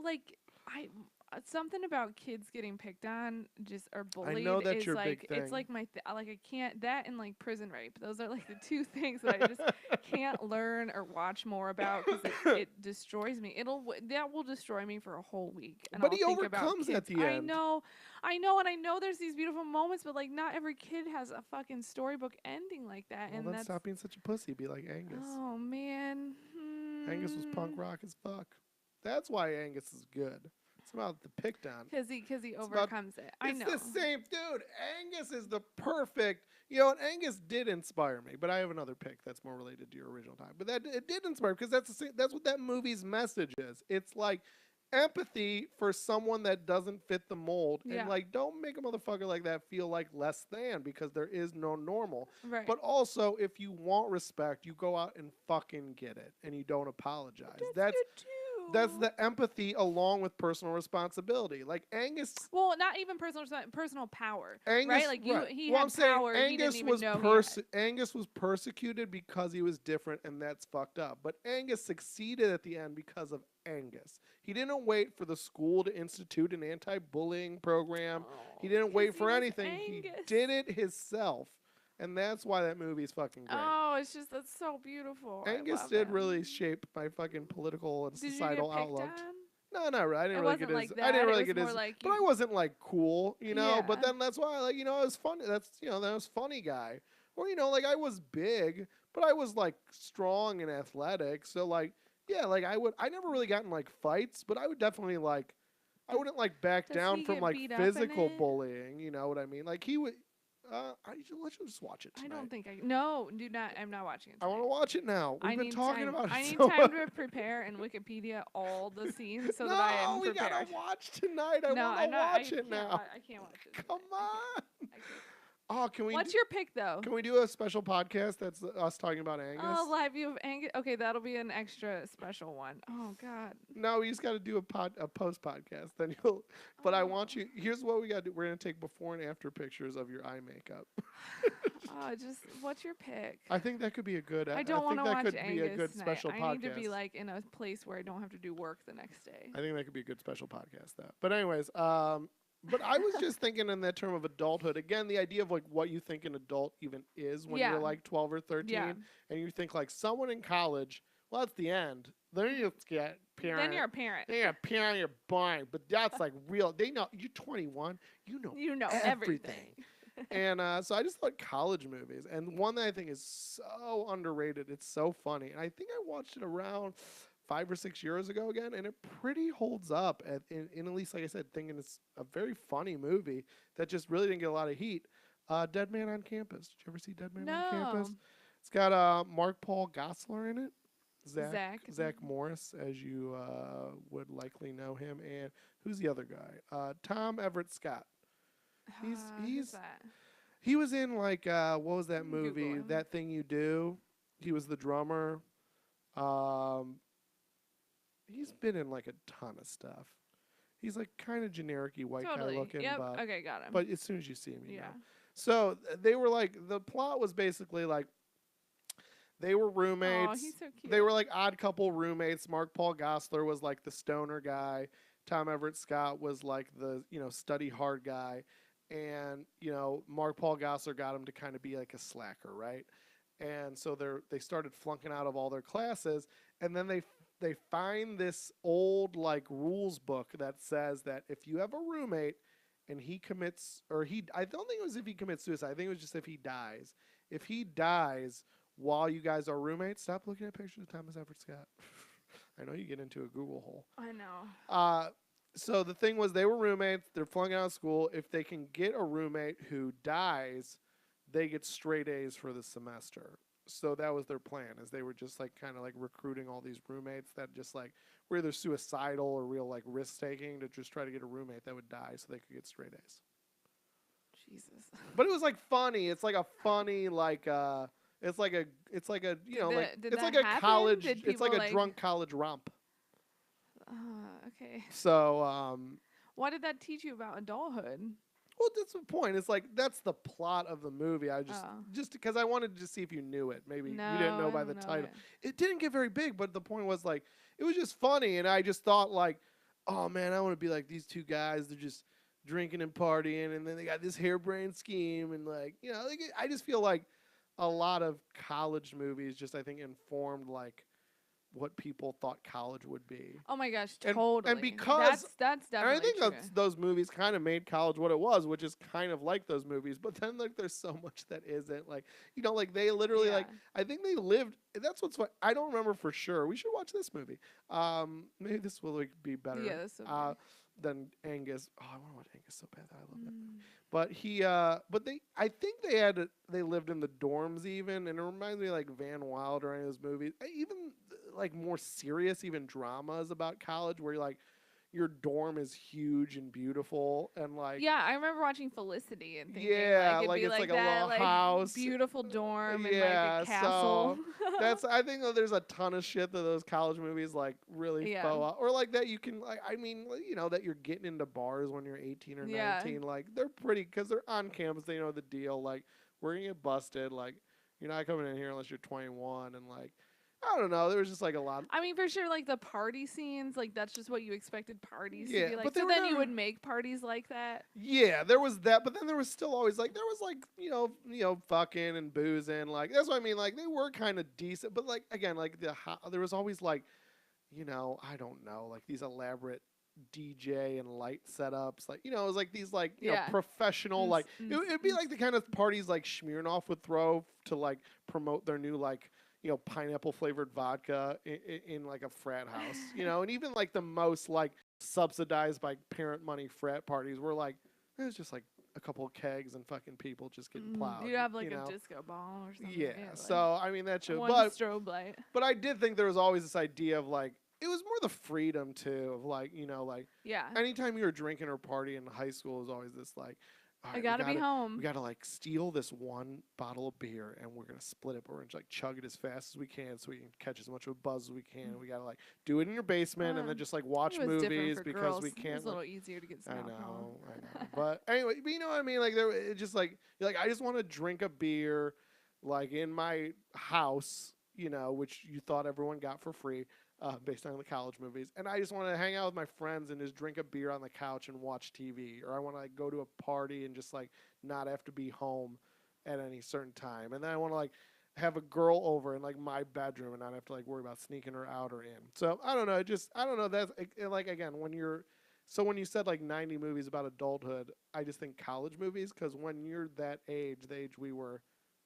Speaker 1: something about kids getting picked on or bullied.
Speaker 2: I know that's
Speaker 1: is
Speaker 2: your
Speaker 1: like
Speaker 2: big thing.
Speaker 1: it's like like I can't, that and like prison rape. Those are like the two things that I just can't learn or watch more about because it destroys me. That will destroy me for a whole week. And
Speaker 2: but
Speaker 1: I'll
Speaker 2: he
Speaker 1: think
Speaker 2: overcomes
Speaker 1: about
Speaker 2: at the end.
Speaker 1: I know, and I know there's these beautiful moments, but like not every kid has a fucking storybook ending like that.
Speaker 2: Well, then stop being such a pussy. Be like Angus.
Speaker 1: Oh man.
Speaker 2: Angus was punk rock as fuck. That's why Angus is good. It's about the picked on.
Speaker 1: Because he overcomes it. I know.
Speaker 2: It's the same, dude. Angus is the perfect. And Angus did inspire me. But I have another pick that's more related to your original time. But it did inspire because that's what that movie's message is. It's like empathy for someone that doesn't fit the mold, and like don't make a motherfucker like that feel like less than because there is no normal.
Speaker 1: Right.
Speaker 2: But also, if you want respect, you go out and fucking get it, and you don't apologize.
Speaker 1: That's
Speaker 2: That's the empathy along with personal responsibility. Like Angus.
Speaker 1: Well, not even personal power.
Speaker 2: Angus,
Speaker 1: right? Like he had power. He didn't even know
Speaker 2: Angus was persecuted because he was different, and that's fucked up. But Angus succeeded at the end because of Angus. He didn't wait for the school to institute an anti-bullying program. He didn't wait for anything. Angus. He did it himself. And that's why that movie is fucking great.
Speaker 1: Oh, it's just, that's so beautiful.
Speaker 2: Angus did really shape my fucking political and societal outlook. No, not really. I didn't really get his. I didn't really get his. But I wasn't like cool, you know. Yeah. But then that's why, like, you know, it was funny. That's, you know, that was funny guy. Or, you know, like I was big, but I was like strong and athletic. So like, yeah, like I never really got in like fights, but I would definitely like, I wouldn't like back down from like physical bullying. You know what I mean? Like he would. Let's just watch it tonight.
Speaker 1: I don't think No, do not. I'm not watching it tonight.
Speaker 2: I want to watch it now. We've been talking about it.
Speaker 1: I need time to prepare and Wikipedia all the scenes so that I am prepared.
Speaker 2: No, we gotta watch tonight. I want to watch it now.
Speaker 1: I can't watch it.
Speaker 2: Come on. I can't. Oh, can we?
Speaker 1: What's your pick though?
Speaker 2: Can we do a special podcast that's us talking about Angus?
Speaker 1: Oh, live view of Angus. Okay, that'll be an extra special one. Oh God.
Speaker 2: No, we just got to do a post podcast. Then you'll. But I want you. Here's what we got to do. We're gonna take before and after pictures of your eye makeup.
Speaker 1: Just what's your pick?
Speaker 2: I think that could be a good.
Speaker 1: I don't want to watch Angus.
Speaker 2: That could be a good special podcast.
Speaker 1: I need to be like in a place where I don't have to do work the next day.
Speaker 2: I think that could be a good special podcast. That. But anyways, But I was just thinking in that term of adulthood. Again, the idea of like what you think an adult even is when you're like 12 or 13, and you think like someone in college. Well, that's the end. Then you get parent.
Speaker 1: Then you're a parent.
Speaker 2: Then you're a parent. You're born. But that's like real. They know you're 21. You know everything. And so I just thought college movies, and one that I think is so underrated. It's so funny, and I think I watched it around 5 or 6 years ago again, and it pretty holds up. In at least, like I said, thinking it's a very funny movie that just really didn't get a lot of heat. Dead Man on Campus. Did you ever see Dead Man on Campus? It's got Mark Paul Gosselaar in it. Zach Morris, as you would likely know him, and who's the other guy? Tom Everett Scott. He was in like what was that movie? That Thing You Do. He was the drummer. He's been in like a ton of stuff. He's like kind of generic-y white guy looking.
Speaker 1: Yep. Okay, got him.
Speaker 2: But as soon as you see him, you know. So they were like, the plot was basically like, they were roommates.
Speaker 1: Oh, he's so cute.
Speaker 2: They were like odd couple roommates. Mark Paul Gosselaar was like the stoner guy. Tom Everett Scott was like the, you know, study hard guy. And, you know, Mark Paul Gosselaar got him to kind of be like a slacker, right? And so they started flunking out of all their classes. And then they find this old like rules book that says that if you have a roommate and he commits, I don't think it was if he commits suicide. I think it was just if he dies. If he dies while you guys are roommates, stop looking at pictures of Thomas Everett Scott. I know you get into a Google hole.
Speaker 1: I know.
Speaker 2: So the thing was, they were roommates. They're flung out of school. If they can get a roommate who dies, they get straight A's for the semester. So that was their plan, is they were just like kind of like recruiting all these roommates that just like were either suicidal or real like risk taking to just try to get a roommate that would die so they could get straight A's.
Speaker 1: Jesus.
Speaker 2: But it was like funny. It's like a funny like it's like a you know like it's like a college. It's like a drunk college romp.
Speaker 1: Okay.
Speaker 2: So
Speaker 1: what did that teach you about adulthood?
Speaker 2: Well, that's the point. It's like that's the plot of the movie. I just because I wanted to see if you knew it. Maybe you didn't know by the title. It didn't get very big, but the point was like it was just funny, and I just thought like, oh man, I want to be like these two guys. They're just drinking and partying, and then they got this harebrained scheme, and like you know, like, I just feel like a lot of college movies just I think informed like what people thought college would be.
Speaker 1: Oh my gosh, totally.
Speaker 2: And because
Speaker 1: that's definitely
Speaker 2: I think those movies kind of made college what it was, which is kind of like those movies. But then like there's so much that isn't. Like, you know, like they literally like I think they lived. That's what's what I don't remember for sure. We should watch this movie. Maybe this will like be better.
Speaker 1: Yeah, this will be.
Speaker 2: Than Angus. Oh, I want to watch Angus so bad. I love that movie. But I think they lived in the dorms even, and it reminds me of like Van Wilder or any of those movies. Even like more serious, even dramas about college where you're like, your dorm is huge and beautiful and like
Speaker 1: yeah, I remember watching Felicity and thinking
Speaker 2: yeah,
Speaker 1: like it'd
Speaker 2: like
Speaker 1: be
Speaker 2: it's
Speaker 1: like
Speaker 2: like a
Speaker 1: that,
Speaker 2: little
Speaker 1: like
Speaker 2: house.
Speaker 1: beautiful dorm and like
Speaker 2: Yeah,
Speaker 1: a castle.
Speaker 2: so that's I think that there's a ton of shit that those college movies like really
Speaker 1: Yeah.
Speaker 2: faux or like that you can like I mean you know that you're getting into bars when you're 18 or
Speaker 1: Yeah.
Speaker 2: 19 like they're pretty because they're on campus they know the deal like we're gonna get busted like you're not coming in here unless you're 21 and like I don't know there was just like a lot.
Speaker 1: I mean, for sure, like the party scenes, like that's just what you expected parties to
Speaker 2: Yeah,
Speaker 1: be like.
Speaker 2: but they
Speaker 1: So
Speaker 2: were
Speaker 1: then you
Speaker 2: never.
Speaker 1: would make parties like that.
Speaker 2: Yeah, there was that, but then there was still always like there was like you know fucking and boozing like that's what I mean like they were kind of decent, but like again like there was always like you know I don't know like these elaborate DJ and light setups like you know it was like these like you know
Speaker 1: Yeah.
Speaker 2: professional like it'd be like the kind of parties like Smirnoff would throw to like promote their new like you know pineapple flavored vodka in like a frat house you know and even like the most like subsidized by parent money frat parties were like it was just like a couple of kegs and fucking people just getting plowed.
Speaker 1: You'd have like
Speaker 2: you
Speaker 1: a
Speaker 2: know?
Speaker 1: disco ball or something.
Speaker 2: Yeah.
Speaker 1: Like
Speaker 2: So I mean that show,
Speaker 1: one
Speaker 2: but
Speaker 1: strobe light.
Speaker 2: I did think there was always this idea of like it was more the freedom too of like you know like
Speaker 1: Yeah.
Speaker 2: anytime you were drinking or partying in high school was always this like all
Speaker 1: I
Speaker 2: right,
Speaker 1: gotta be home.
Speaker 2: we gotta like steal this one bottle of beer and we're gonna split it. But we're gonna like chug it as fast as we can so we can catch as much of a buzz as we can. We gotta like do it in your basement and then just like watch
Speaker 1: It was different
Speaker 2: movies
Speaker 1: for
Speaker 2: because
Speaker 1: girls.
Speaker 2: we
Speaker 1: It was
Speaker 2: can't.
Speaker 1: a little easier to get some alcohol.
Speaker 2: I know. But anyway, but you know what I mean? Like there, it just like you're like I just want to drink a beer, like in my house, you know, which you thought everyone got for free, based on the college movies. And I just want to hang out with my friends and just drink a beer on the couch and watch TV. Or I want to like go to a party and just like not have to be home at any certain time. And then I want to like have a girl over in like my bedroom and not have to like worry about sneaking her out or in. So I don't know. I don't know. That's like again when you're. So when you said like 90 movies about adulthood, I just think college movies because when you're that age, the age we were,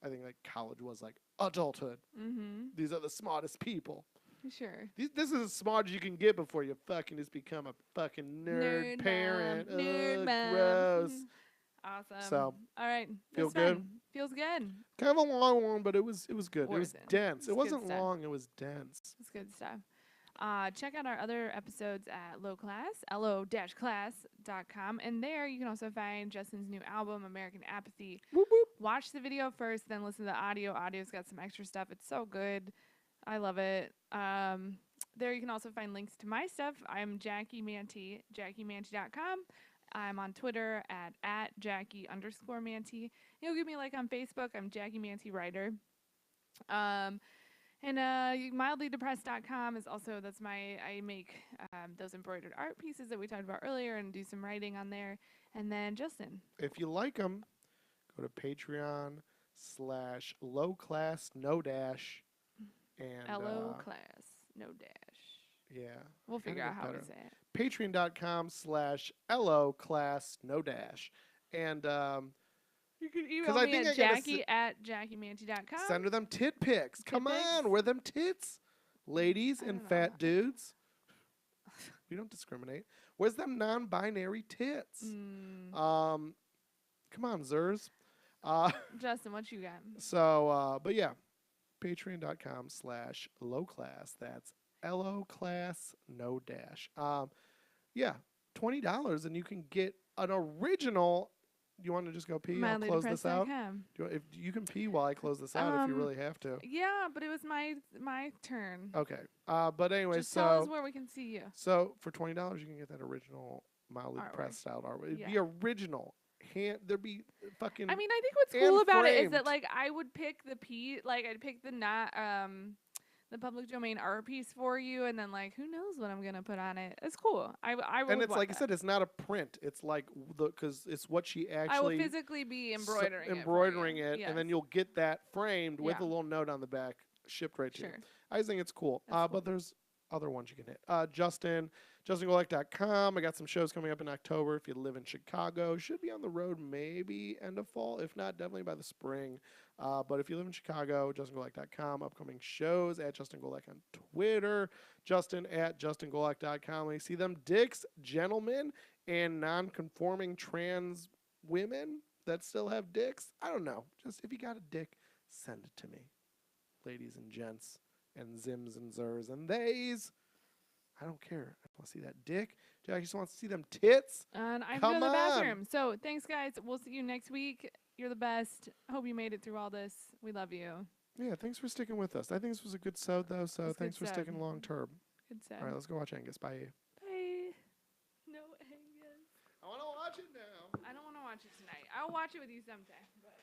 Speaker 2: I think like college was like adulthood.
Speaker 1: Mm-hmm.
Speaker 2: These are the smartest people.
Speaker 1: Sure.
Speaker 2: This is as smart as you can get before you fucking just become a fucking nerd parent.
Speaker 1: Nerd mom.
Speaker 2: Gross.
Speaker 1: Awesome.
Speaker 2: So,
Speaker 1: all right.
Speaker 2: feel
Speaker 1: It's
Speaker 2: good?
Speaker 1: fun. Feels good.
Speaker 2: Kind of a long one, but it was good. It was
Speaker 1: Worth it.
Speaker 2: dense.
Speaker 1: It's
Speaker 2: It
Speaker 1: good
Speaker 2: wasn't
Speaker 1: stuff.
Speaker 2: long. It was dense.
Speaker 1: It's good stuff. Check out our other episodes at Low Class, lo-class.com. And there you can also find Justin's new album, American Apathy.
Speaker 2: Whoop, whoop.
Speaker 1: Watch the video first, then listen to the audio. Audio's got some extra stuff. It's so good. I love it. There you can also find links to my stuff. I'm Jackie Manti, JackieManti.com. I'm on Twitter at Jackie_Manti. You'll give me a like on Facebook. I'm Jackie Manti Writer. And mildlydepressed.com is also I make those embroidered art pieces that we talked about earlier and do some writing on there. And then Justin.
Speaker 2: If you like them, go to Patreon/lowclass_no-dash and
Speaker 1: LO class, no dash.
Speaker 2: Yeah.
Speaker 1: We'll figure out how we say it.
Speaker 2: Patreon.com/loclass_no-dash. And
Speaker 1: You can email me at Jackie@JackieManti.com.
Speaker 2: send her them tit pics. Come on, wear them tits, ladies and fat dudes. We don't discriminate. Where's them non-binary tits? Come on, Zers.
Speaker 1: Justin, what you got?
Speaker 2: So, but yeah, Patreon.com/lowclass. That's LO class no dash. Yeah, $20 and you can get an original. You want to just go pee? I'll close this out. If you can pee while I close this out, if you really have to.
Speaker 1: Yeah, but it was my turn.
Speaker 2: Okay. But anyway,
Speaker 1: just tell us where we can see you.
Speaker 2: So for $20, you can get that original mildly depressed style artwork. It'd be original. There'd be fucking.
Speaker 1: I mean, I think what's cool about it is that like I would pick the I'd pick the the public domain art piece for you, and then like who knows what I'm gonna put on it. It's cool. I
Speaker 2: and it's like I said, it's not a print. It's like because it's what she actually.
Speaker 1: I will physically be
Speaker 2: embroidering it, yes. And then you'll get that framed with a little note on the back, shipped right to you. I just think it's cool. But there's other ones you can hit. JustinGolek.com. I got some shows coming up in October. If you live in Chicago, should be on the road maybe end of fall. If not, definitely by the spring. But if you live in Chicago, JustinGolek.com. Upcoming shows at Justin Golek on Twitter. Justin@JustinGolek.com. When you see them dicks, gentlemen, and non-conforming trans women that still have dicks, I don't know. Just if you got a dick, send it to me. Ladies and gents and zims and zers and theys. I don't care. I want to see that dick. Jack just wants to see them tits.
Speaker 1: And I have to go to the bathroom. So thanks, guys. We'll see you next week. You're the best. Hope you made it through all this. We love you.
Speaker 2: Yeah, thanks for sticking with us. I think this was a good sode, though, so thanks for sticking long term.
Speaker 1: Good sode.
Speaker 2: All right, let's go watch Angus. Bye.
Speaker 1: Bye. No Angus.
Speaker 2: I want to watch it now.
Speaker 1: I don't want to watch it tonight. I'll watch it with you sometime. But